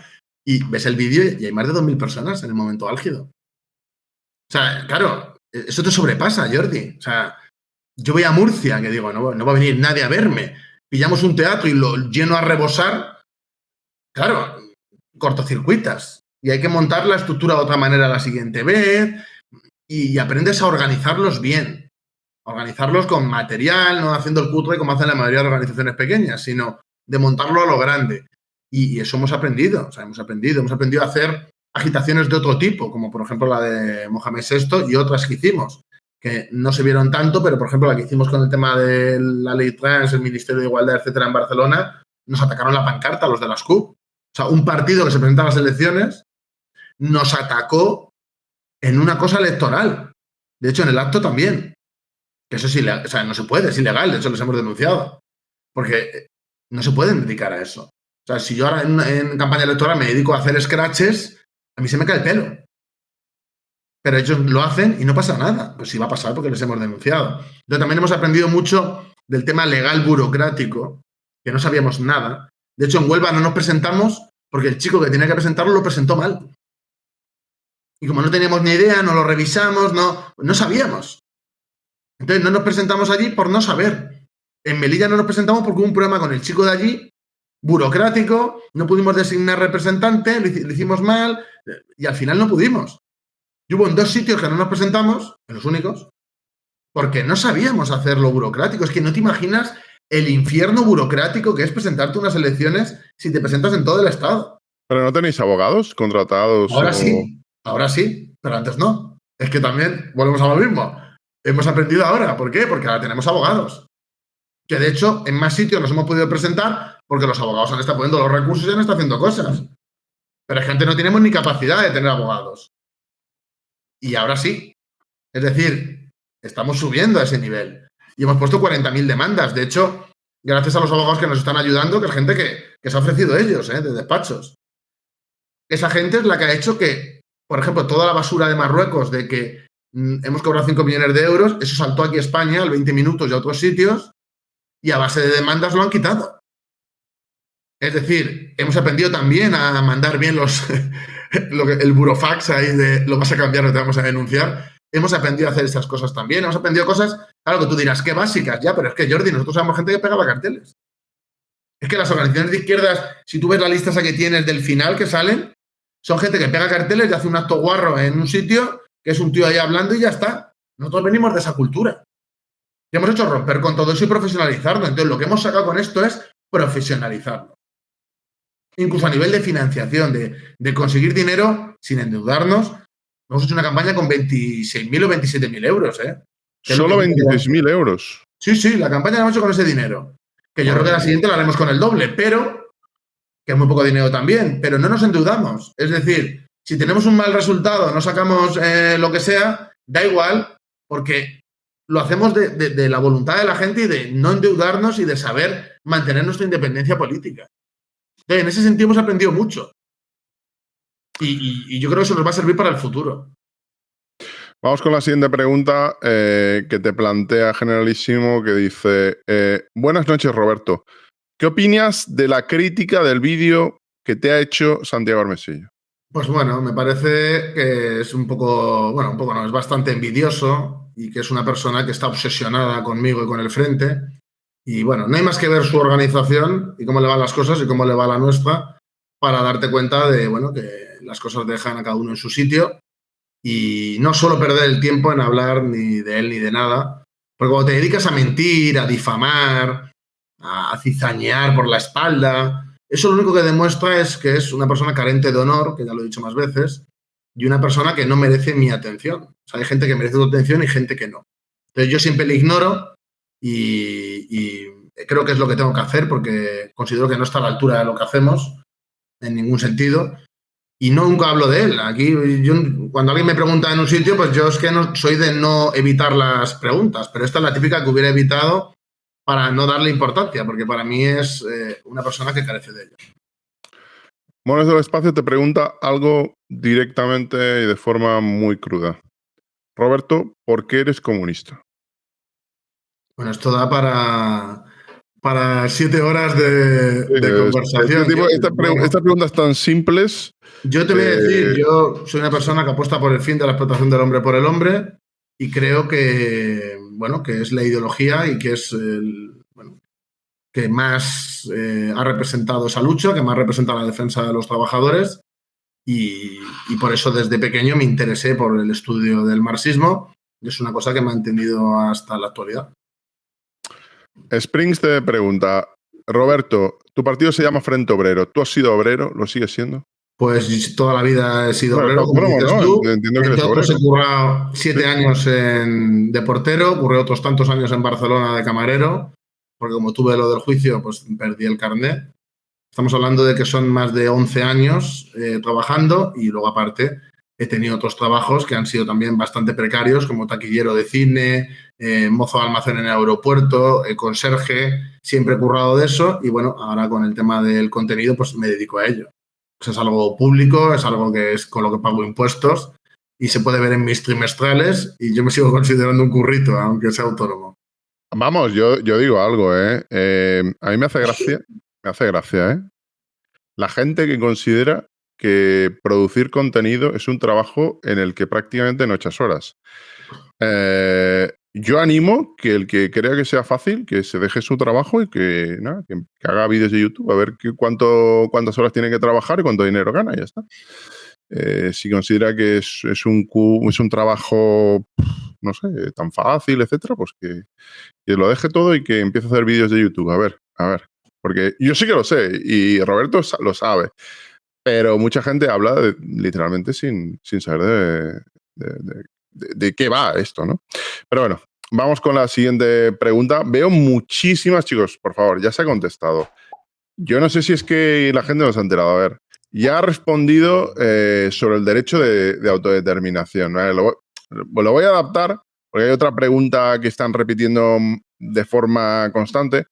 Y ves el vídeo y hay más de 2.000 personas en el momento álgido. O sea, claro, eso te sobrepasa, Jordi. O sea, yo voy a Murcia, que digo, no va a venir nadie a verme. Pillamos un teatro y lo lleno a rebosar. Claro, cortocircuitas. Y hay que montar la estructura de otra manera la siguiente vez. Y aprendes a organizarlos bien. Organizarlos con material, no haciendo el cutre como hacen la mayoría de organizaciones pequeñas, sino de montarlo a lo grande. Y eso hemos aprendido. O sea, hemos aprendido a hacer agitaciones de otro tipo, como por ejemplo la de Mohamed VI y otras que hicimos, que no se vieron tanto, pero por ejemplo la que hicimos con el tema de la ley trans, el Ministerio de Igualdad, etcétera, en Barcelona, nos atacaron la pancarta los de las CUP. O sea, un partido que se presenta a las elecciones nos atacó en una cosa electoral. De hecho, en el acto también. Que eso es ilegal, o sea, no se puede, es ilegal, de hecho les hemos denunciado. Porque no se pueden dedicar a eso. O sea, si yo ahora en campaña electoral me dedico a hacer scratches, a mí se me cae el pelo. Pero ellos lo hacen y no pasa nada. Pues sí va a pasar porque les hemos denunciado. Entonces también hemos aprendido mucho del tema legal burocrático, que no sabíamos nada. De hecho, en Huelva no nos presentamos porque el chico que tenía que presentarlo lo presentó mal. Y como no teníamos ni idea, no lo revisamos, no sabíamos. Entonces no nos presentamos allí por no saber. En Melilla no nos presentamos porque hubo un problema con el chico de allí, burocrático, no pudimos designar representante, lo hicimos mal y al final no pudimos. Y hubo en 2 sitios que no nos presentamos, en los únicos, porque no sabíamos hacer lo burocrático. Es que no te imaginas el infierno burocrático que es presentarte unas elecciones si te presentas en todo el estado. ¿Pero no tenéis abogados contratados? Ahora sí, pero antes no. Es que también volvemos a lo mismo. Hemos aprendido ahora. ¿Por qué? Porque ahora tenemos abogados. Que de hecho en más sitios nos hemos podido presentar porque los abogados han estado poniendo los recursos y han estado haciendo cosas. Pero es que antes no tenemos ni capacidad de tener abogados. Y ahora sí. Es decir, estamos subiendo a ese nivel. Y hemos puesto 40.000 demandas. De hecho, gracias a los abogados que nos están ayudando, que es gente que se ha ofrecido ellos, de despachos. Esa gente es la que ha hecho que, por ejemplo, toda la basura de Marruecos de que hemos cobrado 5 millones de euros, eso saltó aquí a España al 20 minutos y a otros sitios, y a base de demandas lo han quitado. Es decir, hemos aprendido también a mandar bien el burofax ahí de lo vas a cambiar o te vamos a denunciar. Hemos aprendido a hacer esas cosas también. Hemos aprendido cosas, claro que tú dirás, qué básicas, ya, pero es que, Jordi, nosotros somos gente que pegaba carteles. Es que las organizaciones de izquierdas, si tú ves la lista esa que tienes del final que salen, son gente que pega carteles y hace un acto guarro en un sitio, que es un tío ahí hablando y ya está. Nosotros venimos de esa cultura. Y hemos hecho romper con todo eso y profesionalizarlo. Entonces, lo que hemos sacado con esto es profesionalizarlo. Incluso a nivel de financiación, de conseguir dinero sin endeudarnos. Hemos hecho una campaña con 26.000 o 27.000 euros. ¿Solo 26.000 euros? Sí, la campaña la hemos hecho con ese dinero. Que yo creo que la siguiente la haremos con el doble, pero que es muy poco dinero también, pero no nos endeudamos. Es decir, si tenemos un mal resultado, no sacamos lo que sea, da igual, porque lo hacemos de la voluntad de la gente y de no endeudarnos y de saber mantener nuestra independencia política. Entonces, en ese sentido hemos aprendido mucho. Y yo creo que eso nos va a servir para el futuro. Vamos con la siguiente pregunta que te plantea Generalísimo, que dice: buenas noches, Roberto. ¿Qué opinas de la crítica del vídeo que te ha hecho Santiago Hermosillo? Pues bueno, me parece que es un poco no, es bastante envidioso y que es una persona que está obsesionada conmigo y con el frente. Y bueno, no hay más que ver su organización y cómo le van las cosas y cómo le va la nuestra para darte cuenta de, bueno, que las cosas dejan a cada uno en su sitio y no solo perder el tiempo en hablar ni de él ni de nada, porque cuando te dedicas a mentir, a difamar, a cizañear por la espalda, eso lo único que demuestra es que es una persona carente de honor, que ya lo he dicho más veces, y una persona que no merece mi atención. O sea, hay gente que merece tu atención y gente que no. Entonces yo siempre le ignoro y creo que es lo que tengo que hacer porque considero que no está a la altura de lo que hacemos en ningún sentido y nunca hablo de él. Aquí, cuando alguien me pregunta en un sitio, pues yo es que no soy de no evitar las preguntas, pero esta es la típica que hubiera evitado para no darle importancia, porque para mí es una persona que carece de ella. Monos del Espacio te pregunta algo directamente y de forma muy cruda. Roberto, ¿por qué eres comunista? Bueno, esto da para 7 horas de conversación. Estas preguntas tan simples. Yo te voy a decir, yo soy una persona que apuesta por el fin de la explotación del hombre por el hombre y creo que, bueno, que es la ideología y que es que más ha representado esa lucha, que más representa la defensa de los trabajadores y por eso desde pequeño me interesé por el estudio del marxismo y es una cosa que me ha mantenido hasta la actualidad. Springs te pregunta: Roberto, tu partido se llama Frente Obrero. ¿Tú has sido obrero? ¿Lo sigues siendo? Pues toda la vida he sido obrero, como dices tú. Entiendo que eres obrero. He currado 7 años de portero, curré otros tantos años en Barcelona de camarero, porque como tuve lo del juicio, pues perdí el carnet. Estamos hablando de que son más de 11 años trabajando y luego aparte he tenido otros trabajos que han sido también bastante precarios, como taquillero de cine, mozo de almacén en el aeropuerto, conserje, siempre he currado de eso y bueno, ahora con el tema del contenido pues me dedico a ello. Pues es algo público, es algo que es con lo que pago impuestos y se puede ver en mis trimestrales y yo me sigo considerando un currito, aunque sea autónomo. Vamos, yo digo algo, ¿eh? A mí me hace gracia, ¿eh? La gente que considera que producir contenido es un trabajo en el que prácticamente no echas horas. Yo animo que el que crea que sea fácil, que se deje su trabajo y que haga vídeos de YouTube a ver cuántas horas tiene que trabajar y cuánto dinero gana y ya está. Si considera que es un trabajo, no sé, tan fácil, etcétera, pues que lo deje todo y que empiece a hacer vídeos de YouTube. A ver. Porque yo sí que lo sé y Roberto lo sabe, pero mucha gente habla literalmente sin saber de qué va esto, ¿no? Pero bueno, vamos con la siguiente pregunta. Veo muchísimas, chicos, por favor, ya se ha contestado. Yo no sé si es que la gente no se ha enterado. A ver, ya ha respondido sobre el derecho de autodeterminación. ¿Vale? Lo voy a adaptar porque hay otra pregunta que están repitiendo de forma constante.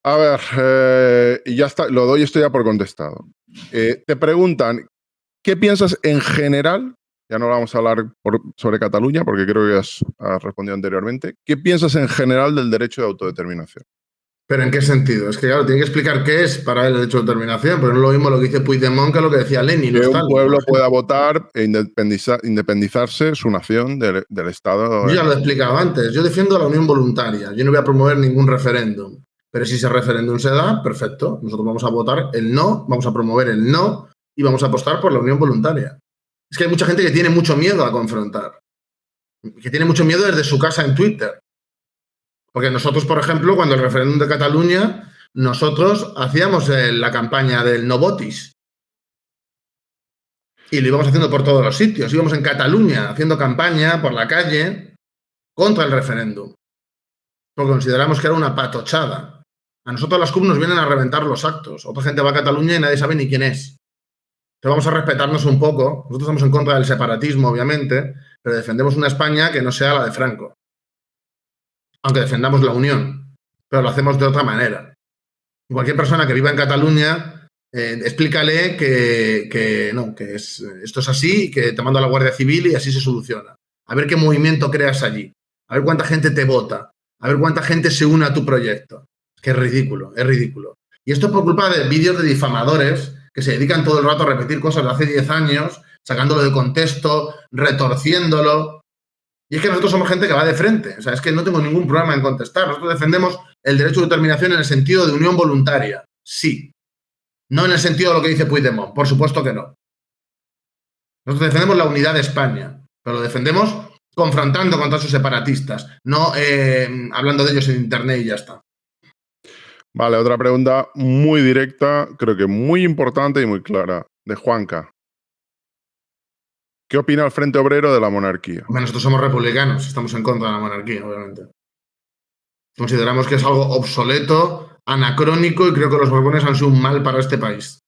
A ver, y ya está, lo doy esto ya por contestado. Te preguntan, ¿qué piensas en general? Ya no vamos a hablar sobre Cataluña porque creo que has respondido anteriormente. ¿Qué piensas en general del derecho de autodeterminación? ¿Pero en qué sentido? Es que, claro, tiene que explicar qué es para él el derecho de determinación, pero no es lo mismo lo que dice Puigdemont que lo que decía Lenin o Que un Stalin. pueblo pueda votar e independizarse su nación del Estado. Yo ya lo he explicado antes. Yo defiendo la unión voluntaria. Yo no voy a promover ningún referéndum. Pero si ese referéndum se da, perfecto. Nosotros vamos a votar el no, vamos a promover el no y vamos a apostar por la unión voluntaria. Es que hay mucha gente que tiene mucho miedo a confrontar. Que tiene mucho miedo desde su casa en Twitter. Porque nosotros, por ejemplo, cuando el referéndum de Cataluña, nosotros hacíamos la campaña del no votis. Y lo íbamos haciendo por todos los sitios. Íbamos en Cataluña haciendo campaña por la calle contra el referéndum. Porque consideramos que era una patochada. A nosotros las CUP nos vienen a reventar los actos. Otra gente va a Cataluña y nadie sabe ni quién es. Entonces vamos a respetarnos un poco. Nosotros estamos en contra del separatismo, obviamente, pero defendemos una España que no sea la de Franco. Aunque defendamos la unión, pero lo hacemos de otra manera. Cualquier persona que viva en Cataluña, explícale que esto es así, que te mando a la Guardia Civil y así se soluciona. A ver qué movimiento creas allí. A ver cuánta gente te vota. A ver cuánta gente se une a tu proyecto. Es que es ridículo, es ridículo. Y esto es por culpa de vídeos de difamadores que se dedican todo el rato a repetir cosas de hace 10 años, sacándolo de contexto, retorciéndolo. Y es que nosotros somos gente que va de frente. O sea, es que no tengo ningún problema en contestar. Nosotros defendemos el derecho de determinación en el sentido de unión voluntaria. Sí. No en el sentido de lo que dice Puigdemont. Por supuesto que no. Nosotros defendemos la unidad de España, pero lo defendemos confrontando contra sus separatistas, no hablando de ellos en internet y ya está. Vale, otra pregunta muy directa, creo que muy importante y muy clara, de Juanca. ¿Qué opina el Frente Obrero de la monarquía? Bueno, nosotros somos republicanos, estamos en contra de la monarquía, obviamente. Consideramos que es algo obsoleto, anacrónico y creo que los Borbones han sido un mal para este país.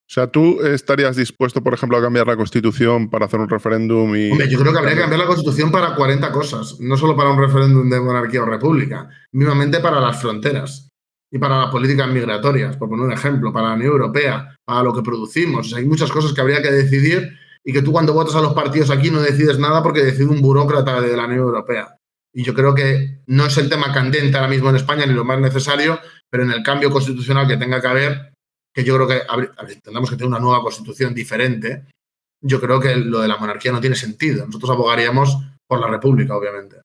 O sea, ¿tú estarías dispuesto, por ejemplo, a cambiar la Constitución para hacer un referéndum? Hombre, yo creo que habría que cambiar la Constitución para 40 cosas, no solo para un referéndum de monarquía o república, mismamente para las fronteras y para las políticas migratorias, por poner un ejemplo, para la Unión Europea, para lo que producimos. O sea, hay muchas cosas que habría que decidir y que tú cuando votas a los partidos aquí no decides nada porque decide un burócrata de la Unión Europea. Y yo creo que no es el tema candente ahora mismo en España ni lo más necesario, pero en el cambio constitucional que tenga que haber, que yo creo que tendremos que tener una nueva constitución diferente, yo creo que lo de la monarquía no tiene sentido. Nosotros abogaríamos por la república, obviamente.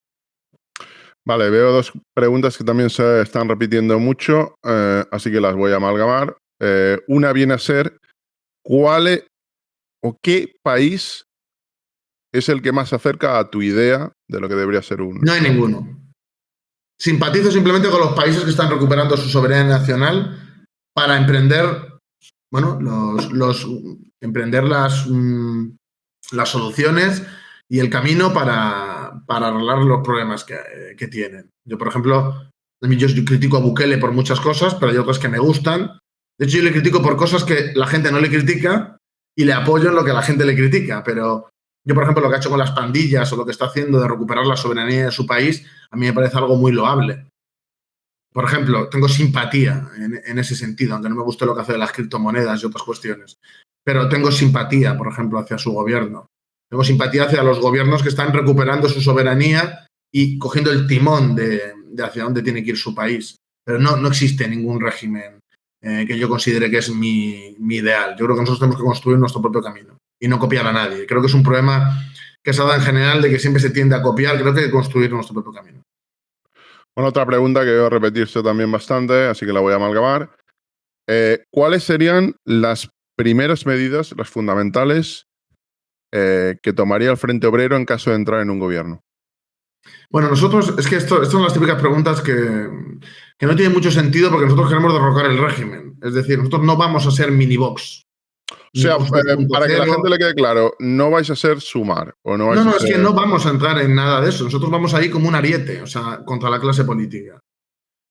Vale, veo dos preguntas que también se están repitiendo mucho, así que las voy a amalgamar. Una viene a ser, ¿cuál o qué país es el que más se acerca a tu idea de lo que debería ser un... No hay ninguno. Simpatizo simplemente con los países que están recuperando su soberanía nacional para emprender, bueno, emprender las soluciones y el camino para arreglar los problemas que tienen. Yo, por ejemplo, yo critico a Bukele por muchas cosas, pero hay otras que me gustan. De hecho, yo le critico por cosas que la gente no le critica y le apoyo en lo que la gente le critica, pero yo, por ejemplo, lo que ha hecho con las pandillas o lo que está haciendo de recuperar la soberanía de su país, a mí me parece algo muy loable. Por ejemplo, tengo simpatía en ese sentido, aunque no me guste lo que hace de las criptomonedas y otras cuestiones. Pero tengo simpatía, por ejemplo, hacia su gobierno. Tengo simpatía hacia los gobiernos que están recuperando su soberanía y cogiendo el timón de hacia dónde tiene que ir su país. Pero no existe ningún régimen que yo considere que es mi ideal. Yo creo que nosotros tenemos que construir nuestro propio camino y no copiar a nadie. Creo que es un problema que se ha dado en general de que siempre se tiende a copiar. Creo que hay que construir nuestro propio camino. Bueno, otra pregunta que va a repetirse también bastante, así que la voy a amalgamar. ¿Cuáles serían las primeras medidas, las fundamentales, que tomaría el Frente Obrero en caso de entrar en un gobierno? Bueno, nosotros, es que esto son las típicas preguntas que no tienen mucho sentido porque nosotros queremos derrocar el régimen. Es decir, nosotros no vamos a ser mini-Vox, O ni sea, Vox para que la gente 2.0. le quede claro, no vais a ser Sumar o no vais No, a es que ser. no vamos a entrar en nada de eso. Nosotros vamos ahí como un ariete, o sea, contra la clase política.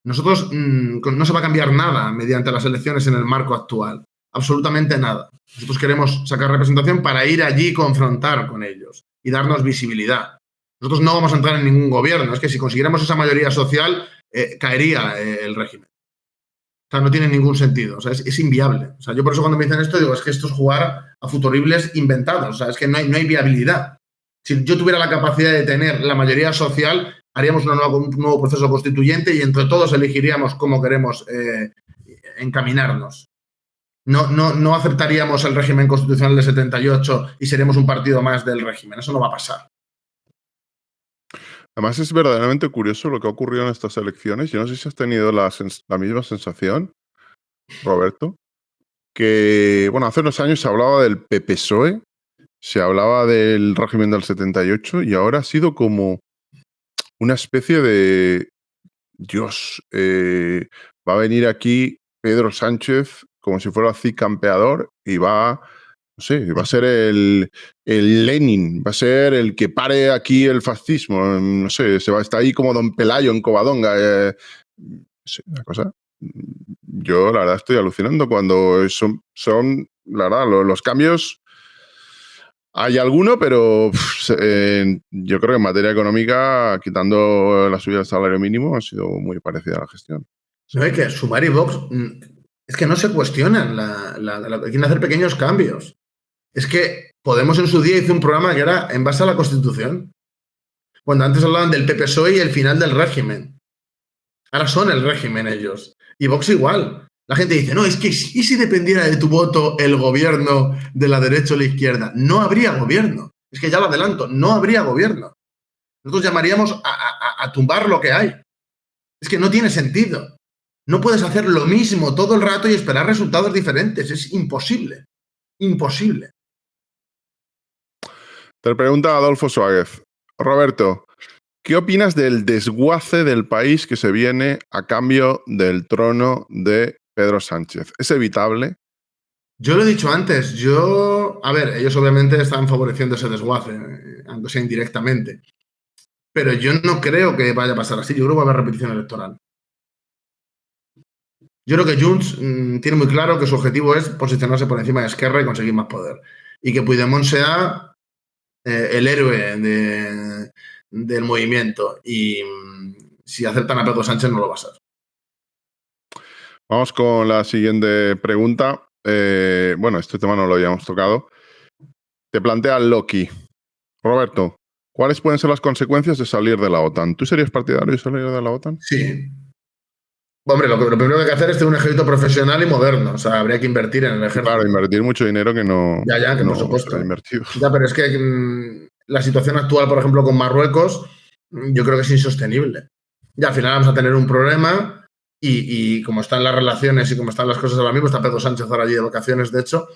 Nosotros no se va a cambiar nada mediante las elecciones en el marco actual. Absolutamente nada. Nosotros queremos sacar representación para ir allí y confrontar con ellos y darnos visibilidad. Nosotros no vamos a entrar en ningún gobierno. Es que si consiguiéramos esa mayoría social, caería el régimen. O sea, no tiene ningún sentido. O sea, es inviable. O sea, yo por eso cuando me dicen esto digo, es que esto es jugar a futuribles inventados. O sea, es que no hay viabilidad. Si yo tuviera la capacidad de tener la mayoría social, haríamos un nuevo proceso constituyente y entre todos elegiríamos cómo queremos encaminarnos. No aceptaríamos el régimen constitucional de 78 y seríamos un partido más del régimen. Eso no va a pasar. Además, es verdaderamente curioso lo que ha ocurrido en estas elecciones. Yo no sé si has tenido la misma sensación, Roberto, que, bueno, hace unos años se hablaba del PPSOE, se hablaba del régimen del 78 y ahora ha sido como una especie de, Dios, va a venir aquí Pedro Sánchez como si fuera Cid Campeador y no sé, va a ser el Lenin, va a ser el que pare aquí el fascismo, no sé, está ahí como Don Pelayo en Covadonga. No sé, una cosa. Yo, la verdad, estoy alucinando cuando son la verdad, los cambios. Hay alguno, pero yo creo que en materia económica, quitando la subida del salario mínimo, ha sido muy parecida a la gestión. No hay que Sumar y Vox es que no se cuestionan. Quieren hacer pequeños cambios. Es que Podemos en su día hizo un programa que era en base a la Constitución. Cuando antes hablaban del PPSOE y el final del régimen. Ahora son el régimen ellos. Y Vox igual. La gente dice, no, es que ¿y si dependiera de tu voto el gobierno de la derecha o la izquierda? No habría gobierno. Es que ya lo adelanto, no habría gobierno. Nosotros llamaríamos a tumbar lo que hay. Es que no tiene sentido. No puedes hacer lo mismo todo el rato y esperar resultados diferentes. Es imposible. Imposible. Te pregunta Adolfo Suárez. Roberto, ¿qué opinas del desguace del país que se viene a cambio del trono de Pedro Sánchez? ¿Es evitable? Yo lo he dicho antes, a ver, ellos obviamente están favoreciendo ese desguace, aunque sea indirectamente, pero yo no creo que vaya a pasar así, yo creo que va a haber repetición electoral. Yo creo que Junts tiene muy claro que su objetivo es posicionarse por encima de Esquerra y conseguir más poder. Y que Puigdemont sea el héroe del movimiento. Y si aceptan a Pedro Sánchez no lo va a ser. Vamos con la siguiente pregunta. Bueno, este tema no lo habíamos tocado. Te plantea Loki. Roberto, ¿cuáles pueden ser las consecuencias de salir de la OTAN? ¿Tú serías partidario de salir de la OTAN? Sí. Hombre, lo primero que hay que hacer es tener un ejército profesional y moderno. O sea, habría que invertir en el ejército. Claro, invertir mucho dinero que Que no por supuesto. se ha invertido. Ya, pero es que la situación actual, por ejemplo, con Marruecos, yo creo que es insostenible. Y al final vamos a tener un problema y como están las relaciones y como están las cosas ahora mismo, está Pedro Sánchez ahora allí de vacaciones, de hecho,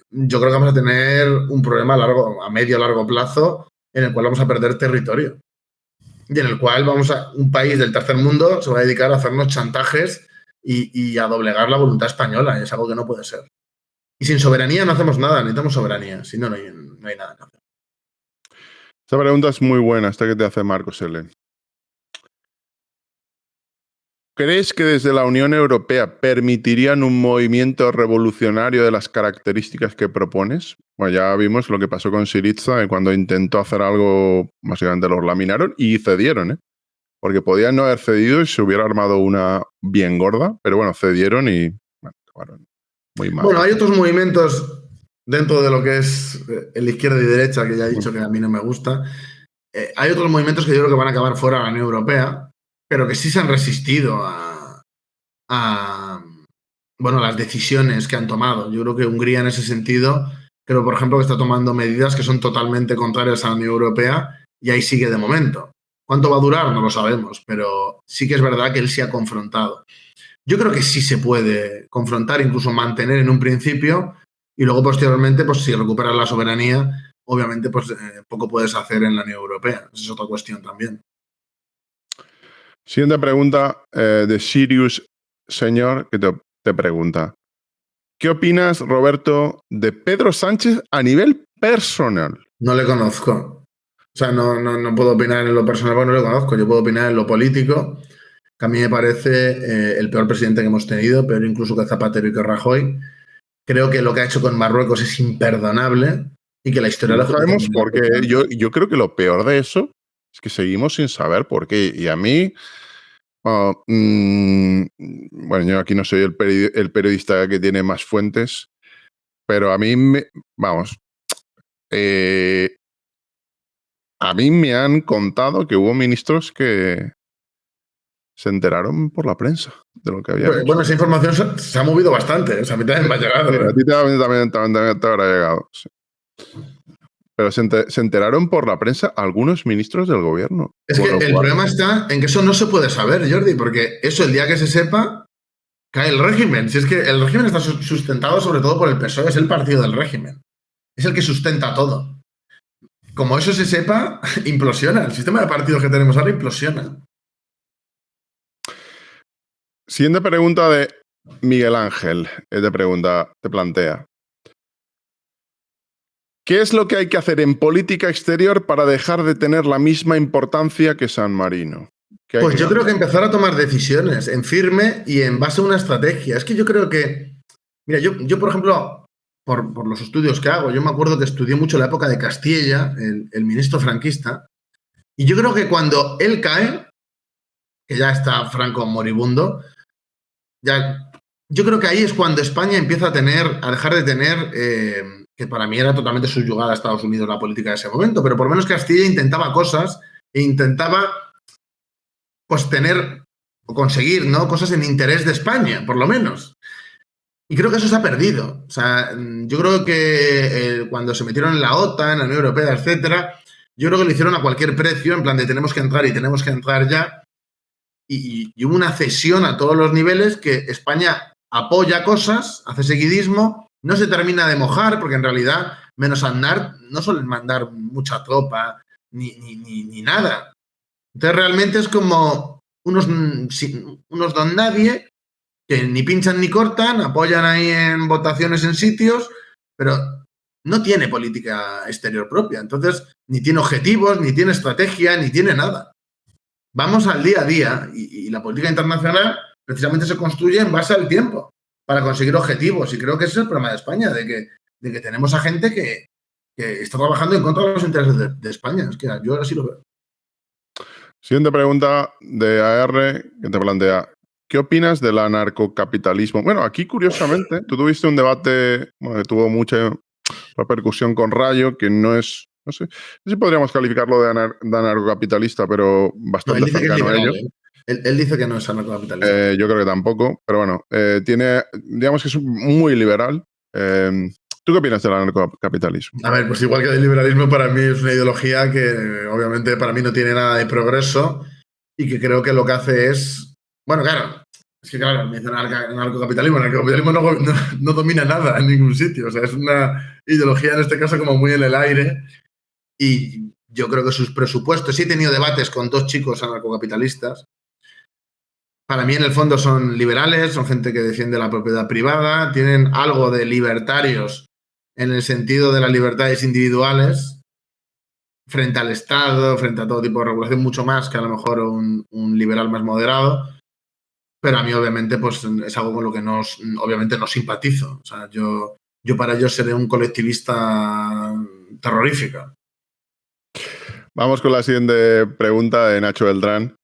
yo creo que vamos a tener un problema a medio largo plazo en el cual vamos a perder territorio y en el cual un país del tercer mundo se va a dedicar a hacernos chantajes y a doblegar la voluntad española. Y es algo que no puede ser. Y sin soberanía no hacemos nada, necesitamos soberanía. Si no, no hay nada que hacer. Esta pregunta es muy buena, esta que te hace Marcos L. ¿Crees que desde la Unión Europea permitirían un movimiento revolucionario de las características que propones? Bueno, ya vimos lo que pasó con Syriza cuando intentó hacer algo, básicamente los laminaron y cedieron, ¿eh? Porque podían no haber cedido y se hubiera armado una bien gorda, pero bueno, cedieron y bueno, acabaron muy mal. Bueno, hay otros movimientos dentro de lo que es el izquierda y derecha, que ya he dicho que a mí no me gusta. Hay otros movimientos que yo creo que van a acabar fuera de la Unión Europea, pero que sí se han resistido bueno, las decisiones que han tomado. Yo creo que Hungría en ese sentido, creo por ejemplo que está tomando medidas que son totalmente contrarias a la Unión Europea y ahí sigue de momento. ¿Cuánto va a durar? No lo sabemos, pero sí que es verdad que él se ha confrontado. Yo creo que sí se puede confrontar, incluso mantener en un principio y luego posteriormente, pues si recuperas la soberanía, obviamente pues poco puedes hacer en la Unión Europea. Esa es otra cuestión también. Siguiente pregunta de Sirius Señor, que te pregunta: ¿qué opinas, Roberto, de Pedro Sánchez a nivel personal? No le conozco. O sea, no puedo opinar en lo personal porque no le conozco. Yo puedo opinar en lo político, que a mí me parece el peor presidente que hemos tenido, peor incluso que Zapatero y que Rajoy. Creo que lo que ha hecho con Marruecos es imperdonable y que la historia No lo sabemos por qué. Yo creo que lo peor de eso es que seguimos sin saber por qué. Y a mí, bueno, yo aquí no soy el periodista que tiene más fuentes, pero a mí, a mí me han contado que hubo ministros que se enteraron por la prensa de lo que había hecho. Bueno, esa información se ha movido bastante. O sea, a mí también me ha llegado. Sí, a ti también te habrá llegado. Sí. Pero se enteraron por la prensa algunos ministros del gobierno. Es que el problema está en que eso no se puede saber, Jordi, porque eso el día que se sepa, cae el régimen. Si es que el régimen está sustentado sobre todo por el PSOE, es el partido del régimen. Es el que sustenta todo. Como eso se sepa, implosiona. El sistema de partidos que tenemos ahora implosiona. Siguiente pregunta de Miguel Ángel. Te plantea: ¿qué es lo que hay que hacer en política exterior para dejar de tener la misma importancia que San Marino? Pues yo creo que empezar a tomar decisiones en firme y en base a una estrategia. Es que yo creo que, mira, yo por ejemplo, por los estudios que hago, yo me acuerdo que estudié mucho la época de Castilla, el ministro franquista, y yo creo que cuando él cae, que ya está Franco moribundo, yo creo que ahí es cuando España empieza a dejar de tener, que para mí era totalmente subyugada a Estados Unidos la política de ese momento, pero por lo menos Castilla intentaba cosas e intentaba pues tener o conseguir, ¿no?, cosas en interés de España, por lo menos. Y creo que eso se ha perdido. O sea, yo creo que cuando se metieron en la OTAN, en la Unión Europea, etcétera, yo creo que lo hicieron a cualquier precio, en plan de tenemos que entrar y tenemos que entrar ya. Y hubo una cesión a todos los niveles que España apoya cosas, hace seguidismo, no se termina de mojar, porque en realidad, menos Aznar, no suelen mandar mucha tropa ni nada. Entonces realmente es como unos don nadie que ni pinchan ni cortan, apoyan ahí en votaciones en sitios, pero no tiene política exterior propia. Entonces ni tiene objetivos, ni tiene estrategia, ni tiene nada. Vamos al día a día y la política internacional precisamente se construye en base al tiempo para conseguir objetivos. Y creo que ese es el problema de España, de que tenemos a gente que está trabajando en contra de los intereses de España. Es que yo así lo veo. Siguiente pregunta de AR que te plantea: ¿qué opinas del anarcocapitalismo? Bueno, aquí curiosamente tú tuviste un debate que tuvo mucha repercusión con Rayo, que no sé si podríamos calificarlo de anarcocapitalista, pero bastante cercano a ello. Él dice que no es anarcocapitalista. Yo creo que tampoco, pero bueno, digamos que es muy liberal. ¿Tú qué opinas del anarcocapitalismo? A ver, pues igual que el liberalismo, para mí es una ideología que obviamente para mí no tiene nada de progreso y que creo que lo que hace es... Bueno, claro, es que claro, me dicen anarcocapitalismo. El anarcocapitalismo no domina nada en ningún sitio. O sea, es una ideología en este caso como muy en el aire y yo creo que sus presupuestos... Sí he tenido debates con dos chicos anarcocapitalistas. Para mí, en el fondo, son liberales, son gente que defiende la propiedad privada, tienen algo de libertarios en el sentido de las libertades individuales frente al Estado, frente a todo tipo de regulación, mucho más que a lo mejor un liberal más moderado. pero a mí obviamente pues es algo con lo que obviamente no simpatizo. O sea, yo para ellos seré un colectivista terrorífico. Vamos con la siguiente pregunta de Nacho Beltrán.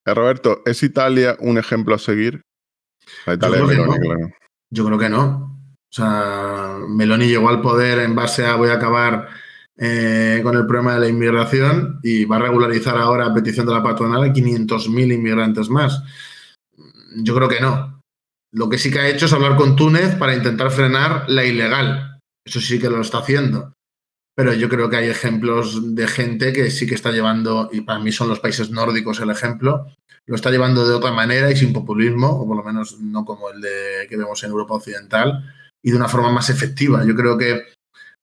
Roberto, ¿es Italia un ejemplo a seguir? La Italia de Meloni, no. claro. Yo creo que no. O sea, Meloni llegó al poder en base a voy a acabar con el problema de la inmigración y va a regularizar ahora a petición de la patronal a 500.000 inmigrantes más. Yo creo que no. Lo que sí que ha hecho es hablar con Túnez para intentar frenar la ilegal. Eso sí que lo está haciendo. Pero yo creo que hay ejemplos de gente que sí que está llevando, y para mí son los países nórdicos el ejemplo, lo está llevando de otra manera y sin populismo, o por lo menos no como el que vemos en Europa Occidental, y de una forma más efectiva. Yo creo que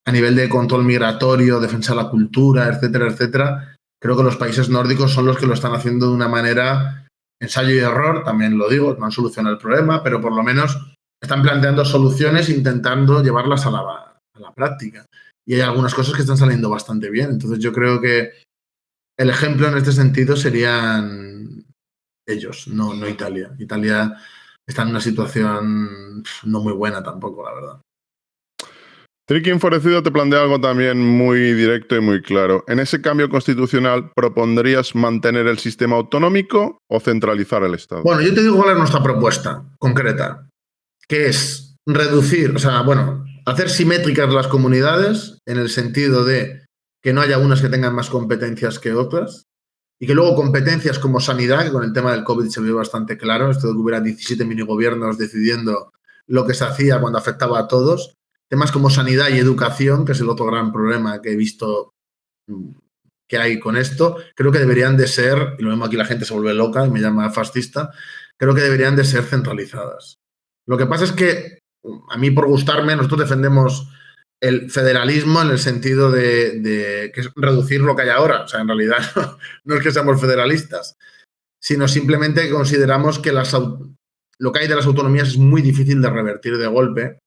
a nivel de control migratorio, defensa de la cultura, etcétera, etcétera, creo que los países nórdicos son los que lo están haciendo de una manera ensayo y error, también lo digo, no han solucionado el problema, pero por lo menos están planteando soluciones intentando llevarlas a la práctica. Y hay algunas cosas que están saliendo bastante bien. Entonces yo creo que el ejemplo en este sentido serían ellos, no Italia. Italia está en una situación no muy buena tampoco, la verdad. Triqui Enfurecido te plantea algo también muy directo y muy claro. En ese cambio constitucional, ¿propondrías mantener el sistema autonómico o centralizar el Estado? Bueno, yo te digo cuál es nuestra propuesta concreta, que es reducir, o sea, bueno, hacer simétricas las comunidades en el sentido de que no haya unas que tengan más competencias que otras y que luego competencias como sanidad, que con el tema del COVID se vio bastante claro, esto de que hubiera 17 minigobiernos decidiendo lo que se hacía cuando afectaba a todos, temas como sanidad y educación, que es el otro gran problema que he visto que hay con esto, creo que deberían de ser, y lo mismo aquí la gente se vuelve loca y me llama fascista, creo que deberían de ser centralizadas. Lo que pasa es que, a mí por gustarme, nosotros defendemos el federalismo en el sentido de que es reducir lo que hay ahora. O sea, en realidad no es que seamos federalistas, sino simplemente que consideramos que lo que hay de las autonomías es muy difícil de revertir de golpe.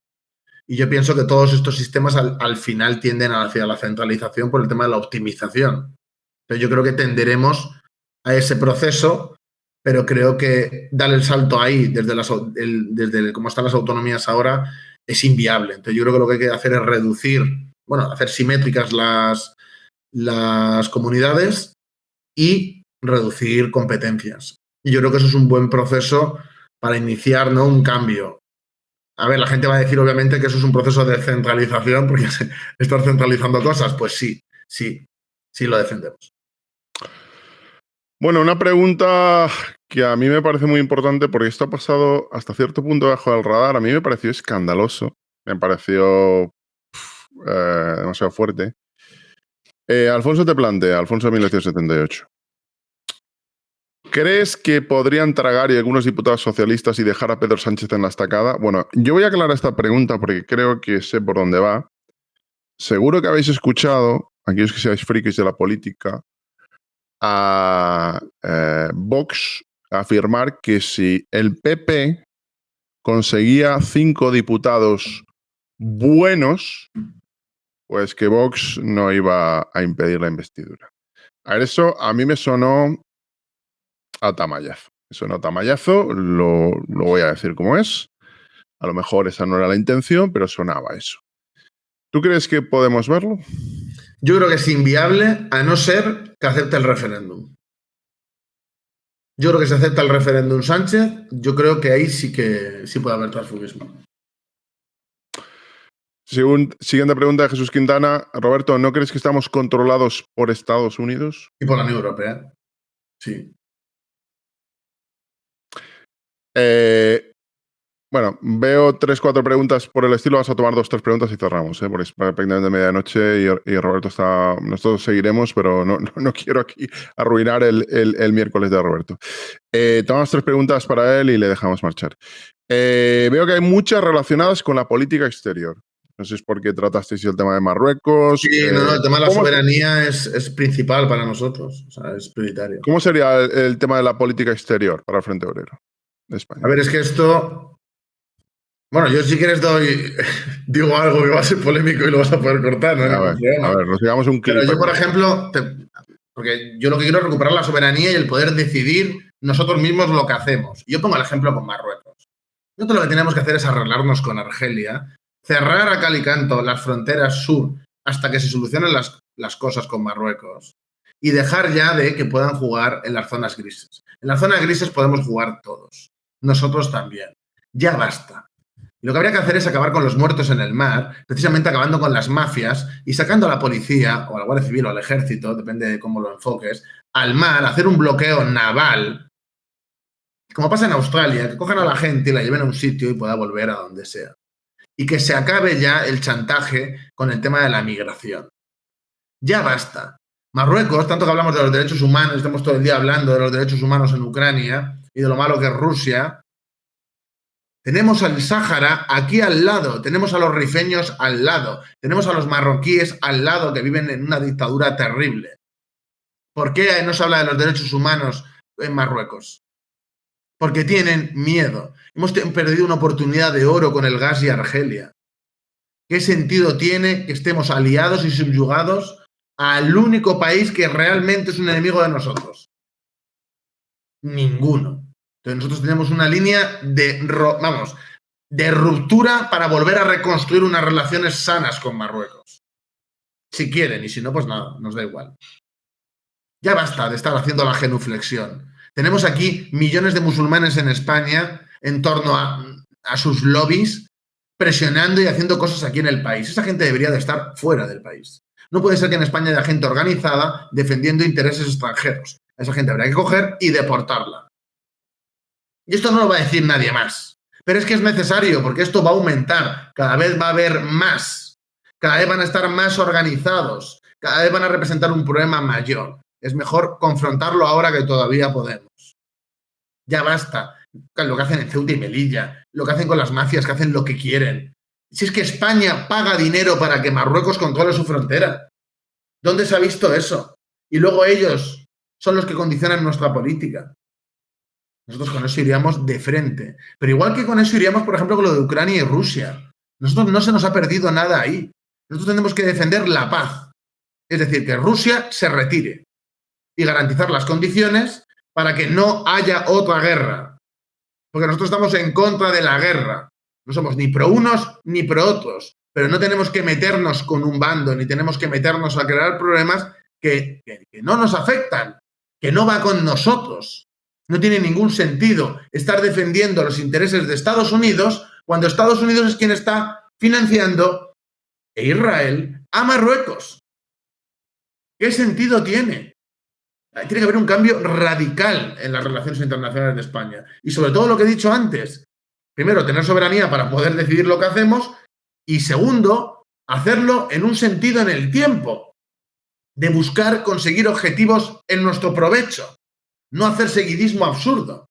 Y yo pienso que todos estos sistemas al final tienden hacia la centralización por el tema de la optimización. Entonces yo creo que tenderemos a ese proceso, pero creo que dar el salto ahí desde cómo están las autonomías ahora es inviable. Entonces yo creo que lo que hay que hacer es reducir, bueno, hacer simétricas las comunidades y reducir competencias. Y yo creo que eso es un buen proceso para iniciar, ¿no?, un cambio. A ver, la gente va a decir obviamente que eso es un proceso de centralización, porque estar centralizando cosas, pues sí lo defendemos. Bueno, una pregunta que a mí me parece muy importante porque esto ha pasado hasta cierto punto bajo el radar. A mí me pareció escandaloso, me pareció demasiado fuerte. Alfonso te plantea, Alfonso 1978. ¿Crees que podrían tragar y algunos diputados socialistas y dejar a Pedro Sánchez en la estacada? Bueno, yo voy a aclarar esta pregunta porque creo que sé por dónde va. Seguro que habéis escuchado, aquellos que seáis frikis de la política, a Vox afirmar que si el PP conseguía 5 diputados buenos, pues que Vox no iba a impedir la investidura. A ver, eso a mí me sonó a tamallazo. Me sonó a tamallazo, lo voy a decir como es. A lo mejor esa no era la intención, pero sonaba eso. ¿Tú crees que podemos verlo? Yo creo que es inviable a no ser que acepte el referéndum. Yo creo que si acepta el referéndum Sánchez, yo creo que ahí sí puede haber transfugismo. Siguiente pregunta de Jesús Quintana. Roberto, ¿no crees que estamos controlados por Estados Unidos? Y por la Unión Europea, sí. Bueno, veo 3-4 preguntas por el estilo. Vas a tomar 2-3 preguntas y cerramos, porque es prácticamente de medianoche y Roberto está... Nosotros seguiremos, pero no quiero aquí arruinar el miércoles de Roberto. Tomamos 3 preguntas para él y le dejamos marchar. Veo que hay muchas relacionadas con la política exterior. No sé si es porque tratasteis el tema de Marruecos. Sí, el tema de la soberanía es principal para nosotros, o sea, es prioritario. ¿Cómo sería el tema de la política exterior para el Frente Obrero de España? A ver, es que esto... Bueno, yo si quieres digo algo que va a ser polémico y lo vas a poder cortar, ¿no? A ver, nos digamos un clip. Pero yo, por ejemplo, porque yo lo que quiero es recuperar la soberanía y el poder decidir nosotros mismos lo que hacemos. Yo pongo el ejemplo con Marruecos. Nosotros lo que tenemos que hacer es arreglarnos con Argelia, cerrar a cal y canto las fronteras sur hasta que se solucionen las cosas con Marruecos y dejar ya de que puedan jugar en las zonas grises. En las zonas grises podemos jugar todos, nosotros también. Ya basta. Y lo que habría que hacer es acabar con los muertos en el mar, precisamente acabando con las mafias y sacando a la policía, o a la Guardia Civil o al ejército, depende de cómo lo enfoques, al mar, hacer un bloqueo naval, como pasa en Australia, que cojan a la gente y la lleven a un sitio y pueda volver a donde sea. Y que se acabe ya el chantaje con el tema de la migración. Ya basta. Marruecos, tanto que hablamos de los derechos humanos, estamos todo el día hablando de los derechos humanos en Ucrania y de lo malo que es Rusia. Tenemos al Sáhara aquí al lado, tenemos a los rifeños al lado, tenemos a los marroquíes al lado que viven en una dictadura terrible. ¿Por qué no se habla de los derechos humanos en Marruecos? Porque tienen miedo. Hemos perdido una oportunidad de oro con el gas y Argelia. ¿Qué sentido tiene que estemos aliados y subyugados al único país que realmente es un enemigo de nosotros? Ninguno. Entonces nosotros tenemos una línea de ruptura para volver a reconstruir unas relaciones sanas con Marruecos. Si quieren, y si no, pues nada, nos da igual. Ya basta de estar haciendo la genuflexión. Tenemos aquí millones de musulmanes en España en torno a sus lobbies, presionando y haciendo cosas aquí en el país. Esa gente debería de estar fuera del país. No puede ser que en España haya gente organizada defendiendo intereses extranjeros. A esa gente habría que coger y deportarla. Y esto no lo va a decir nadie más. Pero es que es necesario, porque esto va a aumentar. Cada vez va a haber más. Cada vez van a estar más organizados. Cada vez van a representar un problema mayor. Es mejor confrontarlo ahora que todavía podemos. Ya basta. Lo que hacen en Ceuta y Melilla, lo que hacen con las mafias, que hacen lo que quieren. Si es que España paga dinero para que Marruecos controle su frontera. ¿Dónde se ha visto eso? Y luego ellos son los que condicionan nuestra política. Nosotros con eso iríamos de frente. Pero igual que con eso iríamos, por ejemplo, con lo de Ucrania y Rusia. Nosotros no se nos ha perdido nada ahí. Nosotros tenemos que defender la paz. Es decir, que Rusia se retire y garantizar las condiciones para que no haya otra guerra. Porque nosotros estamos en contra de la guerra. No somos ni pro unos ni pro otros. Pero no tenemos que meternos con un bando, ni tenemos que meternos a crear problemas que no nos afectan, que no va con nosotros. No tiene ningún sentido estar defendiendo los intereses de Estados Unidos cuando Estados Unidos es quien está financiando a Israel a Marruecos. ¿Qué sentido tiene? Tiene que haber un cambio radical en las relaciones internacionales de España. Y sobre todo lo que he dicho antes. Primero, tener soberanía para poder decidir lo que hacemos. Y segundo, hacerlo en un sentido en el tiempo. De buscar conseguir objetivos en nuestro provecho. No hacer seguidismo absurdo.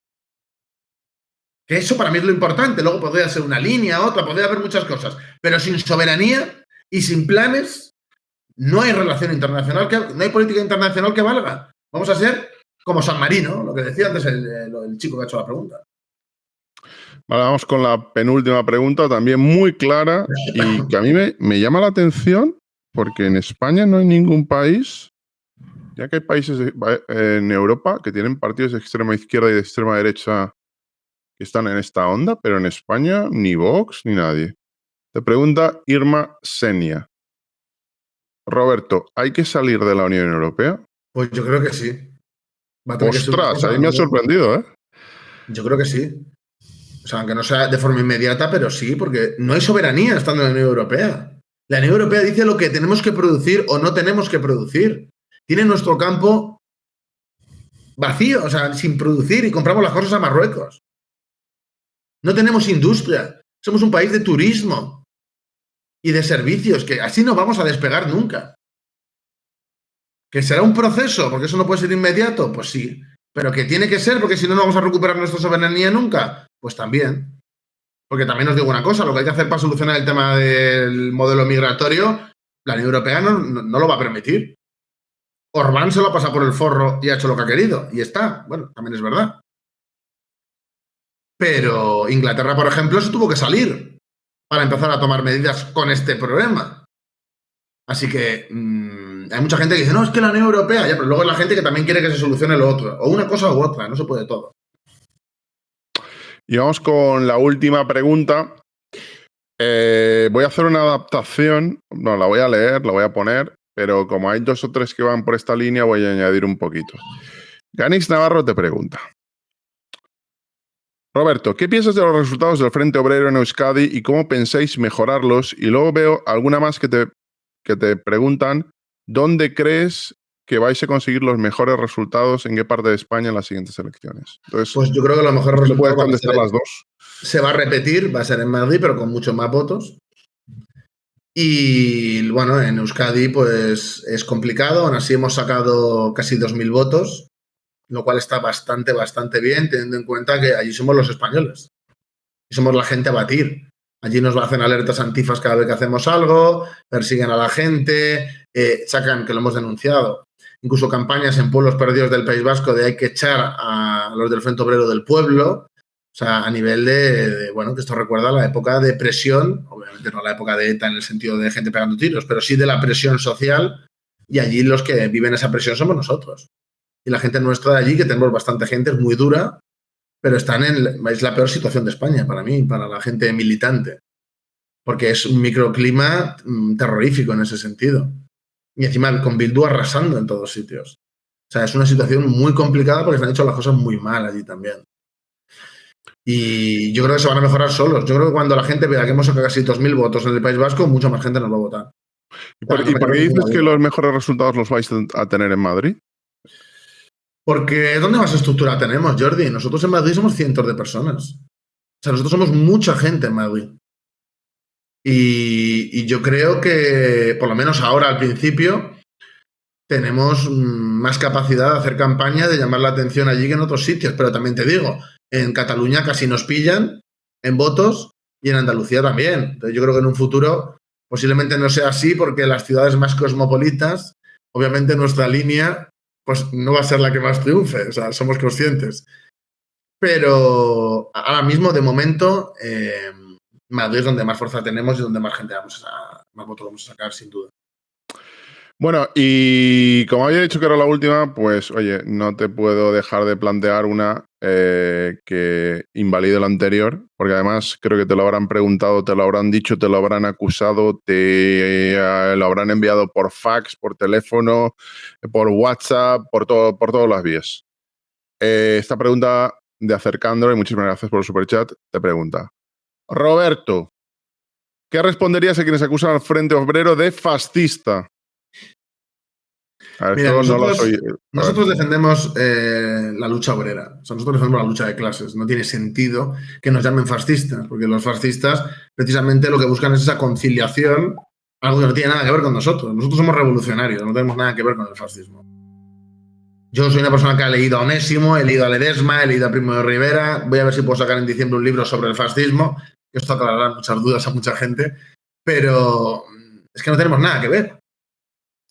Que eso para mí es lo importante. Luego podría ser una línea, otra, podría haber muchas cosas. Pero sin soberanía y sin planes, no hay relación internacional, no hay política internacional que valga. Vamos a ser como San Marino, lo que decía antes el chico que ha hecho la pregunta. Vale, vamos con la penúltima pregunta, también muy clara y que a mí me llama la atención porque en España no hay ningún país, ya que hay países en Europa que tienen partidos de extrema izquierda y de extrema derecha que están en esta onda, pero en España ni Vox ni nadie. Te pregunta Irma Senia. Roberto, ¿hay que salir de la Unión Europea? Pues yo creo que sí. Ostras, ahí me ha sorprendido, ¿eh? Yo creo que sí. O sea, aunque no sea de forma inmediata, pero sí, porque no hay soberanía estando en la Unión Europea. La Unión Europea dice lo que tenemos que producir o no tenemos que producir. Tiene nuestro campo vacío, o sea, sin producir y compramos las cosas a Marruecos. No tenemos industria. Somos un país de turismo y de servicios, que así no vamos a despegar nunca. ¿Que será un proceso? Porque eso no puede ser inmediato, pues sí. Pero que tiene que ser, porque si no, no vamos a recuperar nuestra soberanía nunca, pues también. Porque también os digo una cosa, lo que hay que hacer para solucionar el tema del modelo migratorio, la Unión Europea no lo va a permitir. Orbán se lo ha pasado por el forro y ha hecho lo que ha querido, y está. Bueno, también es verdad. Pero Inglaterra, por ejemplo, se tuvo que salir para empezar a tomar medidas con este problema. Así que hay mucha gente que dice, no, es que la Unión Europea, ya, pero luego hay la gente que también quiere que se solucione lo otro. O una cosa u otra, no se puede todo. Y vamos con la última pregunta. Voy a hacer una adaptación, no, la voy a leer, la voy a poner, pero como hay 2 o 3 que van por esta línea, voy a añadir un poquito. Ganix Navarro te pregunta. Roberto, ¿qué piensas de los resultados del Frente Obrero en Euskadi y cómo pensáis mejorarlos? Y luego veo alguna más que te preguntan, ¿dónde crees que vais a conseguir los mejores resultados, en qué parte de España en las siguientes elecciones? Entonces, pues yo creo que los mejores ¿le puedes resultados contestar las dos? se va a repetir, va a ser en Madrid, pero con muchos más votos. Y bueno, en Euskadi pues es complicado, aún así hemos sacado casi 2.000 votos, lo cual está bastante bien, teniendo en cuenta que allí somos los españoles y somos la gente a batir. Allí nos hacen alertas antifas cada vez que hacemos algo, persiguen a la gente, sacan, que lo hemos denunciado, incluso campañas en pueblos perdidos del País Vasco de hay que echar a los del Frente Obrero del pueblo. O sea, a nivel bueno, que esto recuerda a la época de presión, obviamente no la época de ETA en el sentido de gente pegando tiros, pero sí de la presión social, y allí los que viven esa presión somos nosotros. Y la gente nuestra de allí, que tenemos bastante gente, es muy dura, pero es la peor situación de España para mí, para la gente militante, porque es un microclima terrorífico en ese sentido. Y encima con Bildu arrasando en todos sitios. O sea, es una situación muy complicada porque se han hecho las cosas muy mal allí también. Y yo creo que se van a mejorar solos. Yo creo que cuando la gente vea que hemos sacado casi 2.000 votos en el País Vasco, mucha más gente nos va a votar. ¿Y por qué dices que los mejores resultados los vais a tener en Madrid? Porque ¿dónde más estructura tenemos, Jordi? Nosotros en Madrid somos cientos de personas. O sea, nosotros somos mucha gente en Madrid. Y yo creo que, por lo menos ahora al principio, tenemos más capacidad de hacer campaña, de llamar la atención allí que en otros sitios. Pero también te digo, en Cataluña casi nos pillan en votos y en Andalucía también. Entonces yo creo que en un futuro posiblemente no sea así porque las ciudades más cosmopolitas, obviamente nuestra línea pues no va a ser la que más triunfe, o sea, somos conscientes. Pero ahora mismo, de momento, Madrid es donde más fuerza tenemos y donde más gente más votos vamos a sacar, sin duda. Bueno, y como había dicho que era la última, pues oye, no te puedo dejar de plantear una que invalide la anterior, porque además creo que te lo habrán preguntado, te lo habrán dicho, te lo habrán acusado, te lo habrán enviado por fax, por teléfono, por WhatsApp, por todas las vías. Esta pregunta de Acercandro, y muchísimas gracias por el superchat, te pregunta: Roberto, ¿qué responderías a quienes acusan al Frente Obrero de fascista? A ver, Mira, esto nosotros defendemos la lucha obrera. O sea, nosotros defendemos la lucha de clases. No tiene sentido que nos llamen fascistas, porque los fascistas precisamente lo que buscan es esa conciliación, algo que no tiene nada que ver con nosotros. Nosotros somos revolucionarios, no tenemos nada que ver con el fascismo. Yo soy una persona que ha leído a Onésimo, he leído a Ledesma, he leído a Primo de Rivera. Voy a ver si puedo sacar en diciembre un libro sobre el fascismo, que esto aclarará muchas dudas a mucha gente, pero es que no tenemos nada que ver.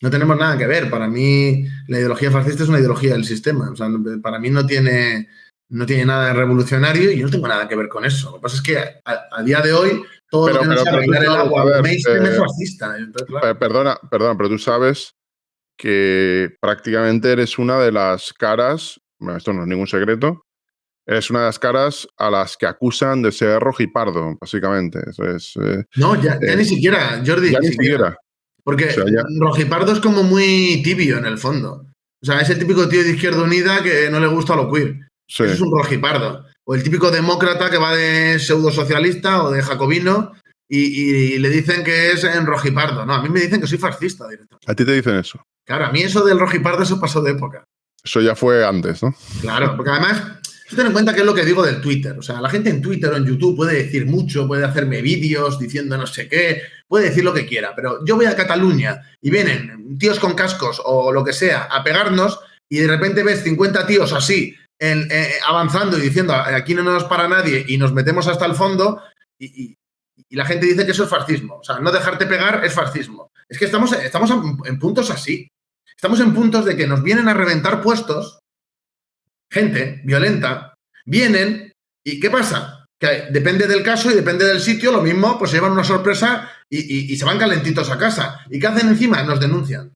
No tenemos nada que ver. Para mí, la ideología fascista es una ideología del sistema. O sea, para mí no tiene nada de revolucionario y yo no tengo nada que ver con eso. Lo que pasa es que a día de hoy, todo lo que no sea arreglar el agua o mainstream es fascista. Entonces, claro. Perdona, pero tú sabes que prácticamente eres una de las caras, bueno, esto no es ningún secreto, eres una de las caras a las que acusan de ser rojipardo, básicamente. Eso es, no, ya ni siquiera, Jordi. Ya ni siquiera. Porque o sea, rojipardo es como muy tibio en el fondo. O sea, es el típico tío de Izquierda Unida que no le gusta lo queer. Sí. Eso es un rojipardo. O el típico demócrata que va de pseudo-socialista o de jacobino y le dicen que es en rojipardo. No, a mí me dicen que soy fascista directamente. ¿A ti te dicen eso? Claro, a mí eso del rojipardo, eso pasó de época. Eso ya fue antes, ¿no? Claro, porque además, ten en cuenta que es lo que digo del Twitter. O sea, la gente en Twitter o en YouTube puede decir mucho, puede hacerme vídeos diciendo no sé qué, puede decir lo que quiera, pero yo voy a Cataluña y vienen tíos con cascos o lo que sea a pegarnos y de repente ves 50 tíos así avanzando y diciendo aquí no nos para nadie y nos metemos hasta el fondo y la gente dice que eso es fascismo. O sea, no dejarte pegar es fascismo. Es que estamos en puntos así. Estamos en puntos de que nos vienen a reventar puestos, gente violenta, vienen y ¿qué pasa? que depende del caso y depende del sitio, lo mismo, pues se llevan una sorpresa y se van calentitos a casa. ¿Y qué hacen encima? Nos denuncian.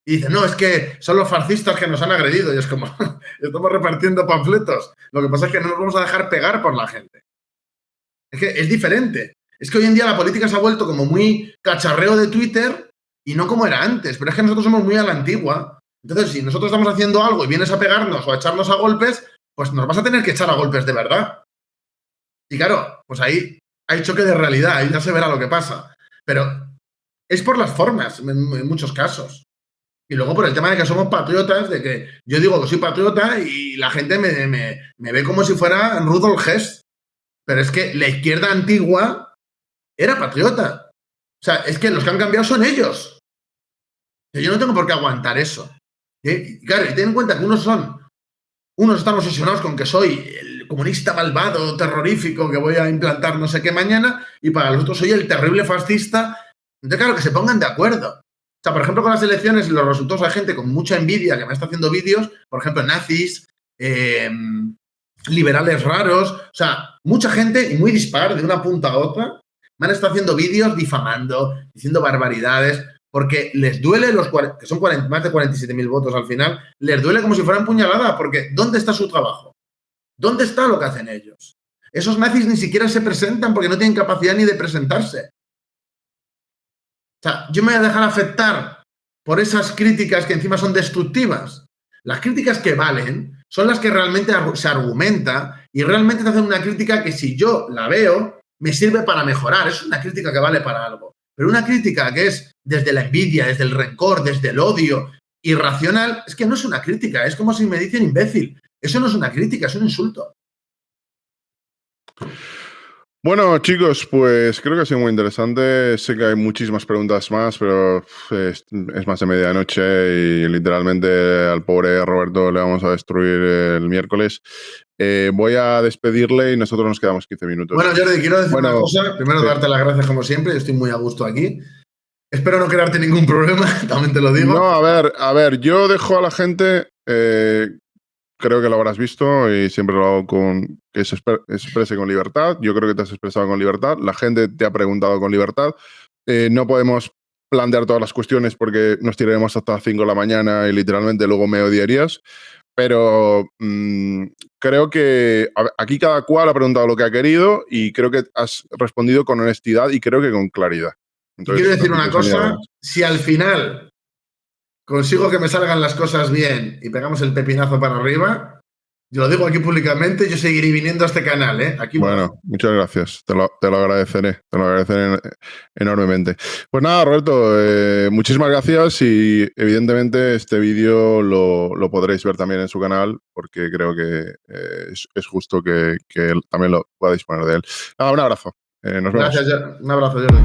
Y dicen, no, es que son los fascistas que nos han agredido. Y es como, estamos repartiendo panfletos. Lo que pasa es que no nos vamos a dejar pegar por la gente. Es que es diferente. Es que hoy en día la política se ha vuelto como muy cacharreo de Twitter y no como era antes. Pero es que nosotros somos muy a la antigua. Entonces, si nosotros estamos haciendo algo y vienes a pegarnos o a echarnos a golpes, pues nos vas a tener que echar a golpes de verdad. Y claro, pues ahí hay choque de realidad, ahí ya se verá lo que pasa. Pero es por las formas, en muchos casos. Y luego por el tema de que somos patriotas, de que yo digo que soy patriota y la gente me ve como si fuera Rudolf Hess. Pero es que la izquierda antigua era patriota. O sea, es que los que han cambiado son ellos. Yo no tengo por qué aguantar eso. Y claro, y ten en cuenta que unos están obsesionados con que soy el comunista malvado, terrorífico, que voy a implantar no sé qué mañana, y para los otros soy el terrible fascista. Entonces, claro, que se pongan de acuerdo. O sea, por ejemplo, con las elecciones y los resultados hay gente con mucha envidia que me está haciendo vídeos, por ejemplo, nazis, liberales raros, o sea, mucha gente y muy dispar de una punta a otra, me han estado haciendo vídeos difamando, diciendo barbaridades, porque les duele que son más de 47.000 votos al final, les duele como si fueran puñaladas, porque ¿dónde está su trabajo? ¿Dónde está lo que hacen ellos? Esos nazis ni siquiera se presentan porque no tienen capacidad ni de presentarse. O sea, yo me voy a dejar afectar por esas críticas que encima son destructivas. Las críticas que valen son las que realmente se argumenta y realmente te hacen una crítica que si yo la veo, me sirve para mejorar. Es una crítica que vale para algo. Pero una crítica que es desde la envidia, desde el rencor, desde el odio, irracional, es que no es una crítica. Es como si me dicen imbécil. Eso no es una crítica, es un insulto. Bueno, chicos, pues creo que ha sido muy interesante. Sé que hay muchísimas preguntas más, pero es más de medianoche y literalmente al pobre Roberto le vamos a destruir el miércoles. Voy a despedirle y nosotros nos quedamos 15 minutos. Bueno, Jordi, quiero decir una cosa. Primero, darte las gracias como siempre. Yo estoy muy a gusto aquí. Espero no crearte ningún problema, también te lo digo. No, a ver, yo dejo a la gente... creo que lo habrás visto y siempre lo hago con que se exprese con libertad. Yo creo que te has expresado con libertad. La gente te ha preguntado con libertad. No podemos plantear todas las cuestiones porque nos tiraremos hasta las 5 de la mañana y literalmente luego me odiarías. Pero creo que aquí cada cual ha preguntado lo que ha querido y creo que has respondido con honestidad y creo que con claridad. Entonces, quiero decir una cosa, si al final consigo que me salgan las cosas bien y pegamos el pepinazo para arriba, yo lo digo aquí públicamente, yo seguiré viniendo a este canal, ¿eh? Aquí bueno, muchas gracias, te lo agradeceré, enormemente. Pues nada, Roberto, muchísimas gracias y evidentemente este vídeo lo podréis ver también en su canal porque creo que es justo que también lo podáis poner de él. Nada, un abrazo. Nos vemos. Gracias, un abrazo, Jordi.